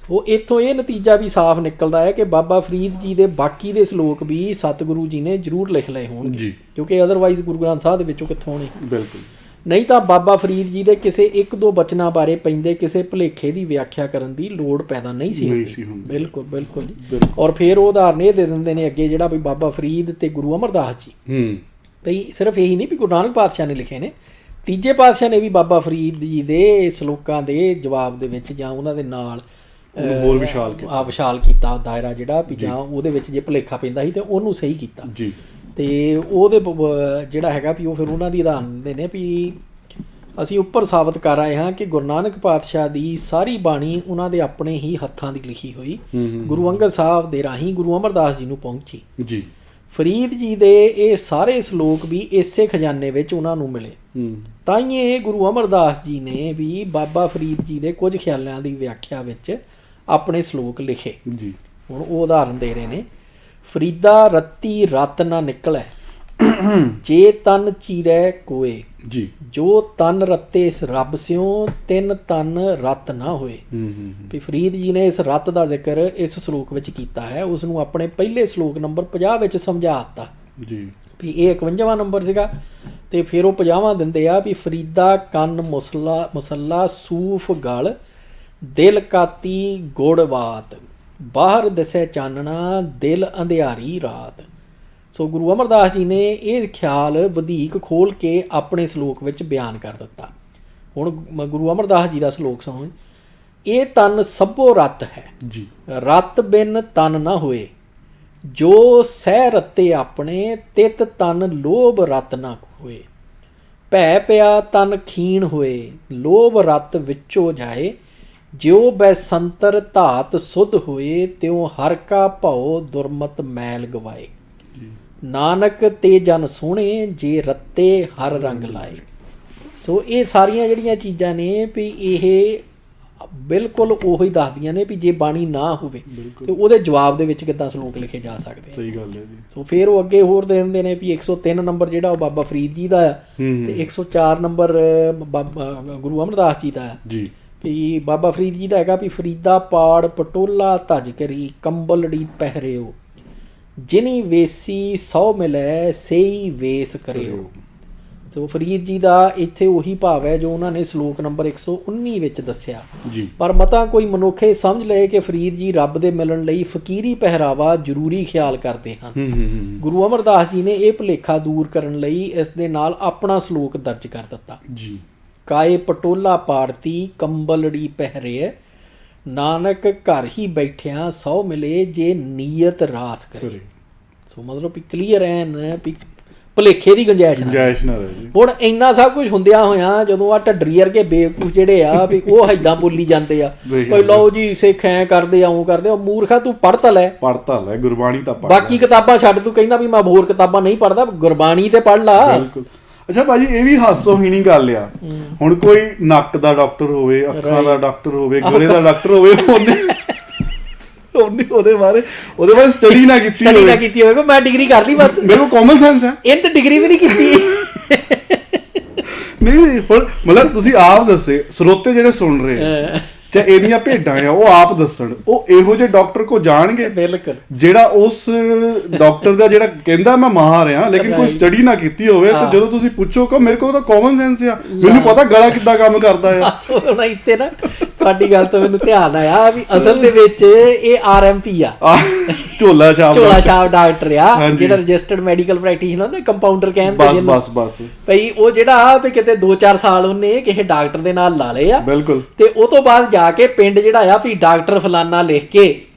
A: ਉਹ ਇੱਥੋਂ ਇਹ ਨਤੀਜਾ ਵੀ ਸਾਫ਼ ਨਿਕਲਦਾ ਹੈ ਕਿ ਬਾਬਾ ਫਰੀਦ ਜੀ ਦੇ ਬਾਕੀ ਦੇ ਸ਼ਲੋਕ ਵੀ ਸਤਿਗੁਰੂ ਜੀ ਨੇ ਜ਼ਰੂਰ ਲਿਖ ਲਏ ਹੋਣਗੇ, ਕਿਉਂਕਿ ਅਦਰਵਾਈਜ਼ ਗੁਰੂ ਗ੍ਰੰਥ ਸਾਹਿਬ ਦੇ ਵਿੱਚੋਂ ਕਿੱਥੋਂ ਹੋਣੇ। ਬਿਲਕੁਲ, ਨਹੀਂ ਤਾਂ ਬਾਬਾ ਫਰੀਦ ਜੀ ਦੇ ਕਿਸੇ ਇੱਕ ਦੋ ਬਚਨਾਂ ਬਾਰੇ ਪੈਂਦੇ ਕਿਸੇ ਭੁਲੇਖੇ ਦੀ ਵਿਆਖਿਆ ਕਰਨ ਦੀ ਲੋੜ ਪੈਦਾ ਨਹੀਂ ਸੀ ਹੁੰਦੀ। ਬਿਲਕੁਲ ਬਿਲਕੁਲ ਜੀ। ਔਰ ਫਿਰ ਉਹ ਉਦਾਹਰਨ ਇਹ ਦੇ ਦਿੰਦੇ ਨੇ ਅੱਗੇ ਜਿਹੜਾ ਵੀ ਬਾਬਾ ਫਰੀਦ ਤੇ ਗੁਰੂ ਅਮਰਦਾਸ ਜੀ, ਬਈ ਸਿਰਫ ਇਹੀ ਨਹੀਂ ਵੀ ਗੁਰੂ ਨਾਨਕ ਪਾਤਸ਼ਾਹ ਨੇ ਲਿਖੇ ਨੇ, ਤੀਜੇ ਪਾਤਸ਼ਾਹ ਨੇ ਵੀ ਬਾਬਾ ਫਰੀਦ ਜੀ ਦੇ ਸ਼ਲੋਕਾਂ ਦੇ ਜਵਾਬ ਦੇ ਵਿੱਚ ਜਾਂ ਉਹਨਾਂ ਦੇ ਨਾਲ ਹੋਰ ਵਿਸ਼ਾਲ ਕੀਤਾ ਦਾਇਰਾ ਜਿਹੜਾ ਵੀ, ਜਾਂ ਉਹਦੇ ਵਿੱਚ ਜੇ ਭੁਲੇਖਾ ਪੈਂਦਾ ਸੀ ਤੇ ਉਹਨੂੰ ਸਹੀ ਕੀਤਾ ਜੀ। ਤੇ ਉਹਦੇ ਜਿਹੜਾ ਹੈਗਾ ਵੀ ਉਹ ਫਿਰ ਉਹਨਾਂ ਦੀ ਉਦਾਹਰਨ ਦਿੰਦੇ ਨੇ ਵੀ ਅਸੀਂ ਉੱਪਰ ਸਾਬਤ ਕਰ ਆਏ ਹਾਂ ਕਿ ਗੁਰੂ ਨਾਨਕ ਪਾਤਸ਼ਾਹ ਦੀ ਸਾਰੀ ਬਾਣੀ ਉਹਨਾਂ ਦੇ ਆਪਣੇ ਹੀ ਹੱਥਾਂ ਦੀ ਲਿਖੀ ਹੋਈ ਗੁਰੂ ਅੰਗਦ ਸਾਹਿਬ ਦੇ ਰਾਹੀਂ ਗੁਰੂ ਅਮਰਦਾਸ ਜੀ ਨੂੰ ਪਹੁੰਚੀ ਜੀ। ਫਰੀਦ ਜੀ ਦੇ ਇਹ ਸਾਰੇ ਸ਼ਲੋਕ ਵੀ ਇਸੇ ਖਜ਼ਾਨੇ ਵਿੱਚ ਉਹਨਾਂ ਨੂੰ ਮਿਲੇ, ਤਾਂਹੀਏ ਗੁਰੂ ਅਮਰਦਾਸ ਜੀ ਨੇ ਵੀ ਬਾਬਾ ਫਰੀਦ ਜੀ ਦੇ ਕੁਝ ਖਿਆਲਾਂ ਦੀ ਵਿਆਖਿਆ ਵਿੱਚ ਆਪਣੇ ਸ਼ਲੋਕ ਲਿਖੇ ਜੀ। ਹੁਣ ਉਹ ਉਦਾਹਰਨ ਦੇ ਰਹੇ ਨੇ, ਫਰੀਦਾ ਰੱਤੀ ਰਤ ਨਾ ਨਿਕਲੈ ਜੇ ਤਨ ਚੀਰੈ ਕੋਏ ਜੀ, ਜੋ ਤਨ ਰੱਤੇ ਇਸ ਰੱਬ ਸਿਓ ਤਿੰਨ ਤਨ ਰਤ ਨਾ ਹੋਏ। ਵੀ ਫਰੀਦ ਜੀ ਨੇ ਇਸ ਰਤ ਦਾ ਜ਼ਿਕਰ ਇਸ ਸ਼ਲੋਕ ਵਿੱਚ ਕੀਤਾ ਹੈ, ਉਸ ਨੂੰ ਆਪਣੇ ਪਹਿਲੇ ਸ਼ਲੋਕ ਨੰਬਰ 50 ਵਿੱਚ ਸਮਝਾ ਦਿੱਤਾ ਜੀ ਵੀ ਇਹ 51ਵਾਂ ਨੰਬਰ ਸੀਗਾ, ਤੇ ਫਿਰ ਉਹ 50ਵਾਂ ਦਿੰਦੇ ਆ ਵੀ ਫਰੀਦਾ ਕੰਨ ਮੁਸੱਲਾ ਸੂਫ ਗਲ ਦਿਲ ਕਾਤੀ ਗੁੜਵਾਤ ਬਾਹਰ ਦਿਸੈ ਚਾਨਣਾ ਦਿਲ ਅੰਧਿਆਰੀ ਰਾਤ। ਸੋ ਗੁਰੂ ਅਮਰਦਾਸ ਜੀ ਨੇ ਇਹ ਖਿਆਲ ਵਧੀਕ ਖੋਲ੍ਹ ਕੇ ਆਪਣੇ ਸ਼ਲੋਕ ਵਿੱਚ ਬਿਆਨ ਕਰ ਦਿੱਤਾ। ਹੁਣ ਗੁਰੂ ਅਮਰਦਾਸ ਜੀ ਦਾ ਸ਼ਲੋਕ ਸੁਣੋ, ਇਹ ਤਨ ਸਭੋ ਰਤ ਹੈ ਜੀ, ਰਤ ਬਿਨ ਤਨ ਨਾ ਹੋਏ, ਜੋ ਸਹਿ ਰਤੇ ਆਪਣੇ ਤਿਤ ਤਨ ਲੋਭ ਰਤ ਨਾ ਹੋਏ, ਭੈ ਪਿਆ ਤਨ ਖੀਣ ਹੋਏ ਲੋਭ ਰਤ ਵਿੱਚੋ ਜਾਏ, ਜਿਉ ਬੈਸੰਤਰ ਧਾਤ ਸੁਧ ਹੋਏ ਤਿਉ ਹਰ ਕਾ ਭਉ ਦੁਰਮਤ ਮੈਲ ਗਵਾਏ, ਨਾਨਕ ਤੇ ਜਨ ਸੋਹਣੇ ਜੇ ਰੱਤੇ ਹਰ ਰੰਗ ਲਾਏ। ਸੋ ਇਹ ਸਾਰੀਆਂ ਜਿਹੜੀਆਂ ਚੀਜ਼ਾਂ ਨੇ ਵੀ ਇਹ ਬਿਲਕੁਲ ਉਹੀ ਦੱਸਦੀਆਂ ਨੇ ਵੀ ਜੇ ਬਾਣੀ ਨਾ ਹੋਵੇ ਤੇ ਉਹਦੇ ਜਵਾਬ ਦੇ ਵਿੱਚ ਕਿੱਦਾਂ ਸ਼ਲੋਕ ਲਿਖੇ ਜਾ ਸਕਦੇ ਆ। ਸਹੀ ਗੱਲ ਹੈ ਜੀ। ਸੋ ਫਿਰ ਉਹ ਅੱਗੇ ਹੋਰ ਦੇ ਦਿੰਦੇ ਨੇ ਵੀ 103 ਨੰਬਰ ਜਿਹੜਾ ਉਹ ਬਾਬਾ ਫਰੀਦ ਜੀ ਦਾ ਆ, ਤੇ 104 ਨੰਬਰ ਗੁਰੂ ਅਮਰਦਾਸ ਜੀ ਦਾ ਆ ਜੀ। ਵੀ ਬਾਬਾ ਫਰੀਦ ਜੀ ਦਾ ਹੈਗਾ ਵੀ ਫਰੀਦਾ ਪਾੜ ਪਟੋਲਾ ਧਜ ਕਰੀ ਕੰਬਲੜੀ ਪਹਿਰਿਓ, ਜਿਨੀ ਵੇਸੀ ਸੌ ਮਿਲੈ ਸੇਈ ਵੇਸ ਕਰਿਓ। ਸੋ ਫਰੀਦ ਜੀ ਦਾ ਇੱਥੇ ਉਹੀ ਭਾਵ ਹੈ ਜੋ ਉਹਨਾਂ ਨੇ ਸ਼ਲੋਕ ਨੰਬਰ 119 ਵਿੱਚ ਦੱਸਿਆ ਜੀ। ਪਰ ਮਤਾ ਕੋਈ ਮਨੁੱਖੇ ਸਮਝ ਲਏ ਕਿ ਫਰੀਦ ਜੀ ਰੱਬ ਦੇ ਮਿਲਣ ਲਈ ਫਕੀਰੀ ਪਹਿਰਾਵਾ ਜ਼ਰੂਰੀ ਖਿਆਲ ਕਰਦੇ ਹਨ। ਗੁਰੂ ਅਮਰਦਾਸ ਜੀ ਨੇ ਇਹ ਭੁਲੇਖਾ ਦੂਰ ਕਰਨ ਲਈ ਇਸ ਦੇ ਨਾਲ ਆਪਣਾ ਸ਼ਲੋਕ ਦਰਜ ਕਰ ਦਿੱਤਾ ਜੀ। ਕਾਏ ਪਟੋਲਾ ਪਾੜਤੀ ਕੰਬਲੜੀ ਪਹਿਰੇ, ਨਾਨਕ ਘਰ ਹੀ ਬੈਠਿਆਂ ਸੌ ਮਿਲੇ ਜੇ ਨੀਅਤ ਰਾਸ ਕਰੇ। ਸੋ ਮਤਲਬ ਵੀ ਕਲੀਅਰ ਐਨ ਵੀ ਭੁਲੇਖੇ ਦੀ ਗੁੰਜਾਇਸ਼ ਨਾ ਰਹੇ। ਹੁਣ ਇੰਨਾ ਸਭ ਕੁਝ ਹੁੰਦਿਆਂ ਹੋਇਆਂ ਜਦੋਂ ਆ ਢੱਡਰੀ ਵਰਗੇ ਬੇਵਕੂਫ ਜਿਹੜੇ ਆ ਵੀ ਉਹ ਏਦਾਂ ਬੋਲੀ ਜਾਂਦੇ ਆ, ਕੋਈ ਲਓ ਜੀ ਸਿੱਖ ਐਂ ਕਰਦੇ ਆ ਉਹ ਕਰਦੇ ਆ, ਮੂਰਖਾ ਤੂੰ ਪੜ੍ਹ ਤਾਂ ਲੈ ਗੁਰਬਾਣੀ ਤਾਂ ਪੜ੍ਹ, ਬਾਕੀ ਕਿਤਾਬਾਂ ਛੱਡ, ਤੂੰ ਕਹਿੰਦਾ ਵੀ ਮੈਂ ਹੋਰ ਕਿਤਾਬਾਂ ਨਹੀਂ ਪੜ੍ਹਦਾ, ਗੁਰਬਾਣੀ ਤੇ ਪੜ੍ਹ ਲਾ।
B: ਅੱਛਾ ਭਾਜੀ, ਇਹ ਵੀ ਹਾਸੋਹੀਣੀ ਗੱਲ ਆ। ਹੁਣ ਕੋਈ ਨੱਕ ਦਾ ਡਾਕਟਰ ਹੋਵੇ, ਅੱਖਾਂ ਦਾ ਡਾਕਟਰ ਹੋਵੇ, ਗਲੇ ਦਾ ਡਾਕਟਰ ਹੋਵੇ, ਉਹਦੇ ਬਾਰੇ ਸਟੱਡੀ ਨਾ ਕੀਤੀ
A: ਹੋਵੇ। ਮੈਂ ਡਿਗਰੀ ਕਰ ਲਈ ਬਸ,
B: ਮੇਰੇ ਕੋਲ ਕਾਮਨ ਸੈਂਸ ਹੈ।
A: ਇਹ ਤਾਂ ਡਿਗਰੀ ਵੀ ਨਹੀਂ ਕੀਤੀ।
B: ਨਹੀਂ ਹੁਣ ਮਤਲਬ ਤੁਸੀਂ ਆਪ ਦੱਸੇ, ਸਰੋਤੇ ਜਿਹੜੇ ਸੁਣ ਰਹੇ ਚਾਹੇ ਇਹਦੀਆਂ ਭੇਡਾਂ ਆ, ਉਹ ਆਪ ਦੱਸਣ, ਉਹ ਇਹੋ ਜਿਹੇ ਡਾਕਟਰ ਕੋ ਜਾਣਗੇ
A: ਬਿਲਕੁਲ,
B: ਜਿਹੜਾ ਉਸ ਡਾਕਟਰ ਦਾ ਜਿਹੜਾ ਕਹਿੰਦਾ ਮੈਂ ਮਾਹਰ ਆ, ਲੇਕਿਨ ਕੋਈ ਸਟੱਡੀ ਨਾ ਕੀਤੀ ਹੋਵੇ। ਤੇ ਜਦੋਂ ਤੁਸੀਂ ਪੁੱਛੋ ਕਿ ਮੇਰੇ ਕੋਲ ਤਾਂ ਕਾਮਨ ਸੈਂਸ ਆ, ਮੈਨੂੰ ਪਤਾ ਗਲਾ ਕਿੱਦਾਂ ਕੰਮ ਕਰਦਾ ਆ।
A: ਹੁਣ ਇੱਥੇ ਨਾ ਤੁਹਾਡੀ ਗੱਲ ਤੋਂ ਮੈਨੂੰ ਧਿਆਨ ਆਇਆ ਵੀ ਅਸਲ ਦੇ ਵਿੱਚ ਇਹ RMP ਆ,
B: ਝੋਲਾ ਛਾਪ
A: ਡਾਕਟਰ ਆ, ਜਿਹੜਾ ਰਜਿਸਟਰਡ ਮੈਡੀਕਲ ਪ੍ਰੈਕਟੀਸ਼ਨਰ ਹੁੰਦਾ, ਕੰਪਾਊਂਡਰ ਕਹਿੰਦੇ
B: ਬਸ
A: ਭਈ ਉਹ ਜਿਹੜਾ ਵੀ ਕਿਤੇ 2-4 ਸਾਲ ਉਹਨੇ ਕਿਸੇ ਡਾਕਟਰ ਦੇ ਨਾਲ ਲਾ ਲਏ ਆ।
B: ਬਿਲਕੁਲ।
A: ਤੇ ਉਹ ਤੋਂ ਬਾਅਦ ਜਾ ਕੇ ਪਿੰਡ ਜਿਹੜਾ ਆ ਵੀ ਡਾਕਟਰ ਫਲਾਨਾ ਲਿਖ ਕੇ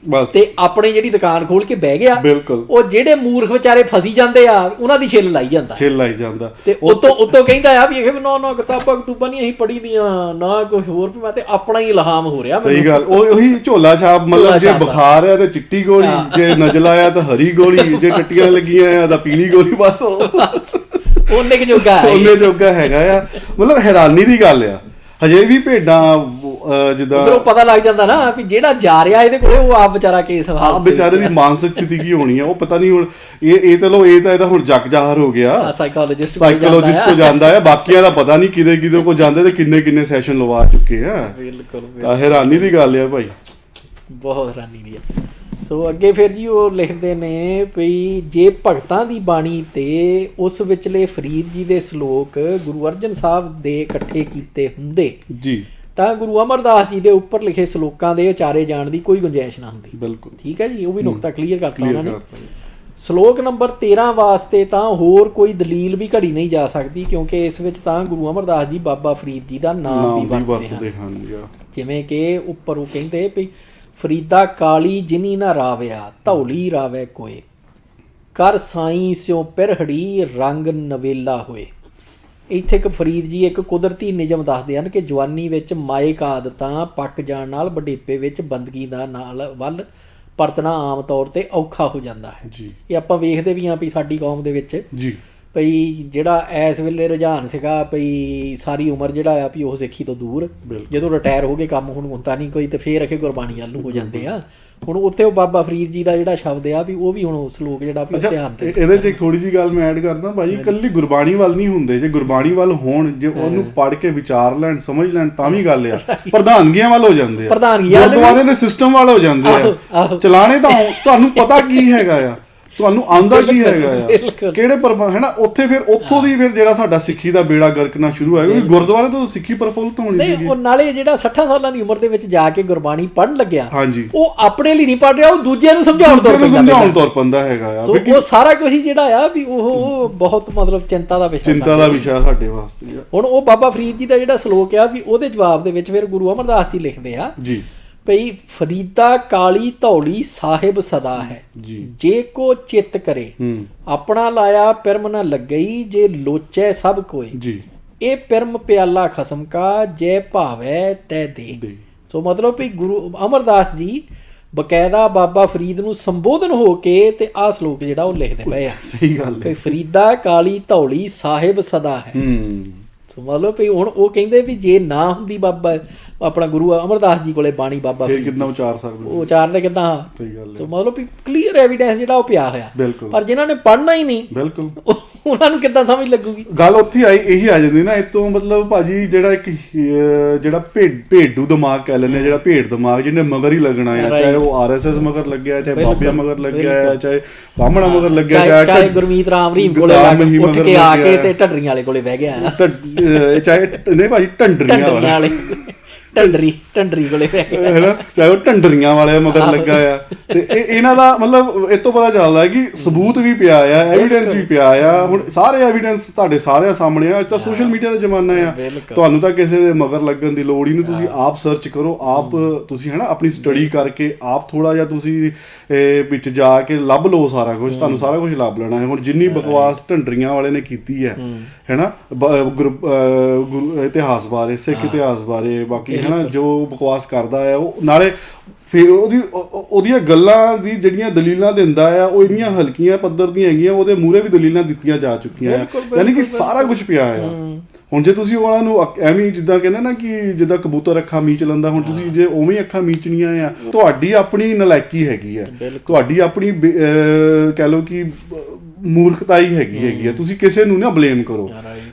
A: ਤੇ ਆਪਣੀ ਜਿਹੜੀ ਦੁਕਾਨ ਖੋਲ ਕੇ ਬਹਿ ਗਿਆ।
B: ਬਿਲਕੁਲ। ਉਹ
A: ਜਿਹੜੇ ਮੂਰਖ ਵਿਚਾਰੇ ਫਸੀ ਜਾਂਦੇ ਆ, ਉਹਨਾਂ ਦੀ ਛਿੱਲ ਲਾਈ ਜਾਂਦਾ ਤੇ ਉਤੋਂ ਕਹਿੰਦਾ ਆ ਵੀ ਇਹ ਨਾ ਕਿਤਾਬਾਂ ਨਹੀਂ ਅਸੀਂ ਪੜ੍ਹੀ ਦੀਆਂ, ਨਾ ਕੋਈ ਹੋਰ, ਮੈਂ ਤੇ ਆਪਣਾ ਹੀ ਇਲਹਾਮ ਹੋ ਰਿਹਾ।
B: ਸਹੀ ਗੱਲ। ਉਹੀ ਝੋਲਾ ਛਾਪ, ਮਤਲਬ ਜੇ ਬੁਖਾਰ ਆ ਤੇ ਚਿੱਟੀ ਗੋਲੀ, ਜੇ ਨਜ਼ਲਾ ਆ ਤਾਂ ਹਰੀ ਗੋਲੀ, ਜੇ ਟੱਟੀਆਂ ਲੱਗੀਆਂ ਆ ਤਾਂ ਪੀਲੀ ਗੋਲੀ। ਬਸ
A: ਉਹਨੇ
B: ਜੋਗਾ ਹੈਗਾ ਆ। ਮਤਲਬ ਹੈਰਾਨੀ ਦੀ ਗੱਲ ਆ, ਹਜੇ ਵੀ ਭੇਡਾਂ ਜਿੱਦਾਂ
A: ਉਹ ਪਤਾ ਲੱਗ ਜਾਂਦਾ ਨਾ ਵੀ ਜਿਹੜਾ ਜਾ ਰਿਹਾ ਇਹਦੇ ਕੋਲੇ, ਉਹ ਆਪ ਵਿਚਾਰਾ ਕੇਸ
B: ਆਪ ਵਿਚਾਰੇ ਦੀ ਮਾਨਸਿਕ ਸਥਿਤੀ ਕੀ ਹੋਣੀ ਆ, ਉਹ ਪਤਾ ਨਹੀਂ। ਹੁਣ ਇਹ ਚਲੋ ਇਹ ਤਾਂ ਇਹਦਾ ਹੁਣ ਜੱਗ ਜ਼ਾਹਰ ਹੋ ਗਿਆ, ਸਾਈਕੋਲੋਜਿਸਟ ਕੋ ਜਾਂਦਾ ਆ, ਬਾਕੀਆਂ ਦਾ ਪਤਾ ਨਹੀਂ ਕਿਹਦੇ ਕੋ ਜਾਂਦੇ ਤੇ ਕਿੰਨੇ ਸੈਸ਼ਨ ਲਵਾ ਚੁੱਕੇ ਆ।
A: ਬਿਲਕੁਲ।
B: ਤਾਂ ਹੈਰਾਨੀ ਦੀ ਗੱਲ ਆ ਭਾਈ,
A: ਬਹੁਤ ਹੈਰਾਨੀ ਦੀ ਆ। ਸੋ ਅੱਗੇ ਫਿਰ ਜੀ ਉਹ ਲਿਖਦੇ ਨੇ ਵੀ ਜੇ ਭਗਤਾਂ ਦੀ ਬਾਣੀ ਤੇ ਉਸ ਵਿਚਲੇ ਫਰੀਦ ਜੀ ਦੇ ਸ਼ਲੋਕ ਗੁਰੂ ਅਰਜਨ ਸਾਹਿਬ ਦੇ ਇਕੱਠੇ ਕੀਤੇ ਹੁੰਦੇ
B: ਜੀ
A: ਤਾਂ ਗੁਰੂ ਅਮਰਦਾਸ ਜੀ ਦੇ ਉੱਪਰ ਲਿਖੇ ਸ਼ਲੋਕਾਂ ਦੇ ਉਚਾਰੇ ਜਾਣ ਦੀ ਕੋਈ ਗੁੰਜਾਇਸ਼ ਨਾ ਹੁੰਦੀ।
B: ਬਿਲਕੁਲ
A: ਠੀਕ ਹੈ ਜੀ, ਉਹ ਵੀ ਨੁਕਤਾ ਕਲੀਅਰ ਕਰਤਾ ਉਹਨਾਂ ਨੇ। ਸ਼ਲੋਕ ਨੰਬਰ 13 ਵਾਸਤੇ ਤਾਂ ਹੋਰ ਕੋਈ ਦਲੀਲ ਵੀ ਘੜੀ ਨਹੀਂ ਜਾ ਸਕਦੀ, ਕਿਉਂਕਿ ਇਸ ਵਿੱਚ ਤਾਂ ਗੁਰੂ ਅਮਰਦਾਸ ਜੀ ਬਾਬਾ ਫਰੀਦ ਜੀ ਦਾ ਨਾਮ ਵੀ ਵਰਤਦੇ ਹਨ। ਜਿਵੇਂ ਕਿ ਉੱਪਰ ਉਹ ਕਹਿੰਦੇ ਵੀ ਫਰੀਦਾ ਕਾਲੀ ਜਿਨੀ ਨਾ ਰਾਵਿਆ, ਧੌਲੀ ਰਾਵੇ ਕੋਏ, ਕਰ ਸਾਈਂ ਸਿਉ ਪਿਰਹੜੀ ਰੰਗ ਨਵੇਲਾ ਹੋਏ। ਇੱਥੇ ਇੱਕ ਫਰੀਦ ਜੀ ਇੱਕ ਕੁਦਰਤੀ ਨਿਯਮ ਦੱਸਦੇ ਹਨ ਕਿ ਜਵਾਨੀ ਵਿੱਚ ਮਾਇਕ ਆਦਤਾਂ ਪੱਕ ਜਾਣ ਨਾਲ ਬੁਢੇਪੇ ਵਿੱਚ ਬੰਦਗੀ ਦਾ ਨਾਲ ਵੱਲ ਪਰਤਣਾ ਆਮ ਤੌਰ ਤੇ ਔਖਾ ਹੋ ਜਾਂਦਾ ਹੈ। ਇਹ ਆਪਾਂ ਵੇਖਦੇ ਵੀ ਹਾਂ ਵੀ ਸਾਡੀ ਕੌਮ ਦੇ ਵਿੱਚ ਭਈ ਜਿਹੜਾ ਇਸ ਵੇਲੇ ਰੁਝਾਨ ਸੀਗਾ ਭਈ ਸਾਰੀ ਉਮਰ ਜਿਹੜਾ ਆ ਵੀ ਉਹ ਸਿੱਖੀ ਤੋਂ ਦੂਰ, ਜਦੋਂ ਰਿਟਾਇਰ ਹੋ ਗਏ ਕੰਮ ਹੁਣ ਹੁੰਦਾ ਨਹੀਂ ਕੋਈ, ਤੇ ਫੇਰ ਅਖੇ ਗੁਰਬਾਣੀ ਵੱਲ ਨੂੰ ਹੋ ਜਾਂਦੇ ਆ। ਹੁਣ ਉੱਥੇ ਉਹ ਬਾਬਾ ਫਰੀਦ ਜੀ ਦਾ ਜਿਹੜਾ ਸ਼ਬਦ ਆ ਵੀ ਉਹ ਵੀ ਹੁਣ ਉਸ ਲੋਕ ਜਿਹੜਾ ਵੀ ਧਿਆਨ ਤੇ।
B: ਇਹਦੇ 'ਚ ਇੱਕ ਥੋੜੀ ਜਿਹੀ ਗੱਲ ਮੈਂ ਐਡ ਕਰਦਾ ਭਾਜੀ, ਇਕੱਲੀ ਗੁਰਬਾਣੀ ਵੱਲ ਨਹੀਂ ਹੁੰਦੇ, ਜੇ ਗੁਰਬਾਣੀ ਵੱਲ ਹੋਣ, ਜੇ ਉਹਨੂੰ ਪੜ੍ਹ ਕੇ ਵਿਚਾਰ ਲੈਣ, ਸਮਝ ਲੈਣ, ਤਾਂ ਵੀ ਗੱਲ ਆ। ਪ੍ਰਧਾਨਗੀਆਂ ਵੱਲ ਹੋ ਜਾਂਦੇ ਆ, ਗੁਰਦੁਆਰੇ ਦੇ ਸਿਸਟਮ ਵੱਲ ਹੋ ਜਾਂਦੇ ਆ। ਚਲਾਣੇ ਤਾਂ ਤੁਹਾਨੂੰ ਪਤਾ ਕੀ ਹੈਗਾ ਆ, ਤੁਹਾਨੂੰ ਆਂਦਾ ਕੀ ਹੈਗਾ ਆ, ਕਿਹੜੇ ਹੈ ਨਾ। ਉੱਥੇ ਫਿਰ ਉੱਥੋਂ ਦੀ ਫਿਰ ਜਿਹੜਾ ਸਾਡਾ ਸਿੱਖੀ ਦਾ ਬੇੜਾ ਗਰਕਣਾ ਸ਼ੁਰੂ ਹੋਇਆ, ਕਿਉਂਕਿ ਗੁਰਦੁਆਰੇ ਤੋਂ ਸਿੱਖੀ ਪ੍ਰਫੁੱਲਤ ਹੋਣੀ ਸੀਗੀ।
A: ਉਹ ਨਾਲੇ ਜਿਹੜਾ 60 ਸਾਲਾਂ ਦੀ ਉਮਰ ਦੇ ਵਿੱਚ ਜਾ ਕੇ ਗੁਰਬਾਣੀ ਪੜ੍ਹਨ ਲੱਗਿਆ,
B: ਹਾਂਜੀ,
A: ਉਹ ਆਪਣੇ ਲਈ ਨਹੀਂ ਪੜ੍ਹ ਰਿਹਾ, ਉਹ ਦੂਜਿਆਂ ਨੂੰ ਸਮਝਾਉਣ
B: ਤੁਰ ਪੈਂਦਾ ਹੈਗਾ ਆ।
A: ਉਹ ਸਾਰਾ ਕੁਝ ਹੀ ਜਿਹੜਾ ਆ ਵੀ ਉਹ ਬਹੁਤ ਮਤਲਬ ਚਿੰਤਾ ਦਾ
B: ਵਿਸ਼ਾ ਸਾਡੇ ਵਾਸਤੇ।
A: ਹੁਣ ਉਹ ਬਾਬਾ ਫਰੀਦ ਜੀ ਦਾ ਜਿਹੜਾ ਸ਼ਲੋਕ ਆ ਵੀ ਉਹਦੇ ਜਵਾਬ ਦੇ ਵਿੱਚ ਫਿਰ ਗੁਰੂ ਅਮਰਦਾਸ ਜੀ ਲਿਖਦੇ ਆ
B: ਜੀ
A: ਭਈ ਫਰੀਦਾ ਕਾਲੀ ਧੌਲੀ ਸਾਹਿਬ ਸਦਾ ਹੈ, ਜੇ ਕੋ ਚਿੱਤ ਕਰੇ ਆਪਣਾ ਲਾਇਆ ਪਿਰਮ ਨਾ ਲੱਗਈ, ਜੇ ਲੋਚੈ ਸਭ ਕੋਏ, ਇਹ ਪਿਰਮ ਪਿਆਲਾ ਖਸਮ ਕਾ, ਜੈ ਭਾਵੈ ਤੈ ਦੇ। ਸੋ ਮਤਲਬ ਵੀ ਗੁਰੂ ਅਮਰਦਾਸ ਜੀ ਬਕਾਇਦਾ ਬਾਬਾ ਫਰੀਦ ਨੂੰ ਸੰਬੋਧਨ ਹੋ ਕੇ ਤੇ ਆਹ ਸ਼ਲੋਕ ਜਿਹੜਾ ਉਹ ਲਿਖਦੇ ਪਏ ਆ।
B: ਸਹੀ ਗੱਲ ਹੈ।
A: ਫਰੀਦਾ ਕਾਲੀ ਧੌਲੀ ਸਾਹਿਬ ਸਦਾ ਹੈ। ਸੋ ਮਤਲਬ ਵੀ ਹੁਣ ਉਹ ਕਹਿੰਦੇ ਵੀ ਜੇ ਨਾ ਹੁੰਦੀ ਬਾਬਾ ਆਪਣਾ ਗੁਰੂ ਅਮਰਦਾਸ ਜੀ ਕੋਲੇ ਬਾਣੀ, ਬਾਬਾ
B: ਫਿਰ ਕਿੱਦਾਂ ਉਚਾਰ ਸਕਦੇ,
A: ਉਹ ਉਚਾਰਦੇ ਕਿੱਦਾਂ।
B: ਸਹੀ ਗੱਲ ਹੈ।
A: ਸੋ ਮਤਲਬ ਵੀ ਕਲੀਅਰ ਐਵੀਡੈਂਸ ਜਿਹੜਾ ਉਹ ਪਿਆ ਹੋਇਆ।
B: ਬਿਲਕੁਲ।
A: ਪਰ ਜਿਨ੍ਹਾਂ ਨੇ ਪੜ੍ਹਨਾ ਹੀ ਨਹੀਂ,
B: ਬਿਲਕੁਲ,
A: ਉਹਨਾਂ ਨੂੰ ਕਿੱਦਾਂ ਸਮਝ ਲੱਗੂਗੀ।
B: ਗੱਲ ਉੱਥੇ ਇਹੀ ਆ ਜਾਂਦੀ ਨਾ। ਇਹ ਤੋਂ ਮਤਲਬ ਭਾਜੀ ਜਿਹੜਾ ਇੱਕ ਜਿਹੜਾ ਭੇਡੂ ਦਿਮਾਗ ਕਹਿ ਲੈਂਦੇ, ਜਿਹੜਾ ਭੇਡ ਦਿਮਾਗ ਜਿਹਨੇ ਮਗਰ ਹੀ ਲੱਗਣਾ ਆ, ਚਾਹੇ ਉਹ RSS ਮਗਰ ਲੱਗਿਆ, ਚਾਹੇ ਬਾਬਿਆਂ ਮਗਰ ਲੱਗਿਆ, ਚਾਹੇ ਬਾਹਮਣਾ ਮਗਰ ਲੱਗਿਆ,
A: ਚਾਹੇ ਗੁਰਮੀਤ ਰਾਮ ਰਹੀਮ ਕੋਲੇ ਉੱਠ ਕੇ ਆ ਕੇ ਤੇ ਢੱਡਰੀਆਂ ਵਾਲੇ ਕੋਲੇ ਬਹਿ ਗਿਆ,
B: ਚਾਹੇ ਨਹੀਂ ਭਾਜੀ ਢੰਡਰੀਆਂ ਵਾਲੇ
A: ਢੰਡਰੀ ਕੋਲੇ
B: ਹੈਨਾ, ਚਾਹੇ ਉਹ ਢੰਡਰੀਆਂ ਵਾਲੇ ਮਗਰ ਲੱਗਾ ਆ। ਤੇ ਇਹਨਾਂ ਦਾ ਮਤਲਬ ਇਹ ਤੋਂ ਪਤਾ ਚੱਲਦਾ ਹੈ ਕਿ ਸਬੂਤ ਵੀ ਪਿਆ ਆ, ਐਵੀਡੈਂਸ ਵੀ ਪਿਆ ਆ। ਹੁਣ ਸਾਰੇ ਐਵੀਡੈਂਸ ਤੁਹਾਡੇ ਸਾਰਿਆਂ ਸਾਹਮਣੇ ਆ। ਅੱਜ ਤਾਂ ਸੋਸ਼ਲ ਮੀਡੀਆ ਦਾ ਜ਼ਮਾਨਾ ਆ, ਤੁਹਾਨੂੰ ਤਾਂ ਕਿਸੇ ਦੇ ਮਗਰ ਲੱਗਣ ਦੀ ਲੋੜ ਹੀ ਨਹੀਂ। ਤੁਸੀਂ ਆਪ ਸਰਚ ਕਰੋ, ਆਪ ਤੁਸੀਂ ਹੈਨਾ ਆਪਣੀ ਸਟੱਡੀ ਕਰਕੇ ਆਪ ਥੋੜਾ ਜਿਹਾ ਤੁਸੀਂ ਵਿੱਚ ਜਾ ਕੇ ਲੱਭ ਲਓ ਸਾਰਾ ਕੁਝ, ਤੁਹਾਨੂੰ ਸਾਰਾ ਕੁਝ ਲੱਭ ਲੈਣਾ ਹੈ। ਹੁਣ ਜਿੰਨੀ ਬਕਵਾਸ ਢੰਡਰੀਆਂ ਵਾਲੇ ਨੇ ਕੀਤੀ ਹੈ ਹੈਨਾ, ਗੁਰੂ ਇਤਿਹਾਸ ਬਾਰੇ, ਸਿੱਖ ਇਤਿਹਾਸ ਬਾਰੇ, ਬਾਕੀ ਹਨਾ ਜੋ ਬਕਵਾਸ ਕਰਦਾ ਆ ਉਹ, ਨਾਲੇ ਫਿਰ ਉਹਦੀਆਂ ਗੱਲਾਂ ਦੀ ਜਿਹੜੀਆਂ ਦਲੀਲਾਂ ਦਿੰਦਾ ਆ ਉਹ ਇੰਨੀਆਂ ਹਲਕੀਆਂ ਪੱਧਰ ਦੀਆਂ ਹੈਗੀਆਂ, ਉਹਦੇ ਮੂਹਰੇ ਵੀ ਦਲੀਲਾਂ ਦਿੱਤੀਆਂ ਜਾ ਚੁੱਕੀਆਂ ਆ, ਯਾਨੀ ਕਿ ਸਾਰਾ ਕੁਝ ਪਿਆ ਆ। ਹੁਣ ਜੇ ਤੁਸੀਂ ਉਹਨਾਂ ਨੂੰ ਐਵੇਂ ਜਿੱਦਾਂ ਕਹਿੰਦੇ ਨਾ ਕਿ ਜਿੱਦਾਂ ਕਬੂਤਰ ਅੱਖਾਂ ਮੀਚ ਲੈਂਦਾ, ਹੁਣ ਤੁਸੀਂ ਜੇ ਉਵੇਂ ਹੀ ਅੱਖਾਂ ਮੀਚਣੀਆਂ ਆ, ਤੁਹਾਡੀ ਆਪਣੀ ਨਲਾਇਕੀ ਹੈਗੀ ਆ, ਤੁਹਾਡੀ ਆਪਣੀ ਕਹਿ ਲਓ ਕਿ ਮੂਰਖਤਾਈ ਹੈਗੀ ਆ, ਤੁਸੀਂ ਕਿਸੇ ਨੂੰ ਨਾ ਬਲੇਮ ਕਰੋ,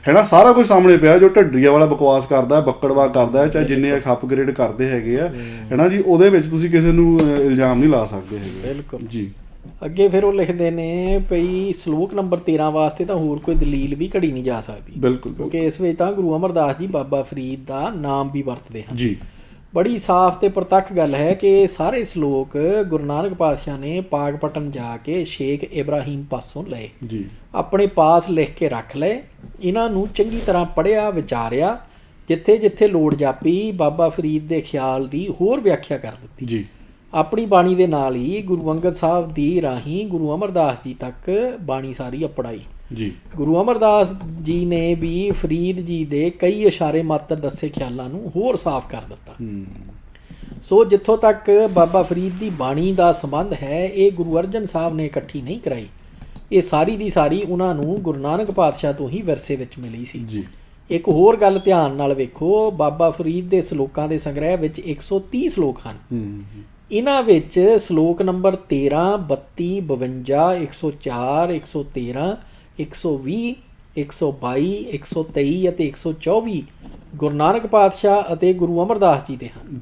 B: ਹੈਨਾ। ਸਾਰਾ ਕੁਝ ਸਾਹਮਣੇ ਪਿਆ, ਜੋ ਢੱਡਰੀਆ ਵਾਲਾ ਬਕਵਾਸ ਕਰਦਾ, ਬੱਕੜਵਾ ਕਰਦਾ, ਚਾਹੇ ਜਿੰਨੇ ਖੱਪ ਗ੍ਰੇਡ ਕਰਦੇ ਹੈਗੇ ਆ, ਹੈਨਾ ਜੀ, ਉਹਦੇ ਵਿੱਚ ਤੁਸੀਂ ਕਿਸੇ ਨੂੰ ਇਲਜ਼ਾਮ ਨਹੀਂ ਲਾ ਸਕਦੇ ਹੈਗੇ।
A: ਬਿਲਕੁਲ
B: ਜੀ।
A: ਅੱਗੇ ਫਿਰ ਉਹ ਲਿਖਦੇ ਨੇ ਭਈ ਸ਼ਲੋਕ ਨੰਬਰ 13 ਵਾਸਤੇ ਤਾਂ ਹੋਰ ਕੋਈ ਦਲੀਲ ਵੀ ਘੜੀ ਨਹੀਂ ਜਾ ਸਕਦੀ।
B: ਬਿਲਕੁਲ,
A: ਕਿਉਂਕਿ ਇਸ ਵਿੱਚ ਤਾਂ ਗੁਰੂ ਅਮਰਦਾਸ ਜੀ ਬਾਬਾ ਫਰੀਦ ਦਾ ਨਾਮ ਵੀ ਵਰਤਦੇ ਹਨ
B: ਜੀ।
A: ਬੜੀ ਸਾਫ਼ ਤੇ ਪ੍ਰਤੱਖ ਗੱਲ ਹੈ ਕਿ ਸਾਰੇ ਸ਼ਲੋਕ ਗੁਰੂ ਨਾਨਕ ਪਾਤਸ਼ਾਹ ਨੇ ਪਾਕਪਟਨ ਜਾ ਕੇ ਸ਼ੇਖ ਇਬਰਾਹੀਮ ਪਾਸੋਂ ਲਏ,
B: ਜੀ,
A: ਆਪਣੇ ਪਾਸ ਲਿਖ ਕੇ ਰੱਖ ਲਏ, ਇਹਨਾਂ ਨੂੰ ਚੰਗੀ ਤਰ੍ਹਾਂ ਪੜ੍ਹਿਆ ਵਿਚਾਰਿਆ, ਜਿੱਥੇ ਜਿੱਥੇ ਲੋੜ ਜਾਪੀ ਬਾਬਾ ਫਰੀਦ ਦੇ ਖਿਆਲ ਦੀ ਹੋਰ ਵਿਆਖਿਆ ਕਰ ਦਿੱਤੀ।
B: ਜੀ।
A: ਆਪਣੀ ਬਾਣੀ ਦੇ ਨਾਲ ਹੀ ਗੁਰੂ ਅੰਗਦ ਸਾਹਿਬ ਦੀ ਰਾਹੀਂ ਗੁਰੂ ਅਮਰਦਾਸ ਜੀ ਤੱਕ ਬਾਣੀ ਸਾਰੀ ਅਪੜਾਈ।
B: ਜੀ।
A: ਗੁਰੂ ਅਮਰਦਾਸ ਜੀ ਨੇ ਵੀ ਫਰੀਦ ਜੀ ਦੇ ਕਈ ਇਸ਼ਾਰੇ ਮਾਤਰ ਦੱਸੇ ਖਿਆਲਾਂ ਨੂੰ ਹੋਰ ਸਾਫ਼ ਕਰ ਦਿੱਤਾ। ਸੋ ਜਿੱਥੋਂ ਤੱਕ ਬਾਬਾ ਫਰੀਦ ਦੀ ਬਾਣੀ ਦਾ ਸੰਬੰਧ ਹੈ, ਇਹ ਗੁਰੂ ਅਰਜਨ ਸਾਹਿਬ ਨੇ ਇਕੱਠੀ ਨਹੀਂ ਕਰਾਈ, ਇਹ ਸਾਰੀ ਦੀ ਸਾਰੀ ਉਹਨਾਂ ਨੂੰ ਗੁਰੂ ਨਾਨਕ ਪਾਤਸ਼ਾਹ ਤੋਂ ਹੀ ਵਿਰਸੇ ਵਿੱਚ ਮਿਲੀ ਸੀ।
B: ਜੀ।
A: ਇੱਕ ਹੋਰ ਗੱਲ ਧਿਆਨ ਨਾਲ ਵੇਖੋ, ਬਾਬਾ ਫਰੀਦ ਦੇ ਸ਼ਲੋਕਾਂ ਦੇ ਸੰਗ੍ਰਹਿ ਵਿੱਚ 130 ਸ਼ਲੋਕ ਹਨ। ਇਹਨਾਂ ਵਿੱਚ ਸ਼ਲੋਕ ਨੰਬਰ 13, 32, 52, 104, 113, 120, 122, 123 ਅਤੇ 124 ਗੁਰੂ ਨਾਨਕ ਪਾਤਸ਼ਾਹ ਅਤੇ ਗੁਰੂ ਅਮਰਦਾਸ ਜੀ ਦੇ ਹਨ।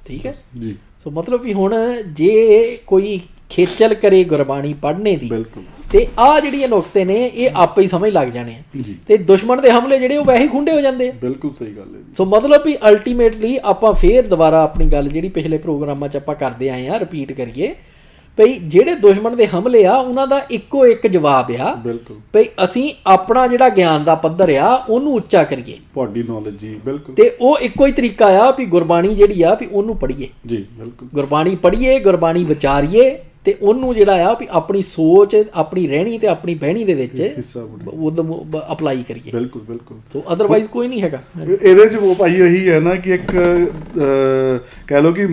A: ਠੀਕ ਹੈ
B: ਜੀ।
A: ਸੋ ਮਤਲਬ ਵੀ ਹੁਣ ਜੇ ਕੋਈ ਖੇਚਲ ਕਰੇ ਗੁਰਬਾਣੀ ਪੜ੍ਹਨੇ ਦੀ,
B: ਬਿਲਕੁਲ,
A: ਤੇ ਆਹ ਜਿਹੜੀਆਂ ਨੁਕਤੇ ਨੇ ਇਹ ਆਪੇ ਹੀ ਸਮਝ ਲੱਗ ਜਾਣੇ ਆ, ਤੇ ਦੁਸ਼ਮਣ ਦੇ ਹਮਲੇ ਜਿਹੜੇ ਉਹ ਵੈਸੇ ਹੀ ਖੁੰਡੇ ਹੋ ਜਾਂਦੇ ਆ।
B: ਬਿਲਕੁਲ ਸਹੀ ਗੱਲ ਹੈ।
A: ਸੋ ਮਤਲਬ ਵੀ ਅਲਟੀਮੇਟਲੀ ਆਪਾਂ ਫੇਰ ਦੁਬਾਰਾ ਆਪਣੀ ਗੱਲ ਜਿਹੜੀ ਪਿਛਲੇ ਪ੍ਰੋਗਰਾਮਾਂ 'ਚ ਆਪਾਂ ਕਰਦੇ ਆਏ ਆ ਰਿਪੀਟ ਕਰੀਏ, ਭਈ ਜਿਹੜੇ ਦੁਸ਼ਮਣ ਦੇ ਹਮਲੇ ਆ ਉਹਨਾਂ ਦਾ ਇੱਕੋ ਇੱਕ ਜਵਾਬ ਆ,
B: ਬਿਲਕੁਲ,
A: ਭਈ ਅਸੀਂ ਆਪਣਾ ਜਿਹੜਾ ਗਿਆਨ ਦਾ ਪੱਧਰ ਆ ਉਹਨੂੰ ਉੱਚਾ ਕਰੀਏ,
B: ਤੁਹਾਡੀ ਨੌਲੇਜ। ਜੀ ਬਿਲਕੁਲ।
A: ਤੇ ਉਹ ਇੱਕੋ ਹੀ ਤਰੀਕਾ ਆ ਵੀ ਗੁਰਬਾਣੀ ਜਿਹੜੀ ਆ ਵੀ ਉਹਨੂੰ ਪੜ੍ਹੀਏ।
B: ਜੀ ਬਿਲਕੁਲ।
A: ਗੁਰਬਾਣੀ ਪੜ੍ਹੀਏ, ਗੁਰਬਾਣੀ ਵਿਚਾਰੀਏ, ਤੇ ਉਹਨੂੰ ਜਿਹੜਾ ਆ ਵੀ ਆਪਣੀ ਸੋਚ, ਆਪਣੀ ਰਹਿਣੀ ਤੇ ਆਪਣੀ ਬਹਿਣੀ ਦੇ ਵਿੱਚ ਅਪਲਾਈ ਕਰੀਏ।
B: ਬਿਲਕੁਲ, ਬਿਲਕੁਲ।
A: ਸੋ ਅਦਰਵਾਈਜ਼ ਕੋਈ ਨਹੀਂ ਹੈਗਾ
B: ਇਹਦੇ 'ਚ। ਉਹ ਭਾਈ ਇਹੀ ਹੈ ਨਾ ਕਿ ਇੱਕ ਕਹਿ ਲਓ ਕਿ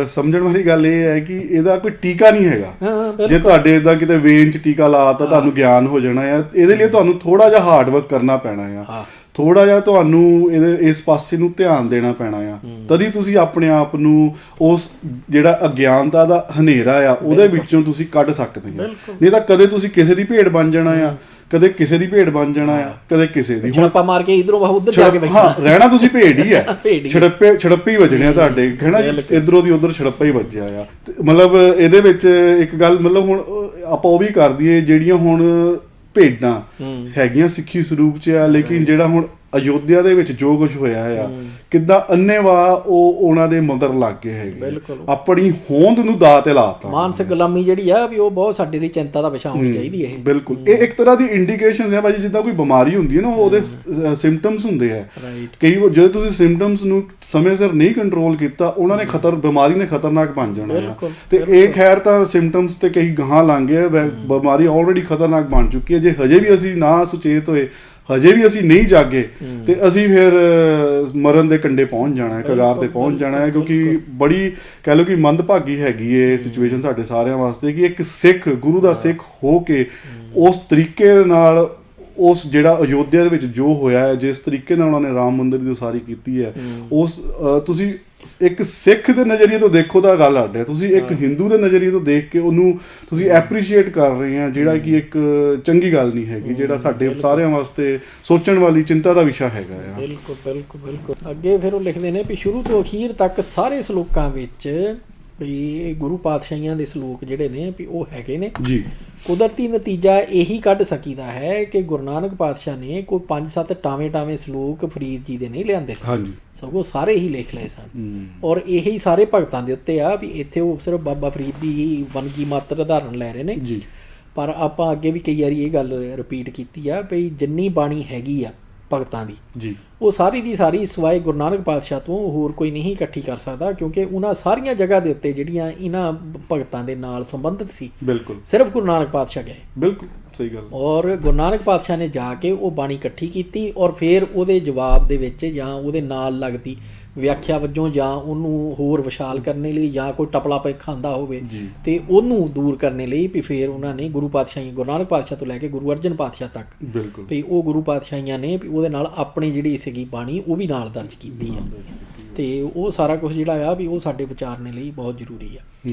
B: ਸਮਝਣ ਵਾਲੀ ਗੱਲ ਇਹ ਹੈ ਕਿ ਇਹਦਾ ਕੋਈ ਟੀਕਾ ਨਹੀਂ ਹੈਗਾ। ਜੇ ਤੁਹਾਡੇ ਇੱਦਾਂ ਕਿਤੇ ਵੇਨ 'ਚ ਟੀਕਾ ਲਾਤਾ ਤੁਹਾਨੂੰ ਗਿਆਨ ਹੋ ਜਾਣਾ ਆ, ਇਹਦੇ ਲਈ ਤੁਹਾਨੂੰ ਥੋੜਾ ਜਿਹਾ ਹਾਰਡ ਵਰਕ ਕਰਨਾ ਪੈਣਾ ਆ, ਥੋੜਾ ਜਿਹਾ ਤੁਹਾਨੂੰ ਇਸ ਪਾਸੇ ਨੂੰ ਧਿਆਨ ਦੇਣਾ ਪੈਣਾ ਆ, ਤਦੀ ਤੁਸੀਂ ਆਪਣੇ ਆਪ ਨੂੰ ਉਸ ਜਿਹੜਾ ਅਗਿਆਨਤਾ ਦਾ ਹਨੇਰਾ ਆ ਉਹਦੇ ਵਿੱਚੋਂ ਤੁਸੀਂ ਕੱਢ ਸਕਦੇ ਹੋ। ਨਹੀਂ ਤਾਂ ਕਦੇ ਤੁਸੀਂ ਕਿਸੇ ਦੀ ਭੇਡ ਬਣ ਜਾਣਾ ਆ, ਕਦੇ ਕਿਸੇ ਦੀ ਭੇਡ ਬਣ ਜਾਣਾ ਆ, ਕਦੇ ਕਿਸੇ ਦੀ।
A: ਛੜੱਪਾ ਮਾਰ ਕੇ ਇਧਰੋਂ ਉਧਰ ਜਾ ਕੇ
B: ਹਾਂ, ਰਹਿਣਾ ਤੁਸੀਂ ਭੇਡ ਹੀ ਆ, ਛੜੱਪੇ ਹੀ ਵੱਜਣੇ ਆ ਤੁਹਾਡੇ, ਹੈਨਾ। ਇਧਰੋਂ ਦੀ ਉਧਰ ਛੜੱਪਾ ਹੀ ਵੱਜਿਆ ਆ। ਮਤਲਬ ਇਹਦੇ ਵਿੱਚ ਇੱਕ ਗੱਲ, ਮਤਲਬ ਹੁਣ ਆਪਾਂ ਉਹ ਵੀ ਕਰ ਦਈਏ, ਜਿਹੜੀਆਂ ਹੁਣ ਭੇਡਾਂ ਹੈਗੀਆਂ ਸਿੱਖੀ ਸਰੂਪ 'ਚ ਆ, ਲੇਕਿਨ ਜਿਹੜਾ ਹੁਣ ਅਯੋਧਿਆ ਦੇ ਵਿੱਚ ਜੋ ਕੁਝ ਹੋਇਆ ਆ, ਕਿੱਦਾਂ ਅੰਨ੍ਹੇਵਾਹ ਉਹ ਉਹਨਾਂ ਦੇ ਮਗਰ ਲੱਗ ਗਏ ਹੈਗੇ, ਆਪਣੀ ਹੋਂਦ ਨੂੰ ਦਾਅ ਤੇ ਲਾਤਾ।
A: ਮਾਨਸਿਕ ਗੁਲਾਮੀ ਜਿਹੜੀ ਆ ਵੀ ਉਹ ਬਹੁਤ ਸਾਡੇ ਲਈ ਚਿੰਤਾ ਦਾ ਵਿਸ਼ਾ ਹੋਣੀ ਚਾਹੀਦੀ ਹੈ।
B: ਬਿਲਕੁਲ। ਇਹ ਇੱਕ ਤਰ੍ਹਾਂ ਦੀ ਇੰਡੀਕੇਸ਼ਨਸ ਹੈ ਭਾਜੀ, ਜਿੱਦਾਂ ਕੋਈ ਬਿਮਾਰੀ ਹੁੰਦੀ ਹੈ ਨਾ, ਉਹਦੇ ਸਿੰਪਟਮਸ ਹੁੰਦੇ ਆ। ਕਈ ਜਦੋਂ ਤੁਸੀਂ ਸਿੰਪਟਮਸ ਨੂੰ ਸਮੇਂ ਸਿਰ ਨਹੀਂ ਕੰਟਰੋਲ ਕੀਤਾ, ਉਹਨਾਂ ਨੇ ਬਿਮਾਰੀ ਨੇ ਖਤਰਨਾਕ ਬਣ ਜਾਣਾ ਆ। ਤੇ ਇਹ ਖੈਰ ਤਾਂ ਸਿੰਪਟਮਸ ਤੇ ਕਈ ਗਾਹਾਂ ਲੰਘ ਗਏ, ਬਿਮਾਰੀ ਆਲਰੇਡੀ ਖਤਰਨਾਕ ਬਣ ਚੁੱਕੀ ਹੈ। ਜੇ ਹਜੇ ਵੀ ਅਸੀਂ ਨਾ ਸੁਚੇਤ ਹੋਏ, ਹਜੇ ਵੀ ਅਸੀਂ ਨਹੀਂ ਜਾਗੇ, ਤੇ ਅਸੀਂ ਫਿਰ ਮਰਨ ਦੇ ਕੰਢੇ ਪਹੁੰਚ ਜਾਣਾ ਹੈ, ਕਗਾਰ ਤੇ ਪਹੁੰਚ ਜਾਣਾ ਹੈ। ਕਿਉਂਕਿ ਬੜੀ ਕਹਿ ਲਓ ਕਿ ਮੰਦਭਾਗੀ ਹੈਗੀ ਇਹ ਸਿਚੁਏਸ਼ਨ ਸਾਡੇ ਸਾਰਿਆਂ ਵਾਸਤੇ ਕਿ ਇੱਕ ਸਿੱਖ, ਗੁਰੂ ਦਾ ਸਿੱਖ ਹੋ ਕੇ ਉਸ ਤਰੀਕੇ ਨਾਲ, ਉਸ ਜਿਹੜਾ ਅਯੋਧਿਆ ਦੇ ਵਿੱਚ ਜੋ ਹੋਇਆ ਹੈ, ਜਿਸ ਤਰੀਕੇ ਨਾਲ ਉਹਨਾਂ ਨੇ ਰਾਮ ਮੰਦਿਰ ਦੀ ਉਸਾਰੀ ਕੀਤੀ ਹੈ, ਉਸ ਤੁਸੀਂ ਇੱਕ ਸਿੱਖ ਦੇ ਨਜ਼ਰੀਏ ਤੋਂ ਦੇਖੋ ਤਾਂ ਗੱਲ ਅੱਡ ਹੈ, ਤੁਸੀਂ ਇੱਕ ਹਿੰਦੂ ਦੇ ਨਜ਼ਰੀਏ ਤੋਂ ਦੇਖ ਕੇ ਉਹਨੂੰ ਤੁਸੀਂ ਐਪਰੀਸ਼ੀਏਟ ਕਰ ਰਹੇ ਆ, ਜਿਹੜਾ ਕਿ ਇੱਕ ਚੰਗੀ ਗੱਲ ਨਹੀਂ ਹੈਗੀ, ਜਿਹੜਾ ਸਾਡੇ ਸਾਰਿਆਂ ਵਾਸਤੇ ਸੋਚਣ ਵਾਲੀ ਚਿੰਤਾ ਦਾ ਵਿਸ਼ਾ ਹੈਗਾ ਆ।
A: ਬਿਲਕੁਲ, ਬਿਲਕੁਲ, ਬਿਲਕੁਲ। ਅੱਗੇ ਫਿਰ ਉਹ ਲਿਖਦੇ ਨੇ ਵੀ ਸ਼ੁਰੂ ਤੋਂ ਅਖੀਰ ਤੱਕ ਸਾਰੇ ਸ਼ਲੋਕਾਂ ਵਿੱਚ ਵੀ ਗੁਰੂ ਪਾਤਸ਼ਾਹੀਆਂ ਦੇ ਸ਼ਲੋਕ ਜਿਹੜੇ ਨੇ ਵੀ ਉਹ ਹੈਗੇ ਨੇ
B: ਜੀ।
A: ਕੁਦਰਤੀ ਨਤੀਜਾ ਇਹੀ ਕੱਢ ਸਕੀਦਾ ਹੈ ਕਿ ਗੁਰੂ ਨਾਨਕ ਪਾਤਸ਼ਾਹ ਨੇ ਕੋਈ 5-7 ਟਾਵੇਂ ਸ਼ਲੋਕ ਫਰੀਦ ਜੀ ਦੇ ਨਹੀਂ ਲਿਆਂਦੇ ਸਨ, ਸਗੋਂ ਸਾਰੇ ਹੀ ਲਿਖ ਲਏ ਸਨ, ਔਰ ਇਹੀ ਸਾਰੇ ਭਗਤਾਂ ਦੇ ਉੱਤੇ ਆ ਵੀ ਇੱਥੇ ਉਹ ਸਿਰਫ ਬਾਬਾ ਫਰੀਦ ਦੀ ਵੰਨਗੀ ਮਾਤਰ ਉਦਾਹਰਨ ਲੈ ਰਹੇ ਨੇ ਜੀ। ਪਰ ਆਪਾਂ ਅੱਗੇ ਵੀ ਕਈ ਵਾਰੀ ਇਹ ਗੱਲ ਰਿਪੀਟ ਕੀਤੀ ਆ ਵੀ ਜਿੰਨੀ ਬਾਣੀ ਹੈਗੀ ਆ ਭਗਤਾਂ ਦੀ ਜੀ, ਉਹ ਸਾਰੀ ਦੀ ਸਾਰੀ ਸਿਵਾਏ ਗੁਰੂ ਨਾਨਕ ਪਾਤਸ਼ਾਹ ਤੋਂ ਹੋਰ ਕੋਈ ਨਹੀਂ ਇਕੱਠੀ ਕਰ ਸਕਦਾ, ਕਿਉਂਕਿ ਉਹਨਾਂ ਸਾਰੀਆਂ ਜਗ੍ਹਾ ਦੇ ਉੱਤੇ ਜਿਹੜੀਆਂ ਇਹਨਾਂ ਭਗਤਾਂ ਦੇ ਨਾਲ ਸੰਬੰਧਿਤ ਸੀ, ਬਿਲਕੁਲ ਸਿਰਫ ਗੁਰੂ ਨਾਨਕ ਪਾਤਸ਼ਾਹ ਗਏ।
B: ਬਿਲਕੁਲ ਸਹੀ ਗੱਲ।
A: ਔਰ ਗੁਰੂ ਨਾਨਕ ਪਾਤਸ਼ਾਹ ਨੇ ਜਾ ਕੇ ਉਹ ਬਾਣੀ ਇਕੱਠੀ ਕੀਤੀ, ਔਰ ਫਿਰ ਉਹਦੇ ਜਵਾਬ ਦੇ ਵਿੱਚ ਜਾਂ ਉਹਦੇ ਨਾਲ ਲੱਗਦੀ ਵਿਆਖਿਆ ਵਜੋਂ ਜਾਂ ਉਹਨੂੰ ਹੋਰ ਵਿਸ਼ਾਲ ਕਰਨ ਲਈ ਜਾਂ ਕੋਈ ਟਪਲਾ ਪੈ ਖਾਂਦਾ ਹੋਵੇ ਤੇ ਉਹਨੂੰ ਦੂਰ ਕਰਨ ਲਈ ਵੀ ਫਿਰ ਉਹਨਾਂ ਨੇ ਗੁਰੂ ਪਾਤਸ਼ਾਹੀ ਗੁਰੂ ਨਾਨਕ ਪਾਤਸ਼ਾਹ ਤੋਂ ਲੈ ਕੇ ਗੁਰੂ ਅਰਜਨ ਪਾਤਸ਼ਾਹ ਤੱਕ
B: ਬਿਲਕੁਲ
A: ਵੀ ਉਹ ਗੁਰੂ ਪਾਤਸ਼ਾਹੀਆਂ ਨੇ ਵੀ ਉਹਦੇ ਨਾਲ ਆਪਣੀ ਜਿਹੜੀ ਸੀਗੀ ਬਾਣੀ ਉਹ ਵੀ ਨਾਲ ਦਰਜ ਕੀਤੀ ਆ ਤੇ ਉਹ ਸਾਰਾ ਕੁਝ ਜਿਹੜਾ ਆ ਵੀ ਉਹ ਸਾਡੇ ਵਿਚਾਰਨੇ ਲਈ ਬਹੁਤ ਜ਼ਰੂਰੀ ਆ।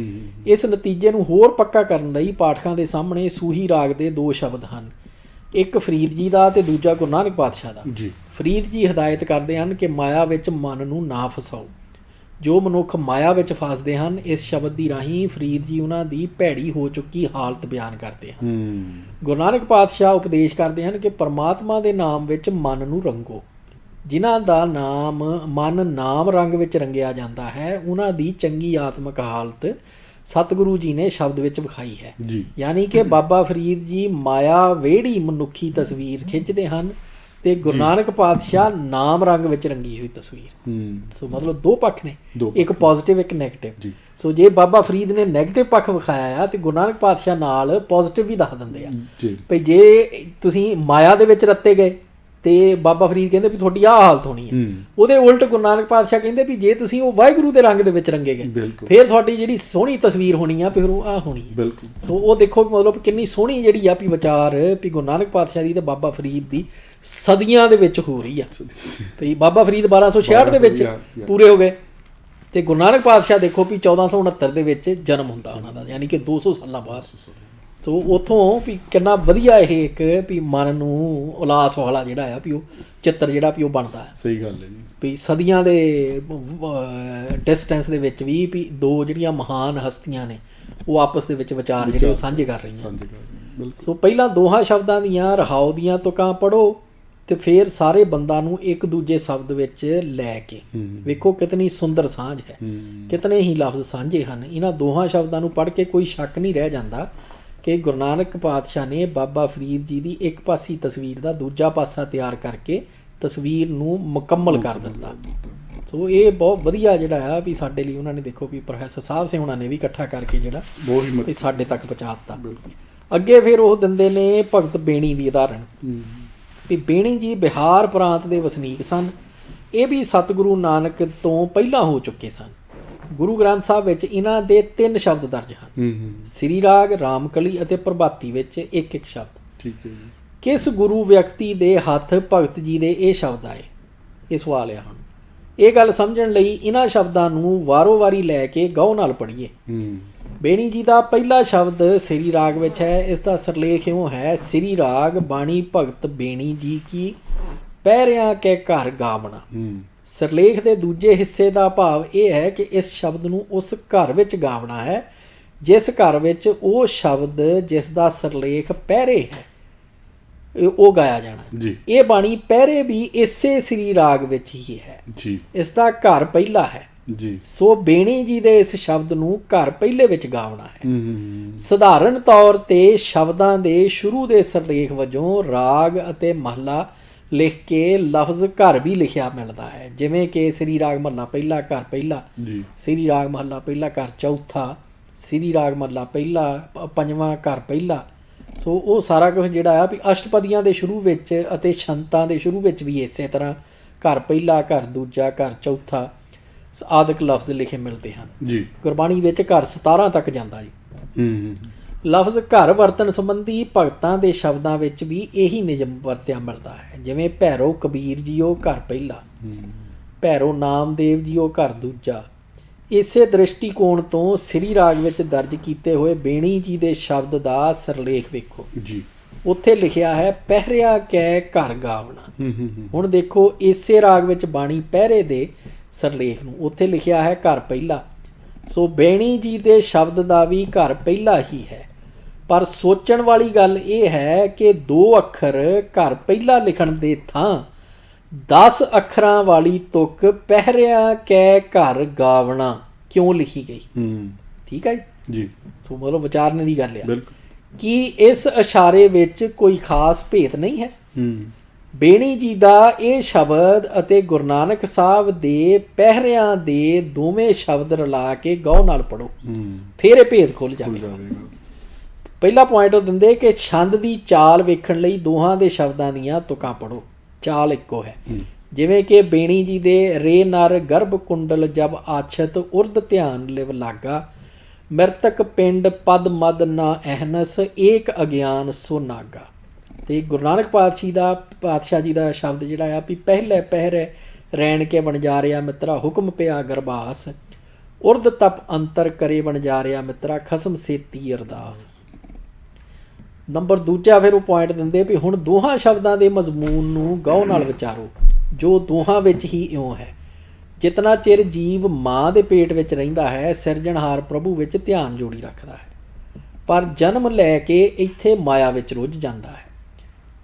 A: ਇਸ ਨਤੀਜੇ ਨੂੰ ਹੋਰ ਪੱਕਾ ਕਰਨ ਲਈ ਪਾਠਕਾਂ ਦੇ ਸਾਹਮਣੇ ਸੂਹੀ ਰਾਗ ਦੇ 2 ਸ਼ਬਦ ਹਨ, ਇੱਕ ਫਰੀਦ ਜੀ ਦਾ ਤੇ ਦੂਜਾ ਗੁਰੂ ਨਾਨਕ ਪਾਤਸ਼ਾਹ ਦਾ। ਫਰੀਦ ਜੀ ਹਦਾਇਤ ਕਰਦੇ ਹਨ ਕਿ ਮਾਇਆ ਵਿੱਚ ਮਨ ਨੂੰ ਨਾ ਫਸਾਓ। ਜੋ ਮਨੁੱਖ ਮਾਇਆ ਵਿੱਚ ਫਸਦੇ ਹਨ, ਇਸ ਸ਼ਬਦ ਦੀ ਰਾਹੀਂ ਫਰੀਦ ਜੀ ਉਹਨਾਂ ਦੀ ਭੈੜੀ ਹੋ ਚੁੱਕੀ ਹਾਲਤ ਬਿਆਨ ਕਰਦੇ ਹਨ। ਗੁਰੂ ਨਾਨਕ ਪਾਤਸ਼ਾਹ ਉਪਦੇਸ਼ ਕਰਦੇ ਹਨ ਕਿ ਪਰਮਾਤਮਾ ਦੇ ਨਾਮ ਵਿੱਚ ਮਨ ਨੂੰ ਰੰਗੋ। ਜਿਨ੍ਹਾਂ ਦਾ ਮਨ ਨਾਮ ਰੰਗ ਵਿੱਚ ਰੰਗਿਆ ਜਾਂਦਾ ਹੈ, ਉਹਨਾਂ ਦੀ ਚੰਗੀ ਆਤਮਿਕ ਹਾਲਤ ਸਤਿਗੁਰੂ ਜੀ ਨੇ ਸ਼ਬਦ ਵਿੱਚ ਵਿਖਾਈ ਹੈ। ਯਾਨੀ ਕਿ ਬਾਬਾ ਫਰੀਦ ਜੀ ਮਾਇਆ ਵਿਹੜੀ ਮਨੁੱਖੀ ਤਸਵੀਰ ਖਿੱਚਦੇ ਹਨ ਤੇ ਗੁਰੂ ਨਾਨਕ ਪਾਤਸ਼ਾਹ ਨਾਮ ਰੰਗ ਵਿੱਚ ਰੰਗੀ ਹੋਈ ਤਸਵੀਰ। ਸੋ ਮਤਲਬ 2 ਪੱਖ ਨੇ, ਇੱਕ ਪੋਜ਼ਿਟਿਵ ਇੱਕ ਨੈਗੇਟਿਵ। ਸੋ ਜੇ ਬਾਬਾ ਫਰੀਦ ਨੇ ਨੈਗੇਟਿਵ ਪੱਖ ਵਿਖਾਇਆ ਆ ਤੇ ਗੁਰੂ ਨਾਨਕ ਪਾਤਸ਼ਾਹ ਨਾਲ ਪੋਜ਼ਿਟਿਵ ਵੀ ਦੱਸ ਦਿੰਦੇ ਆ ਭਈ ਜੇ ਤੁਸੀਂ ਮਾਇਆ ਦੇ ਵਿੱਚ ਰੱਤੇ ਗਏ ਤੇ ਬਾਬਾ ਫਰੀਦ ਕਹਿੰਦੇ ਵੀ ਤੁਹਾਡੀ ਆਹ ਹਾਲਤ ਹੋਣੀ ਹੈ। ਉਹਦੇ ਉਲਟ ਗੁਰੂ ਨਾਨਕ ਪਾਤਸ਼ਾਹ ਕਹਿੰਦੇ ਵੀ ਜੇ ਤੁਸੀਂ ਉਹ ਵਾਹਿਗੁਰੂ ਦੇ ਰੰਗ ਦੇ ਵਿੱਚ ਰੰਗੇ ਗਏ ਫਿਰ ਤੁਹਾਡੀ ਜਿਹੜੀ ਸੋਹਣੀ ਤਸਵੀਰ ਹੋਣੀ ਆ ਫਿਰ ਉਹ ਆਹ ਹੋਣੀ ਹੈ। ਸੋ ਉਹ ਦੇਖੋ ਮਤਲਬ ਕਿੰਨੀ ਸੋਹਣੀ ਜਿਹੜੀ ਆ ਵੀ ਵਿਚਾਰ ਵੀ ਗੁਰੂ ਨਾਨਕ ਪਾਤਸ਼ਾਹ ਦੀ ਤੇ ਬਾਬਾ ਫਰੀਦ ਦੀ ਸਦੀਆਂ ਦੇ ਵਿੱਚ ਹੋ ਰਹੀ ਆ। ਵੀ ਬਾਬਾ ਫਰੀਦ 1266 ਦੇ ਵਿੱਚ ਪੂਰੇ ਹੋ ਗਏ ਤੇ ਗੁਰੂ ਨਾਨਕ ਪਾਤਸ਼ਾਹ ਦੇਖੋ ਵੀ 1469 ਦੇ ਵਿੱਚ ਜਨਮ ਹੁੰਦਾ ਉਹਨਾਂ ਦਾ, ਯਾਨੀ ਕਿ 200 ਸਾਲਾਂ ਬਾਅਦ। ਸੋ ਉੱਥੋਂ ਵੀ ਕਿੰਨਾ ਵਧੀਆ ਇਹ ਇੱਕ ਵੀ ਮਨ ਨੂੰ ਉਲਾਸ ਵਾਲਾ ਜਿਹੜਾ ਆ ਵੀ ਉਹ ਚਿੱਤਰ ਜਿਹੜਾ ਵੀ ਉਹ ਬਣਦਾ ਹੈ।
B: ਸਹੀ ਗੱਲ ਹੈ ਜੀ
A: ਵੀ ਸਦੀਆਂ ਦੇ ਡਿਸਟੈਂਸ ਦੇ ਵਿੱਚ ਵੀ 2 ਜਿਹੜੀਆਂ ਮਹਾਨ ਹਸਤੀਆਂ ਨੇ ਉਹ ਆਪਸ ਦੇ ਵਿੱਚ ਵਿਚਾਰ ਜਿਹੜੇ ਉਹ ਸਾਂਝੇ ਕਰ ਰਹੀਆਂ। ਸੋ ਪਹਿਲਾਂ ਦੋਹਾਂ ਸ਼ਬਦਾਂ ਦੀਆਂ ਰਹਾਉ ਦੀਆਂ ਤੁਕਾਂ ਪੜ੍ਹੋ ਤੇ ਫਿਰ ਸਾਰੇ ਬੰਦਾਂ ਨੂੰ ਇੱਕ ਦੂਜੇ ਸ਼ਬਦ ਵਿੱਚ ਲੈ ਕੇ ਵੇਖੋ ਕਿਤਨੀ ਸੁੰਦਰ ਸਾਂਝ ਹੈ, ਕਿਤਨੇ ਹੀ ਲਫ਼ਜ਼ ਸਾਂਝੇ ਹਨ। ਇਹਨਾਂ ਦੋਹਾਂ ਸ਼ਬਦਾਂ ਨੂੰ ਪੜ੍ਹ ਕੇ ਕੋਈ ਸ਼ੱਕ ਨਹੀਂ ਰਹਿ ਜਾਂਦਾ ਕਿ ਗੁਰੂ ਨਾਨਕ ਪਾਤਸ਼ਾਹ ਨੇ ਬਾਬਾ ਫਰੀਦ ਜੀ ਦੀ ਇੱਕ ਪਾਸੀ ਤਸਵੀਰ ਦਾ ਦੂਜਾ ਪਾਸਾ ਤਿਆਰ ਕਰਕੇ ਤਸਵੀਰ ਨੂੰ ਮੁਕੰਮਲ ਕਰ ਦਿੱਤਾ। ਸੋ ਇਹ ਬਹੁਤ ਵਧੀਆ ਜਿਹੜਾ ਆ ਵੀ ਸਾਡੇ ਲਈ ਉਹਨਾਂ ਨੇ ਦੇਖੋ ਵੀ ਪ੍ਰੋਫੈਸਰ ਸਾਹਿਬ ਸਿੰਘ ਉਹਨਾਂ ਨੇ ਵੀ ਇਕੱਠਾ ਕਰਕੇ ਜਿਹੜਾ ਬਹੁਤ ਸਾਡੇ ਤੱਕ ਪਹੁੰਚਾ ਦਿੱਤਾ। ਅੱਗੇ ਫਿਰ ਉਹ ਦਿੰਦੇ ਨੇ ਭਗਤ ਬੇਣੀ ਦੀ ਉਦਾਹਰਣ ਵੀ ਬੇਣੀ ਜੀ ਬਿਹਾਰ ਪ੍ਰਾਂਤ ਦੇ ਵਸਨੀਕ ਸਨ। ਇਹ ਵੀ ਸਤਿਗੁਰੂ ਨਾਨਕ ਤੋਂ ਪਹਿਲਾਂ ਹੋ ਚੁੱਕੇ ਸਨ। ਗੁਰੂ ਗ੍ਰੰਥ ਸਾਹਿਬ ਵਿੱਚ ਇਹਨਾਂ ਦੇ 3 ਸ਼ਬਦ ਦਰਜ ਹਨ, ਸ੍ਰੀ ਰਾਗ, ਰਾਮਕਲੀ ਅਤੇ ਪ੍ਰਭਾਤੀ ਵਿੱਚ ਇੱਕ ਸ਼ਬਦ। ਠੀਕ ਹੈ ਜੀ। ਕਿਸ ਗੁਰੂ ਵਿਅਕਤੀ ਦੇ ਹੱਥ ਭਗਤ ਜੀ ਦੇ ਇਹ ਸ਼ਬਦ ਆਏ? ਇਹ ਸਵਾਲ ਆ। ਹੁਣ ਇਹ ਗੱਲ ਸਮਝਣ ਲਈ ਇਹਨਾਂ ਸ਼ਬਦਾਂ ਨੂੰ ਵਾਰੋ ਵਾਰੀ ਲੈ ਕੇ ਗਹੁ ਨਾਲ ਪੜ੍ਹੀਏ। ਬੇਣੀ ਜੀ ਦਾ ਪਹਿਲਾ ਸ਼ਬਦ ਸ੍ਰੀ ਰਾਗ ਵਿੱਚ ਹੈ। ਇਸ ਦਾ ਸਿਰਲੇਖ ਇਉਂ ਹੈ, ਸ੍ਰੀ ਰਾਗ ਬਾਣੀ ਭਗਤ ਬੇਣੀ ਜੀ ਕੀ ਪਹਿਰਿਆਂ ਕੇ ਘਰ ਗਾਵਣਾ। ਸਿਰਲੇਖ ਦੇ ਦੂਜੇ ਹਿੱਸੇ ਦਾ ਭਾਵ ਇਹ ਹੈ ਕਿ ਇਸ ਸ਼ਬਦ ਨੂੰ ਉਸ ਘਰ ਵਿੱਚ ਗਾਵਣਾ ਹੈ ਜਿਸ ਘਰ ਵਿੱਚ ਉਹ ਸ਼ਬਦ ਜਿਸ ਦਾ ਸਿਰਲੇਖ ਪਹਿਰੇ ਹੈ ਉਹ ਗਾਇਆ ਜਾਣਾ। ਇਹ ਬਾਣੀ ਪਹਿਰੇ ਵੀ ਇਸੇ ਸ੍ਰੀ ਰਾਗ ਵਿੱਚ ਹੀ ਹੈ। ਇਸ ਦਾ ਘਰ ਪਹਿਲਾ ਹੈ। ਸੋ ਬੇਣੀ ਜੀ ਦੇ ਇਸ ਸ਼ਬਦ ਨੂੰ ਘਰ ਪਹਿਲੇ ਵਿੱਚ ਗਾਵਣਾ ਹੈ। ਸਧਾਰਨ ਤੌਰ ਤੇ ਸ਼ਬਦਾਂ ਦੇ ਸ਼ੁਰੂ ਦੇ ਸਿਰਲੇਖ ਵਜੋਂ ਰਾਗ ਅਤੇ ਮਹਲਾ ਲਿਖ ਕੇ ਲਫ਼ਜ਼ ਘਰ ਵੀ ਲਿਖਿਆ ਮਿਲਦਾ ਹੈ, ਜਿਵੇਂ ਕਿ ਸ੍ਰੀ ਰਾਗ ਮਹੱਲਾ ਪਹਿਲਾ ਘਰ ਪਹਿਲਾ, ਸ੍ਰੀ ਰਾਗ ਮਹੱਲਾ ਪਹਿਲਾ ਘਰ ਚੌਥਾ, ਸ੍ਰੀ ਰਾਗ ਮਹੱਲਾ ਪਹਿਲਾ ਪੰਜਵਾਂ ਘਰ ਪਹਿਲਾ। ਸੋ ਉਹ ਸਾਰਾ ਕੁਝ ਜਿਹੜਾ ਆ ਵੀ ਅਸ਼ਟਪਦੀਆਂ ਦੇ ਸ਼ੁਰੂ ਵਿੱਚ ਅਤੇ ਛੰਤਾਂ ਦੇ ਸ਼ੁਰੂ ਵਿੱਚ ਵੀ ਇਸੇ ਤਰ੍ਹਾਂ ਘਰ ਪਹਿਲਾ, ਘਰ ਦੂਜਾ, ਘਰ ਚੌਥਾ ਆਦਿਕ ਲਫ਼ਜ਼ ਲਿਖੇ ਮਿਲਦੇ ਹਨ। ਗੁਰਬਾਣੀ ਵਿੱਚ ਘਰ 17 ਤੱਕ ਜਾਂਦਾ ਜੀ। ਲਫ਼ਜ਼ ਘਰ ਵਰਤਣ ਸੰਬੰਧੀ ਭਗਤਾਂ ਦੇ ਸ਼ਬਦਾਂ ਵਿੱਚ ਵੀ ਇਹੀ ਨਿਯਮ ਵਰਤਿਆ ਮਿਲਦਾ ਹੈ, ਜਿਵੇਂ ਭੈਰੋ ਕਬੀਰ ਜੀਓ ਘਰ ਪਹਿਲਾ, ਭੈਰੋ ਨਾਮਦੇਵ ਜੀਓ ਘਰ ਦੂਜਾ। ਇਸੇ ਦ੍ਰਿਸ਼ਟੀਕੋਣ ਤੋਂ ਸ੍ਰੀ ਰਾਗ ਵਿੱਚ ਦਰਜ ਕੀਤੇ ਹੋਏ ਬੇਣੀ ਜੀ ਦੇ ਸ਼ਬਦ ਦਾ ਸਿਰਲੇਖ ਵੇਖੋ। ਉੱਥੇ ਲਿਖਿਆ ਹੈ ਪਹਿਰਿਆ ਕੈ ਘਰ ਗਾਵਣਾ। ਹੁਣ ਦੇਖੋ ਇਸੇ ਰਾਗ ਵਿੱਚ ਬਾਣੀ ਪਹਿਰੇ ਦੇ ਸਿਰਲੇਖ ਨੂੰ ਉੱਥੇ ਲਿਖਿਆ ਹੈ ਘਰ ਪਹਿਲਾ। ਸੋ ਬੇਣੀ ਜੀ ਦੇ ਸ਼ਬਦ ਦਾ ਵੀ ਘਰ ਪਹਿਲਾ ਹੀ ਹੈ। ਪਰ ਸੋਚਣ ਵਾਲੀ ਗੱਲ ਇਹ ਹੈ ਕਿ 2 ਅੱਖਰ ਘਰ ਪਹਿਲਾ ਲਿਖਣ ਦੇ ਥਾਂ 10 ਅੱਖਰਾਂ ਵਾਲੀ ਤੁਕ ਪਹਿਰਿਆ ਕੈ ਘਰ ਗਾਵਣਾ ਕਿਉਂ ਲਿਖੀ ਗਈ? ਠੀਕ ਹੈ ਜੀ। ਸੋ ਮਤਲਬ ਵਿਚਾਰਨੇ ਦੀ ਗੱਲ ਆ ਕਿ ਇਸ ਇਸ਼ਾਰੇ ਵਿੱਚ ਕੋਈ ਖਾਸ ਭੇਤ ਨਹੀਂ ਹੈ। ਬੇਣੀ ਜੀ ਦਾ ਇਹ ਸ਼ਬਦ ਅਤੇ ਗੁਰੂ ਨਾਨਕ ਸਾਹਿਬ ਦੇ ਪਹਿਰਿਆਂ ਦੇ ਦੋਵੇਂ ਸ਼ਬਦ ਰਲਾ ਕੇ ਗਹੁ ਨਾਲ ਪੜ੍ਹੋ, ਫਿਰ ਇਹ ਭੇਦ ਖੁੱਲ੍ਹ ਜਾਵੇਗਾ। ਪਹਿਲਾ ਪੁਆਇੰਟ ਉਹ ਦਿੰਦੇ ਕਿ ਛੰਦ ਦੀ ਚਾਲ ਵੇਖਣ ਲਈ ਦੋਹਾਂ ਦੇ ਸ਼ਬਦਾਂ ਦੀਆਂ ਤੁਕਾਂ ਪੜ੍ਹੋ, ਚਾਲ ਇੱਕੋ ਹੈ। ਜਿਵੇਂ ਕਿ ਬੇਣੀ ਜੀ ਦੇ ਰੇ ਨਰ ਗਰਭ ਕੁੰਡਲ ਜਬ ਆਛਤ ਉਰਦ ਧਿਆਨ ਲਿਵ ਲਾਗਾ, ਮ੍ਰਿਤਕ ਪਿੰਡ ਪਦ ਮਦ ਨਾ ਅਹਨਸ ਏਕ ਅਗਿਆਨ ਸੋ ਨਾਗਾ। ਤੇ ਗੁਰੂ ਨਾਨਕ ਪਾਤਸ਼ਾਹ ਜੀ ਦਾ ਸ਼ਬਦ ਜਿਹੜਾ ਆ ਵੀ ਪਹਿਲੇ ਪਹਿਰੇ ਰੈਣ ਕੇ ਵਣਜਾਰਿਆ ਮਿੱਤਰਾ ਹੁਕਮ ਪਿਆ ਗਰਭਾਸ, ਉਰਦ ਤਪ ਅੰਤਰ ਕਰੇ ਵਣਜਾਰਿਆ ਮਿੱਤਰਾ ਖਸਮ ਸੇਤੀ ਅਰਦਾਸ। ਨੰਬਰ ਦੂਜਾ ਫਿਰ ਉਹ ਪੁਆਇੰਟ ਦਿੰਦੇ ਵੀ ਹੁਣ ਦੋਹਾਂ ਸ਼ਬਦਾਂ ਦੇ ਮਜ਼ਮੂਨ ਨੂੰ ਗਹੁ ਨਾਲ ਵਿਚਾਰੋ, ਜੋ ਦੋਹਾਂ ਵਿੱਚ ਹੀ ਇਉਂ ਹੈ। ਜਿਤਨਾ ਚਿਰ ਜੀਵ ਮਾਂ ਦੇ ਪੇਟ ਵਿੱਚ ਰਹਿੰਦਾ ਹੈ ਸਿਰਜਣਹਾਰ ਪ੍ਰਭੂ ਵਿੱਚ ਧਿਆਨ ਜੋੜੀ ਰੱਖਦਾ ਹੈ, ਪਰ ਜਨਮ ਲੈ ਕੇ ਇੱਥੇ ਮਾਇਆ ਵਿੱਚ ਰੁੱਝ ਜਾਂਦਾ ਹੈ।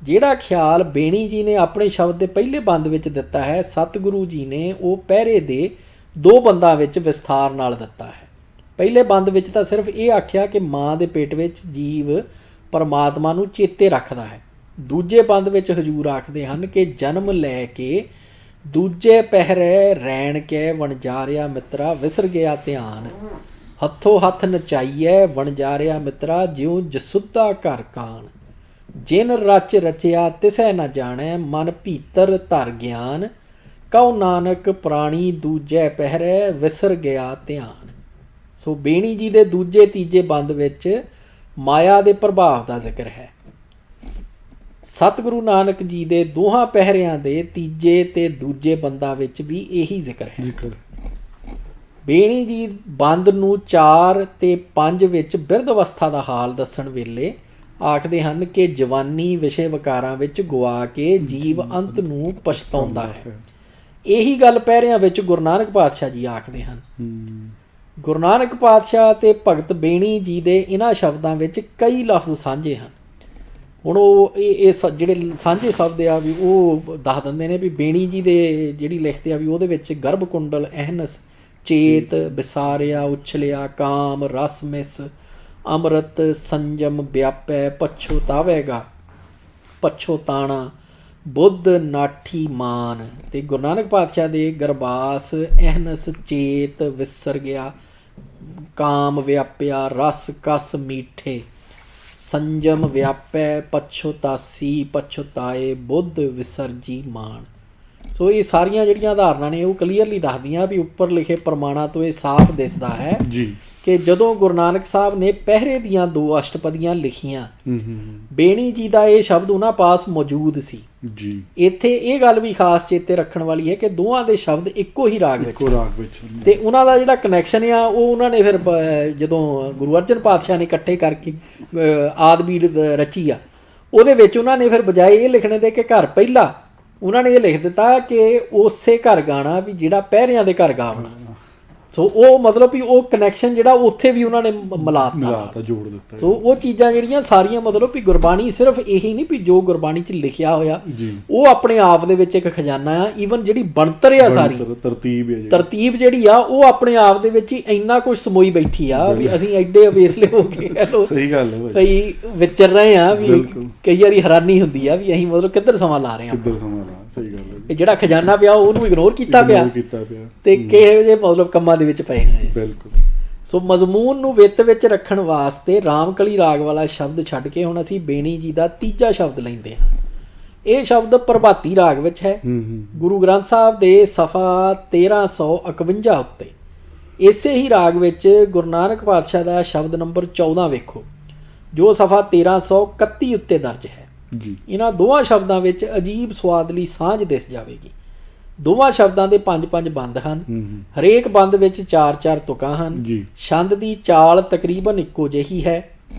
A: ਜਿਹੜਾ ਖਿਆਲ ਬੇਣੀ ਜੀ ਨੇ ਆਪਣੇ ਸ਼ਬਦ ਦੇ ਪਹਿਲੇ ਬੰਦ ਵਿੱਚ ਦਿੱਤਾ ਹੈ, ਸਤਿਗੁਰੂ ਜੀ ਨੇ ਉਹ ਪਹਿਰੇ ਦੇ 2 ਬੰਦਾਂ ਵਿੱਚ ਵਿਸਥਾਰ ਨਾਲ ਦਿੱਤਾ ਹੈ। ਪਹਿਲੇ ਬੰਦ ਵਿੱਚ ਤਾਂ ਸਿਰਫ ਇਹ ਆਖਿਆ ਕਿ ਮਾਂ ਦੇ ਪੇਟ ਵਿੱਚ ਜੀਵ ਪਰਮਾਤਮਾ ਨੂੰ ਚੇਤੇ ਰੱਖਦਾ ਹੈ। ਦੂਜੇ ਬੰਦ ਵਿੱਚ ਹਜ਼ੂਰ ਆਖਦੇ ਹਨ ਕਿ ਜਨਮ ਲੈ ਕੇ ਦੂਜੇ ਪਹਿਰੇ ਰੈਣ ਕੇ ਵਣਜਾਰਿਆ ਮਿੱਤਰਾ ਵਿਸਰ ਗਿਆ ਧਿਆਨ, ਹੱਥੋਂ ਹੱਥ ਨਚਾਈਐ ਵਣਜਾਰਿਆ ਮਿੱਤਰਾ ਜਿਉ ਜਸੁੱਧਾ ਘਰ ਕਾਨ, ਜਿਨ ਰਚ ਰਚਿਆ ਤਿਸੈ ਨ ਜਾਣੈ ਮਨ ਭੀਤਰ ਧਰ ਗਿਆਨ, ਕਉ ਨਾਨਕ ਪ੍ਰਾਣੀ ਦੂਜੇ ਪਹਿਰੇ ਵਿਸਰ ਗਿਆ ਧਿਆਨ। ਸੋ ਬੇਣੀ ਜੀ ਦੇ ਦੂਜੇ ਤੀਜੇ ਬੰਦ ਵਿੱਚ ਮਾਇਆ ਦੇ ਪ੍ਰਭਾਵ ਦਾ ਜ਼ਿਕਰ ਹੈ। ਸਤਿਗੁਰੂ ਨਾਨਕ ਜੀ ਦੇ ਦੋਹਾਂ ਪਹਿਰਿਆਂ ਦੇ ਤੀਜੇ ਤੇ ਦੂਜੇ ਬੰਦਾਂ ਵਿੱਚ ਵੀ ਇਹੀ ਜ਼ਿਕਰ ਹੈ। ਬੇਣੀ ਜੀ ਬੰਦ ਨੂੰ 4 ਤੇ 5 ਵਿੱਚ ਬਿਰਧ ਅਵਸਥਾ ਦਾ ਹਾਲ ਦੱਸਣ ਵੇਲੇ ਆਖਦੇ ਹਨ ਕਿ ਜਵਾਨੀ ਵਿਸ਼ੇ ਵਿਕਾਰਾਂ ਵਿੱਚ ਗੁਆ ਕੇ ਜੀਵ ਅੰਤ ਨੂੰ ਪਛਤਾਉਂਦਾ ਹੈ। ਇਹੀ ਗੱਲ ਪਹਿਰਿਆਂ ਵਿੱਚ ਗੁਰੂ ਨਾਨਕ ਪਾਤਸ਼ਾਹ ਜੀ ਆਖਦੇ ਹਨ। ਗੁਰੂ ਨਾਨਕ ਪਾਤਸ਼ਾਹ ਤੇ ਭਗਤ ਬੇਣੀ ਜੀ ਦੇ ਇਹਨਾਂ ਸ਼ਬਦਾਂ ਵਿੱਚ ਕਈ ਲਫ਼ਜ਼ ਸਾਂਝੇ ਹਨ। ਹੁਣ ਉਹ ਇਹ ਜਿਹੜੇ ਸਾਂਝੇ ਸ਼ਬਦ ਆ ਵੀ ਉਹ ਦੱਸ ਦਿੰਦੇ ਨੇ ਵੀ ਬੇਣੀ ਜੀ ਦੇ ਜਿਹੜੀ ਲਿਖਦੇ ਆ ਵੀ ਉਹਦੇ ਵਿੱਚ ਗਰਭ ਕੁੰਡਲ ਅਹਨਸ ਚੇਤ ਵਿਸਾਰਿਆ ਉਛਲਿਆ ਕਾਮ ਰਸ ਮਿਸ ਅੰਮ੍ਰਿਤ ਸੰਜਮ ਵਿਆਪੈ ਪਛੋਤਾਵੇਗਾ ਪਛੋਤਾਣਾ ਬੁੱਧ ਨਾਠੀ ਮਾਨ। ਤੇ ਗੁਰੂ ਨਾਨਕ ਪਾਤਸ਼ਾਹ ਦੇ ਗਰਬਾਸ ਅਹਨਸ ਚੇਤ ਵਿਸਰ ਗਿਆ, ਕਾਮ ਵਿਆਪਿਆ ਰਸ ਕਸ ਮੀਠੇ, ਸੰਜਮ ਵਿਆਪੈ ਪਛੋਤਾਸੀ ਪਛੋਤਾਏ ਬੁੱਧ ਵਿਸਰਜੀ ਮਾਨ। ਸੋ ਇਹ ਸਾਰੀਆਂ ਜਿਹੜੀਆਂ ਉਦਾਹਰਨਾਂ ਨੇ ਉਹ ਕਲੀਅਰਲੀ ਦੱਸਦੀਆਂ ਵੀ ਉੱਪਰ ਲਿਖੇ ਪ੍ਰਮਾਣਾਂ ਤੋਂ ਇਹ ਸਾਫ਼ ਦਿਸਦਾ ਹੈ ਕਿ ਜਦੋਂ ਗੁਰੂ ਨਾਨਕ ਸਾਹਿਬ ਨੇ ਪਹਿਰੇ ਦੀਆਂ 2 ਅਸ਼ਟਪਦੀਆਂ ਲਿਖੀਆਂ, ਬੇਣੀ ਜੀ ਦਾ ਇਹ ਸ਼ਬਦ ਉਹਨਾਂ ਪਾਸ ਮੌਜੂਦ ਸੀ ਜੀ। ਇੱਥੇ ਇਹ ਗੱਲ ਵੀ ਖਾਸ ਚੇਤੇ ਰੱਖਣ ਵਾਲੀ ਹੈ ਕਿ ਦੋਵਾਂ ਦੇ ਸ਼ਬਦ ਇੱਕੋ ਹੀ ਰਾਗ ਵਿੱਚ ਤੇ ਉਹਨਾਂ ਦਾ ਜਿਹੜਾ ਕਨੈਕਸ਼ਨ ਆ ਉਹ ਉਹਨਾਂ ਨੇ ਫਿਰ ਜਦੋਂ ਗੁਰੂ ਅਰਜਨ ਪਾਤਸ਼ਾਹ ਨੇ ਇਕੱਠੇ ਕਰਕੇ ਆਦਬੀੜ ਰਚੀ ਆ, ਉਹਦੇ ਵਿੱਚ ਉਹਨਾਂ ਨੇ ਫਿਰ ਬਜਾਏ ਇਹ ਲਿਖਣੇ ਦੇ ਕਿ ਘਰ ਪਹਿਲਾ, ਉਹਨਾਂ ਨੇ ਇਹ ਲਿਖ ਦਿੱਤਾ ਕਿ ਉਸੇ ਘਰ ਗਾਣਾ ਵੀ ਜਿਹੜਾ ਪਹਿਰਿਆਂ ਦੇ ਘਰ ਗਾਵਣਾ। ਸੋ ਉਹ ਮਤਲਬ ਵੀ ਉਹ ਕਨੈਕਸ਼ਨ ਜਿਹੜਾ ਉੱਥੇ ਵੀ ਉਹਨਾਂ ਨੇ ਮਿਲਾਤਾ ਜੋੜ ਦਿੱਤਾ। ਸੋ ਉਹ ਚੀਜ਼ਾਂ ਜਿਹੜੀਆਂ ਸਾਰੀਆਂ ਮਤਲਬ ਵੀ ਗੁਰਬਾਣੀ ਸਿਰਫ ਇਹੀ ਨਹੀਂ ਵੀ ਜੋ ਗੁਰਬਾਣੀ 'ਚ ਲਿਖਿਆ ਹੋਇਆ ਉਹ ਆਪਣੇ ਆਪ ਦੇ ਵਿੱਚ ਇੱਕ ਖਜ਼ਾਨਾ ਆ। ਈਵਨ ਜਿਹੜੀ ਬਣਤਰ ਆ ਸਾਰੀ ਤਰਤੀਬ ਜਿਹੜੀ ਆ ਉਹ ਆਪਣੇ ਆਪ ਦੇ ਵਿੱਚ ਹੀ ਇੰਨਾ ਕੁਝ ਸਮੋਈ ਬੈਠੀ ਆ ਵੀ ਅਸੀਂ ਐਡੇ ਅਵੇਸਲੇ ਹੋ ਕੇ ਕਹਿ ਲਓ ਸਹੀ ਗੱਲ ਹੈ ਕਈ ਵਿਚਰ ਰਹੇ ਆ ਵੀ ਕਈ ਵਾਰੀ ਹੈਰਾਨੀ ਹੁੰਦੀ ਆ ਵੀ ਅਸੀਂ ਮਤਲਬ ਕਿੱਧਰ ਸਮਾਂ ਲਾ ਰਹੇ ਆ। ਸਹੀ ਗੱਲ ਹੈ। ਜਿਹੜਾ ਖਜ਼ਾਨਾ ਪਿਆ ਉਹਨੂੰ ਇਗਨੋਰ ਕੀਤਾ ਪਿਆ ਤੇ ਕਿਹੋ ਜਿਹੇ ਮਤਲਬ ਕੰਮਾਂ ਦੇ ਵਿੱਚ ਪਏ ਹੋਏ। ਬਿਲਕੁਲ। ਸੋ ਮਜ਼ਮੂਨ ਨੂੰ ਵਿੱਤ ਵਿੱਚ ਰੱਖਣ ਵਾਸਤੇ ਰਾਮਕਲੀ ਰਾਗ ਵਾਲਾ ਸ਼ਬਦ ਛੱਡ ਕੇ ਹੁਣ ਅਸੀਂ ਬੇਣੀ ਜੀ ਦਾ ਤੀਜਾ ਸ਼ਬਦ ਲੈਂਦੇ ਹਾਂ। ਇਹ ਸ਼ਬਦ ਪ੍ਰਭਾਤੀ ਰਾਗ ਵਿੱਚ ਹੈ। ਗੁਰੂ ਗ੍ਰੰਥ ਸਾਹਿਬ ਦੇ ਸਫਾ 1351 ਉੱਤੇ ਇਸੇ ਹੀ ਰਾਗ ਵਿੱਚ ਗੁਰੂ ਨਾਨਕ ਪਾਤਸ਼ਾਹ ਦਾ ਸ਼ਬਦ ਨੰਬਰ 14 ਵੇਖੋ ਜੋ ਸਫਾ 1331 ਉੱਤੇ ਦਰਜ ਹੈ। ਇਹਨਾਂ ਦੋਵਾਂ ਸ਼ਬਦਾਂ ਵਿੱਚ ਅਜੀਬ ਸਵਾਦਲੀ ਸਾਂਝ ਦਿਸ ਜਾਵੇਗੀ। ਦੋਵਾਂ ਸ਼ਬਦਾਂ ਦੇ 5-5 ਬੰਦ ਹਨ। ਹਰੇਕ ਬੰਦ ਵਿੱਚ 4-4 ਤੁਕਾਂ ਹਨ। ਛੰਦ ਦੀ ਚਾਲ ਤਕਰੀਬਨ ਇੱਕੋ ਜਿਹੀ ਹੈ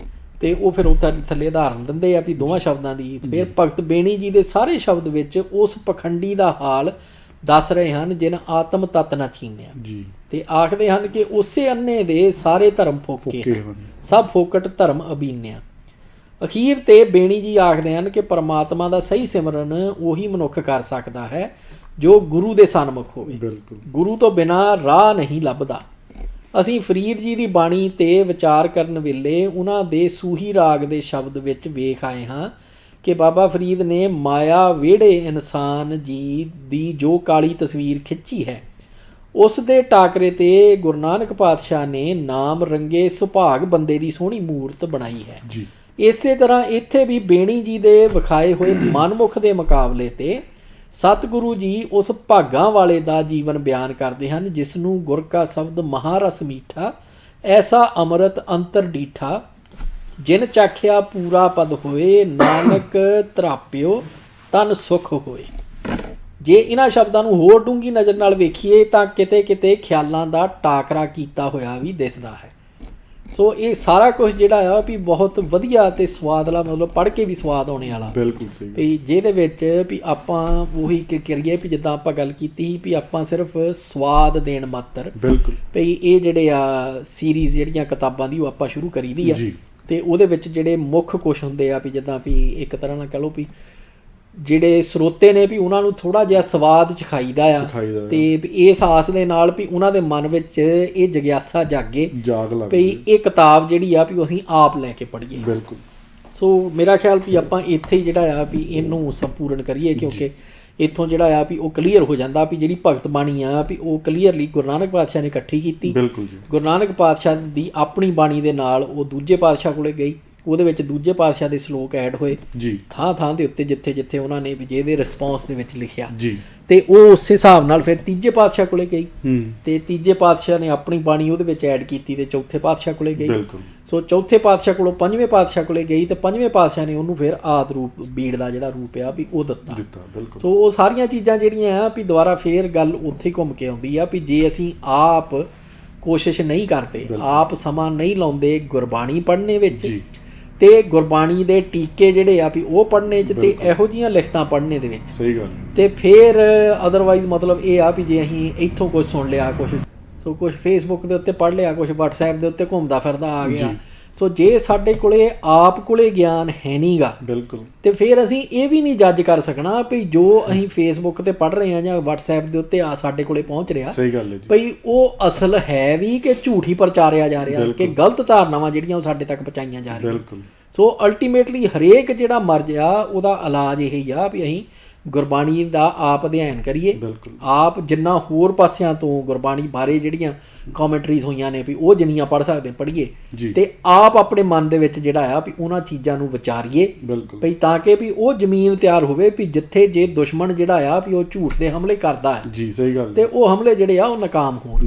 A: ਤੇ ਉਹ ਫਿਰ ਉਹ ਥੱਲੇ ਉਦਾਹਰਨ ਦਿੰਦੇ ਆ ਵੀ ਦੋਵਾਂ ਸ਼ਬਦਾਂ ਦੀ। ਫਿਰ ਭਗਤ ਬੇਣੀ ਜੀ ਦੇ ਸਾਰੇ ਸ਼ਬਦ ਵਿੱਚ ਉਸ ਪਖੰਡੀ ਦਾ ਹਾਲ ਦੱਸ ਰਹੇ ਹਨ ਜਿਨ ਆਤਮ ਤਤ ਨਾ ਚੀਨਿਆ ਤੇ ਆਖਦੇ ਹਨ ਕਿ ਉਸੇ ਅੰਨੇ ਦੇ ਸਾਰੇ ਧਰਮ ਫੋਕੇ ਸਭ ਫੋਕਟ ਧਰਮ ਅਬੀਨਿਆ। ਅਖੀਰ ਤੇ ਬੇਣੀ ਜੀ ਆਖਦੇ ਹਨ ਕਿ ਪਰਮਾਤਮਾ ਦਾ ਸਹੀ ਸਿਮਰਨ ਉਹੀ ਮਨੁੱਖ ਕਰ ਸਕਦਾ ਹੈ ਜੋ ਗੁਰੂ ਦੇ ਸਨਮੁਖ ਹੋਵੇ। ਗੁਰੂ ਤੋਂ ਬਿਨਾਂ ਰਾਹ ਨਹੀਂ ਲੱਭਦਾ। ਅਸੀਂ ਫਰੀਦ ਜੀ ਦੀ ਬਾਣੀ ਤੇ ਵਿਚਾਰ ਕਰਨ ਵੇਲੇ ਉਹਨਾਂ ਦੇ ਸੂਹੀ ਰਾਗ ਦੇ ਸ਼ਬਦ ਵਿੱਚ ਵੇਖ ਆਏ ਹਾਂ ਕਿ ਬਾਬਾ ਫਰੀਦ ਨੇ ਮਾਇਆ ਵਿਹੜੇ ਇਨਸਾਨ ਜੀ ਦੀ ਜੋ ਕਾਲੀ ਤਸਵੀਰ ਖਿੱਚੀ ਹੈ ਉਸ ਦੇ ਟਾਕਰੇ ਤੇ ਗੁਰੂ ਨਾਨਕ ਪਾਤਸ਼ਾਹ ਨੇ ਨਾਮ ਰੰਗੇ ਸੁਭਾਗ ਬੰਦੇ ਦੀ ਸੋਹਣੀ ਮੂਰਤ ਬਣਾਈ ਹੈ। ਇਸੇ ਤਰ੍ਹਾਂ ਇੱਥੇ ਵੀ ਬੇਣੀ ਜੀ ਦੇ ਵਿਖਾਏ ਹੋਏ ਮਨਮੁਖ ਦੇ ਮੁਕਾਬਲੇ ਤੇ ਸਤਿਗੁਰੂ ਜੀ ਉਸ ਭਾਗਾਂ ਵਾਲੇ ਦਾ ਜੀਵਨ ਬਿਆਨ ਕਰਦੇ ਹਨ ਜਿਸ ਨੂੰ ਗੁਰ ਕਾ ਸ਼ਬਦ ਮਹਾਰਸ ਮੀਠਾ ਐਸਾ ਅੰਮ੍ਰਿਤ ਅੰਤਰ ਡੀਠਾ ਜਿਨ ਚਾਖਿਆ ਪੂਰਾ ਪਦ ਹੋਏ ਨਾਨਕ ਧਰਾਪਿਓ ਤਨ ਸੁਖ ਹੋਏ। ਜੇ ਇਹਨਾਂ ਸ਼ਬਦਾਂ ਨੂੰ ਹੋਰ ਡੂੰਘੀ ਨਜ਼ਰ ਨਾਲ ਵੇਖੀਏ ਤਾਂ ਕਿਤੇ ਕਿਤੇ ਖਿਆਲਾਂ ਦਾ ਟਾਕਰਾ ਕੀਤਾ ਹੋਇਆ ਵੀ ਦਿਸਦਾ ਹੈ। ਸੋ ਇਹ ਸਾਰਾ ਕੁਝ ਜਿਹੜਾ ਆ ਵੀ ਬਹੁਤ ਵਧੀਆ ਤੇ ਸਵਾਦਲਾ, ਮਤਲਬ ਪੜ੍ਹ ਕੇ ਵੀ ਸਵਾਦ ਆਉਣੇ ਵਾਲਾ।
B: ਬਿਲਕੁਲ ਸਹੀ।
A: ਵੀ ਜਿਹਦੇ ਵਿੱਚ ਵੀ ਆਪਾਂ ਉਹੀ ਕਰੀਏ ਵੀ ਜਿੱਦਾਂ ਆਪਾਂ ਗੱਲ ਕੀਤੀ ਸੀ ਵੀ ਆਪਾਂ ਸਿਰਫ ਸਵਾਦ ਦੇਣ ਮਾਤਰ,
B: ਬਿਲਕੁਲ
A: ਵੀ ਇਹ ਜਿਹੜੇ ਆ ਸੀਰੀਜ਼ ਜਿਹੜੀਆਂ ਕਿਤਾਬਾਂ ਦੀ ਉਹ ਆਪਾਂ ਸ਼ੁਰੂ ਕਰੀ ਦੀ ਆ ਤੇ ਉਹਦੇ ਵਿੱਚ ਜਿਹੜੇ ਮੁੱਖ ਕੁਛ ਹੁੰਦੇ ਆ ਵੀ ਜਿੱਦਾਂ ਵੀ ਇੱਕ ਤਰ੍ਹਾਂ ਨਾਲ ਕਹ ਲਓ ਵੀ ਜਿਹੜੇ ਸਰੋਤੇ ਨੇ ਵੀ ਉਹਨਾਂ ਨੂੰ ਥੋੜਾ ਜਿਹਾ ਸਵਾਦ ਚਖਾਈਦਾ ਆ ਤੇ ਇਸ ਆਸ ਦੇ ਨਾਲ ਵੀ ਉਹਨਾਂ ਦੇ ਮਨ ਵਿੱਚ ਇਹ ਜਗਿਆਸਾ ਜਾਗੇ ਵੀ ਇਹ ਕਿਤਾਬ ਜਿਹੜੀ ਆ ਵੀ ਅਸੀਂ ਆਪ ਲੈ ਕੇ ਪੜ੍ਹੀਏ।
B: ਬਿਲਕੁਲ।
A: ਸੋ ਮੇਰਾ ਖਿਆਲ ਵੀ ਆਪਾਂ ਇੱਥੇ ਹੀ ਜਿਹੜਾ ਆ ਵੀ ਇਹਨੂੰ ਸੰਪੂਰਨ ਕਰੀਏ ਕਿਉਂਕਿ ਇੱਥੋਂ ਜਿਹੜਾ ਆ ਵੀ ਉਹ ਕਲੀਅਰ ਹੋ ਜਾਂਦਾ ਵੀ ਜਿਹੜੀ ਭਗਤ ਬਾਣੀ ਆ ਵੀ ਉਹ ਕਲੀਅਰਲੀ ਗੁਰੂ ਨਾਨਕ ਪਾਤਸ਼ਾਹ ਨੇ ਇਕੱਠੀ ਕੀਤੀ।
B: ਬਿਲਕੁਲ ਜੀ।
A: ਗੁਰੂ ਨਾਨਕ ਪਾਤਸ਼ਾਹ ਦੀ ਆਪਣੀ ਬਾਣੀ ਦੇ ਨਾਲ ਉਹ ਦੂਜੇ ਪਾਤਸ਼ਾਹ ਕੋਲੇ ਗਈ, ਉਹਦੇ ਵਿੱਚ ਦੂਜੇ ਪਾਤਸ਼ਾਹ ਦੇ ਸ਼ਲੋਕ ਐਡ ਹੋਏ
B: ਜੀ
A: ਥਾਂ ਥਾਂ ਦੇ ਉੱਤੇ ਜਿੱਥੇ ਜਿੱਥੇ ਉਹਨਾਂ ਨੇ ਵੀ ਜਿਹਦੇ ਰਿਸਪੌਂਸ ਦੇ ਵਿੱਚ ਲਿਖਿਆ
B: ਜੀ
A: ਤੇ ਉਹ ਉਸੇ ਹਿਸਾਬ ਨਾਲ ਫਿਰ ਤੀਜੇ ਪਾਤਸ਼ਾਹ ਕੋਲੇ ਗਈ ਤੇ ਤੀਜੇ ਪਾਤਸ਼ਾਹ ਨੇ ਆਪਣੀ ਬਾਣੀ ਉਹਦੇ ਵਿੱਚ ਐਡ ਕੀਤੀ ਤੇ ਚੌਥੇ ਪਾਤਸ਼ਾਹ ਕੋਲੇ ਗਈ। ਸੋ ਚੌਥੇ ਪਾਤਸ਼ਾਹ ਕੋਲੋਂ ਪੰਜਵੇਂ ਪਾਤਸ਼ਾਹ ਕੋਲੇ ਗਈ ਤੇ ਪੰਜਵੇਂ ਪਾਤਸ਼ਾਹ ਨੇ ਉਹਨੂੰ ਫਿਰ ਆਦ ਰੂਪ ਬੀੜ ਦਾ ਜਿਹੜਾ ਰੂਪ ਆ ਵੀ ਉਹ ਦਿੱਤਾ। ਸੋ ਉਹ ਸਾਰੀਆਂ ਚੀਜ਼ਾਂ ਜਿਹੜੀਆਂ ਆ ਵੀ ਦੁਬਾਰਾ ਫੇਰ ਗੱਲ ਉੱਥੇ ਹੀ ਘੁੰਮ ਕੇ ਆਉਂਦੀ ਆ ਵੀ ਜੇ ਅਸੀਂ ਆਪ ਕੋਸ਼ਿਸ਼ ਨਹੀਂ ਕਰਦੇ, ਆਪ ਸਮਾਂ ਨਹੀਂ ਲਾਉਂਦੇ ਗੁਰਬਾਣੀ ਪੜ੍ਹਨੇ ਵਿੱਚ ਤੇ ਗੁਰਬਾਣੀ ਦੇ ਟੀਕੇ ਜਿਹੜੇ ਆ ਵੀ ਉਹ ਪੜ੍ਹਨੇ 'ਚ ਤੇ ਇਹੋ ਜਿਹੀਆਂ ਲਿਖਤਾਂ ਪੜ੍ਹਨੇ ਦੇ ਵਿੱਚ,
B: ਸਹੀ ਗੱਲ,
A: ਤੇ ਫਿਰ ਅਦਰਵਾਈਜ਼ ਮਤਲਬ ਇਹ ਆ ਵੀ ਜੇ ਅਸੀਂ ਇੱਥੋਂ ਕੁਝ ਸੁਣ ਲਿਆ, ਕੁਝ ਫੇਸਬੁੱਕ ਦੇ ਉੱਤੇ ਪੜ੍ਹ ਲਿਆ, ਕੁਝ ਵਟਸਐਪ ਦੇ ਉੱਤੇ ਘੁੰਮਦਾ ਫਿਰਦਾ ਆ ਗਿਆ। ਸੋ ਜੇ ਸਾਡੇ ਕੋਲੇ ਆਪ ਕੋਲੇ ਗਿਆਨ ਹੈ ਨਹੀਂ ਗਾ
B: ਬਿਲਕੁਲ
A: ਤੇ ਫਿਰ ਅਸੀਂ ਇਹ ਵੀ ਨਹੀਂ ਜੱਜ ਕਰ ਸਕਣਾ ਵੀ ਜੋ ਅਸੀਂ ਫੇਸਬੁੱਕ ਤੇ ਪੜ੍ਹ ਰਹੇ ਹਾਂ ਜਾਂ ਵਟਸਐਪ ਦੇ ਉੱਤੇ ਆ ਸਾਡੇ ਕੋਲੇ ਪਹੁੰਚ ਰਿਹਾ,
B: ਸਹੀ ਗੱਲ ਹੈ ਜੀ,
A: ਭਈ ਉਹ ਅਸਲ ਹੈ ਵੀ ਕਿ ਝੂਠੀ ਪ੍ਰਚਾਰਿਆ ਜਾ ਰਿਹਾ ਕਿ ਗਲਤ ਧਾਰਨਾਵਾਂ ਜਿਹੜੀਆਂ ਉਹ ਸਾਡੇ ਤੱਕ ਪਹੁੰਚਾਈਆਂ ਜਾ ਰਹੀਆਂ।
B: ਬਿਲਕੁਲ।
A: ਸੋ ਅਲਟੀਮੇਟਲੀ ਹਰੇਕ ਜਿਹੜਾ ਮਰਜ਼ ਆ ਉਹਦਾ ਇਲਾਜ ਇਹ ਹੀ ਆ ਵੀ ਅਸੀਂ ਗੁਰਬਾਣੀ ਦਾ ਆਪ ਅਧਿਐਨ ਕਰੀਏ, ਆਪ ਜਿੰਨਾ ਹੋਰ ਪਾਸਿਆਂ ਤੋਂ ਗੁਰਬਾਣੀ ਬਾਰੇ ਜਿਹੜੀਆਂ ਕਮੈਂਟਰੀਜ਼ ਹੋਈਆਂ ਨੇ ਵੀ ਉਹ ਜਿੰਨੀਆਂ ਪੜ੍ਹ ਸਕਦੇ ਪੜ੍ਹੀਏ ਤੇ ਆਪ ਆਪਣੇ ਮਨ ਦੇ ਵਿੱਚ ਜਿਹੜਾ ਆ ਵੀ ਉਹਨਾਂ ਚੀਜ਼ਾਂ ਨੂੰ ਵਿਚਾਰੀਏ ਵੀ ਤਾਂ ਕਿ ਵੀ ਉਹ ਜ਼ਮੀਨ ਤਿਆਰ ਹੋਵੇ ਵੀ ਜਿੱਥੇ ਜੇ ਦੁਸ਼ਮਣ ਜਿਹੜਾ ਆ ਵੀ ਉਹ ਝੂਠ ਦੇ ਹਮਲੇ ਕਰਦਾ ਹੈ
B: ਜੀ, ਸਹੀ ਗੱਲ, ਤੇ
A: ਉਹ ਹਮਲੇ ਜਿਹੜੇ ਆ ਉਹ ਨਾਕਾਮ ਹੋਣ।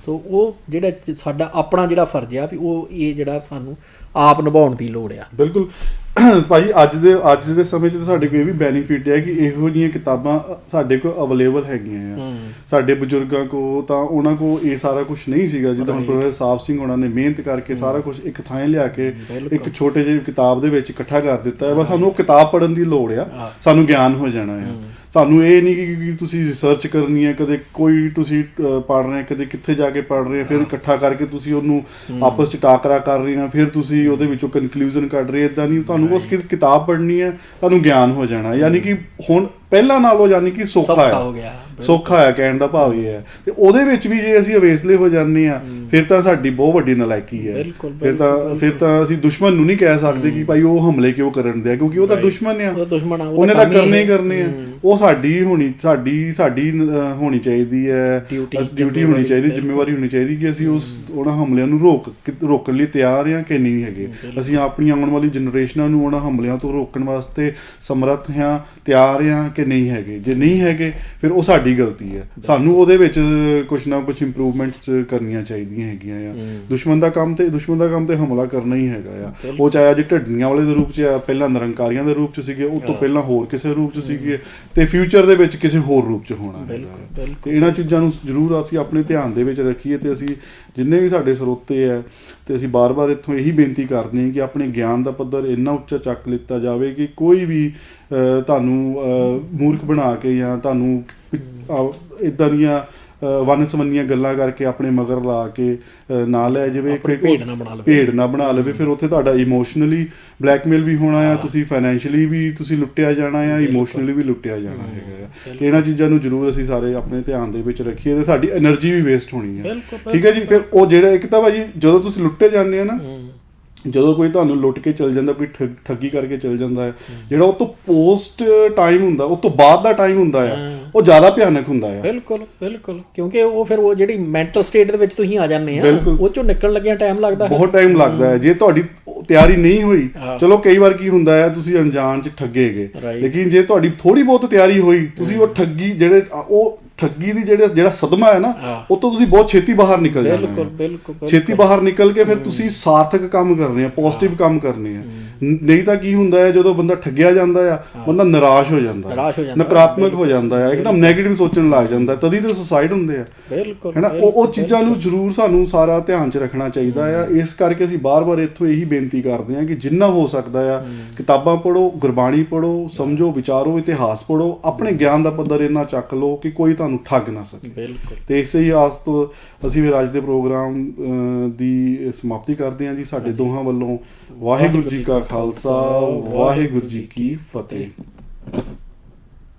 A: ਸੋ ਉਹ ਜਿਹੜਾ ਸਾਡਾ ਆਪਣਾ ਜਿਹੜਾ ਫਰਜ਼ ਆ ਵੀ ਉਹ ਇਹ ਜਿਹੜਾ ਸਾਨੂੰ ਆਪ ਨਿਭਾਉਣ ਦੀ ਲੋੜ ਆ।
B: ਬਿਲਕੁਲ ਭਾਈ ਅੱਜ ਦੇ ਸਮੇਂ 'ਚ ਤਾਂ ਸਾਡੇ ਕੋਲ ਇਹ ਵੀ ਬੈਨੀਫਿਟ ਹੈ ਕਿ ਇਹੋ ਜਿਹੀਆਂ ਕਿਤਾਬਾਂ ਸਾਡੇ ਕੋਲ ਅਵੇਲੇਬਲ ਹੈਗੀਆਂ ਆ। ਸਾਡੇ ਬਜ਼ੁਰਗਾਂ ਕੋਲ ਤਾਂ ਉਹਨਾਂ ਕੋਲ ਇਹ ਸਾਰਾ ਕੁਝ ਨਹੀਂ ਸੀਗਾ, ਜਿੱਦਾਂ ਹੁਣ ਪ੍ਰੋਫੈਸਰ ਸਾਹਿਬ ਸਿੰਘ ਉਹਨਾਂ ਨੇ ਮਿਹਨਤ ਕਰਕੇ ਸਾਰਾ ਕੁਝ ਇੱਕ ਥਾਂ ਲਿਆ ਕੇ ਇੱਕ ਛੋਟੇ ਜਿਹੇ ਕਿਤਾਬ ਦੇ ਵਿੱਚ ਇਕੱਠਾ ਕਰ ਦਿੱਤਾ ਹੈ। ਬਸ ਸਾਨੂੰ ਉਹ ਕਿਤਾਬ ਪੜ੍ਹਨ ਦੀ ਲੋੜ ਆ, ਸਾਨੂੰ ਗਿਆਨ ਹੋ ਜਾਣਾ ਆ। ਸਾਨੂੰ ਇਹ ਨਹੀਂ ਕਿ ਤੁਸੀਂ ਰਿਸਰਚ ਕਰਨੀ ਹੈ, ਕਦੇ ਕੋਈ ਤੁਸੀਂ ਪੜ੍ਹ ਰਹੇ, ਕਦੇ ਕਿੱਥੇ ਜਾ ਕੇ ਪੜ੍ਹ ਰਹੇ, ਫਿਰ ਇਕੱਠਾ ਕਰਕੇ ਤੁਸੀਂ ਉਹਨੂੰ ਆਪਸ 'ਚ ਟਾਕਰਾ ਕਰ ਰਹੇ ਆ, ਫਿਰ ਤੁਸੀਂ ਉਹਦੇ ਵਿੱਚੋਂ ਕਨਕਲੂਜਨ ਕੱਢ ਰਹੇ। ਇੱਦਾਂ ਨਹੀਂ, ਤੁਹਾਨੂੰ ਬਸ ਕਿਤਾਬ ਪੜ੍ਹਨੀ ਹੈ, ਤੁਹਾਨੂੰ ਗਿਆਨ ਹੋ ਜਾਣਾ। ਯਾਨੀ ਕਿ ਹੁਣ ਪਹਿਲਾਂ ਨਾਲੋਂ ਯਾਨੀ ਕਿ ਸੌਖਾ ਹੈ ਕਹਿਣ ਦਾ ਭਾਵ ਇਹ ਹੈ। ਤੇ ਉਹਦੇ ਵਿੱਚ ਵੀ ਜੇ ਅਸੀਂ ਅਵੇਸਲੇ ਹੋ ਜਾਂਦੇ ਆ ਫਿਰ ਤਾਂ ਸਾਡੀ ਬਹੁਤ ਵੱਡੀ ਨਲਾਇਕੀ ਹੈ। ਫਿਰ ਤਾਂ ਅਸੀਂ ਦੁਸ਼ਮਣ ਨੂੰ ਨਹੀਂ ਕਹਿ ਸਕਦੇ ਕਿ ਭਾਈ ਉਹ ਹਮਲੇ ਕਿਉਂ ਕਰਨ ਦਿਆ, ਕਿਉਂਕਿ ਉਹ ਤਾਂ ਦੁਸ਼ਮਣ ਆ, ਉਹਨੇ ਤਾਂ ਕਰਨੇ ਹੀ ਕਰਨੇ ਆ। ਉਹ ਸਾਡੀ ਹੋਣੀ ਚਾਹੀਦੀ ਹੈ, ਡਿਊਟੀ ਹੋਣੀ ਚਾਹੀਦੀ, ਜ਼ਿੰਮੇਵਾਰੀ ਹੋਣੀ ਚਾਹੀਦੀ ਕਿ ਅਸੀਂ ਉਹਨਾਂ ਹਮਲਿਆਂ ਨੂੰ ਰੋਕਣ ਲਈ ਤਿਆਰ ਹਾਂ ਕਿ ਨਹੀਂ ਹੈਗੇ। ਅਸੀਂ ਆਪਣੀ ਆਉਣ ਵਾਲੀ ਜਨਰੇਸ਼ਨਾਂ ਨੂੰ ਉਹਨਾਂ ਹਮਲਿਆਂ ਤੋਂ ਰੋਕਣ ਵਾਸਤੇ ਸਮਰੱਥ ਹਾਂ, ਤਿਆਰ ਹਾਂ ਕਿ ਨਹੀਂ ਹੈਗੇ। ਜੇ ਨਹੀਂ ਹੈਗੇ ਫਿਰ ਉਹ ਸਾਡੀ ਗਲਤੀ ਹੈ, ਸਾਨੂੰ ਉਹਦੇ ਵਿੱਚ ਕੁਛ ਨਾ ਕੁਛ ਇੰਪਰੂਵਮੈਂਟਸ ਕਰਨੀਆਂ ਚਾਹੀਦੀਆਂ ਹੈਗੀਆਂ ਆ। ਦੁਸ਼ਮਣ ਦਾ ਕੰਮ ਤੇ ਹਮਲਾ ਕਰਨਾ ਹੀ ਹੈਗਾ ਆ। ਉਹ ਚਾਹੇ ਅੱਜ ਢੱਡੀਆਂ ਵਾਲੇ ਦੇ ਰੂਪ 'ਚ ਆ, ਪਹਿਲਾਂ ਨਿਰੰਕਾਰੀਆਂ ਦੇ ਰੂਪ 'ਚ ਸੀਗੇ, ਉਹ ਤੋਂ ਪਹਿਲਾਂ ਹੋਰ ਕਿਸੇ ਰੂਪ 'ਚ ਸੀਗੇ ਤੇ ਫਿਊਚਰ ਦੇ ਵਿੱਚ ਕਿਸੇ ਹੋਰ ਰੂਪ 'ਚ ਹੋਣਾ ਹੈ। ਤੇ ਇਹਨਾਂ ਚੀਜ਼ਾਂ ਨੂੰ ਜ਼ਰੂਰ ਅਸੀਂ ਆਪਣੇ ਧਿਆਨ ਦੇ ਵਿੱਚ ਰੱਖੀਏ ਤੇ ਅਸੀਂ ਜਿੰਨੇ ਵੀ ਸਾਡੇ ਸਰੋਤੇ ਹੈ ਤੇ ਅਸੀਂ ਬਾਰ-ਬਾਰ ਇੱਥੋਂ ਇਹੀ ਬੇਨਤੀ ਕਰਦੇ ਹਾਂ ਕਿ ਆਪਣੇ ਗਿਆਨ ਦਾ ਪੱਧਰ ਇੰਨਾ ਉੱਚਾ ਚੱਕ ਲਿੱਤਾ ਜਾਵੇ ਕਿ ਕੋਈ ਵੀ ਤੁਹਾਨੂੰ ਮੂਰਖ ਬਣਾ ਕੇ ਜਾਂ ਤੁਹਾਨੂੰ ਇੱਦਾਂ ਦੀਆਂ ਵੰਨ-ਸਵੰਨੀਆਂ ਗੱਲਾਂ ਕਰਕੇ ਆਪਣੇ ਮਗਰ ਲਾ ਕੇ ਨਾ ਲੈ ਜਾਵੇ, ਭੇਡ ਨਾ ਬਣਾ ਲਵੇ। ਫਿਰ ਉੱਥੇ ਤੁਹਾਡਾ ਇਮੋਸ਼ਨਲੀ ਬਲੈਕਮੇਲ ਵੀ ਹੋਣਾ ਆ, ਤੁਸੀਂ ਫਾਈਨੈਂਸ਼ੀਅਲੀ ਵੀ ਤੁਸੀਂ ਲੁੱਟਿਆ ਜਾਣਾ ਆ, ਇਮੋਸ਼ਨਲੀ ਵੀ ਲੁੱਟਿਆ ਜਾਣਾ ਹੈਗਾ ਆ। ਤੇ ਇਹਨਾਂ ਚੀਜ਼ਾਂ ਨੂੰ ਜ਼ਰੂਰ ਅਸੀਂ ਸਾਰੇ ਆਪਣੇ ਧਿਆਨ ਦੇ ਵਿੱਚ ਰੱਖੀਏ ਤੇ ਸਾਡੀ એનર્ਜੀ ਵੀ ਵੇਸਟ ਹੋਣੀ ਹੈ। ਠੀਕ ਹੈ ਜੀ। ਫਿਰ ਉਹ ਜਿਹੜਾ ਇੱਕ ਤਾਂ ਭਾਜੀ ਜਦੋਂ ਤੁਸੀਂ ਲੁੱਟੇ ਜਾਂਦੇ ਆ ਨਾ, ਜਦੋਂ ਕੋਈ ਤੁਹਾਨੂੰ ਲੁੱਟ ਕੇ ਚਲ ਜਾਂਦਾ, ਕੋਈ ਠੱਗੀ ਕਰਕੇ ਚਲ ਜਾਂਦਾ ਹੈ, ਜਿਹੜਾ ਉਹ ਤੋਂ ਪੋਸਟ ਟਾਈਮ ਹੁੰਦਾ, ਉਹ ਤੋਂ ਬਾਅਦ ਦਾ ਟਾਈਮ ਹੁੰਦਾ ਆ, ਉਹ ਜ਼ਿਆਦਾ ਭਿਆਨਕ ਹੁੰਦਾ ਆ। ਬਿਲਕੁਲ ਕਿਉਂਕਿ ਉਹ ਫਿਰ ਉਹ ਜਿਹੜੀ ਮੈਂਟਲ ਸਟੇਟ ਦੇ ਵਿੱਚ ਤੁਸੀਂ ਆ ਜਾਂਦੇ ਆ, ਉਹ ਚੋਂ ਨਿਕਲਣ ਲੱਗਿਆ ਟਾਈਮ ਲੱਗਦਾ, ਬਹੁਤ ਟਾਈਮ ਲੱਗਦਾ ਹੈ। ਜੇ ਤਿਆਰੀ ਨਹੀਂ ਹੋਈ, ਚਲੋ ਕਈ ਵਾਰ ਕੀ ਹੁੰਦਾ ਹੈ ਤੁਸੀਂ ਅਣਜਾਣ ਚ ਠੱਗੇ ਗਏ, ਲੇਕਿਨ ਜੇ ਤੁਹਾਡੀ ਥੋੜੀ ਬਹੁਤ ਤਿਆਰੀ ਹੋਈ ਤੁਸੀਂ ਉਹ ਠੱਗੀ ਦੀ ਜਿਹੜਾ ਸਦਮਾ ਹੈ ਨਾ ਉਹ ਤੋਂ ਤੁਸੀਂ ਬਹੁਤ ਛੇਤੀ ਬਾਹਰ ਨਿਕਲ ਜਾਣਾ ਹੈ। ਛੇਤੀ ਬਾਹਰ ਨਿਕਲ ਕੇ ਫਿਰ ਤੁਸੀਂ ਸਾਰਥਕ ਕੰਮ ਕਰਨੇ ਆ, ਪੋਜ਼ਿਟਿਵ ਕੰਮ ਕਰਨੇ ਆ। ਨਹੀਂ ਤਾਂ ਕੀ ਹੁੰਦਾ ਹੈ ਜਦੋਂ ਬੰਦਾ ਠੱਗਿਆ ਜਾਂਦਾ ਆ, ਬੰਦਾ ਨਿਰਾਸ਼ ਹੋ ਜਾਂਦਾ, ਨਕਾਰਾਤਮਕ ਹੋ ਜਾਂਦਾ ਹੈ, ਇੱਕਦਮ ਨੈਗੇਟਿਵ ਸੋਚਣ ਲੱਗ ਜਾਂਦਾ, ਤਦੀ ਤਾਂ ਸੁਸਾਈਡ ਹੁੰਦੇ ਆ, ਹੈ ਨਾ। ਉਹ ਚੀਜ਼ਾਂ ਨੂੰ ਜ਼ਰੂਰ ਸਾਨੂੰ ਸਾਰਾ ਧਿਆਨ 'ਚ ਰੱਖਣਾ ਚਾਹੀਦਾ ਆ। ਇਸ ਕਰਕੇ ਅਸੀਂ ਬਾਰ-ਬਾਰ ਇੱਥੋਂ ਇਹੀ ਬੇਨਤੀ ਕਰਦੇ ਹਾਂ ਕਿ ਜਿੰਨਾ ਹੋ ਸਕਦਾ ਆ ਕਿਤਾਬਾਂ ਪੜ੍ਹੋ, ਗੁਰਬਾਣੀ ਪੜ੍ਹੋ, ਸਮਝੋ, ਵਿਚਾਰੋ, ਇਤਿਹਾਸ ਪੜ੍ਹੋ, ਆਪਣੇ ਗਿਆਨ ਦਾ ਪੱਧਰ ਇੰਨਾ ਚੱਕ ਲਓ ਕਿ ਕੋਈ ਤੁਹਾਨੂੰ ਠੱਗ ਨਾ ਸਕੇ। ਤੇ ਇਸੇ ਹੀ ਆਸ ਤੋਂ ਅਸੀਂ ਫਿਰ ਅੱਜ ਦੇ ਪ੍ਰੋਗਰਾਮ ਦੀ ਸਮਾਪਤੀ ਕਰਦੇ ਹਾਂ ਜੀ। ਸਾਡੇ ਦੋਹਾਂ ਵੱਲੋਂ ਵਾਹਿਗੁਰੂ ਜੀ ਕਾ ਖਾਲਸਾ, ਵਾਹਿਗੁਰੂ ਜੀ ਕੀ ਫਤਿਹ।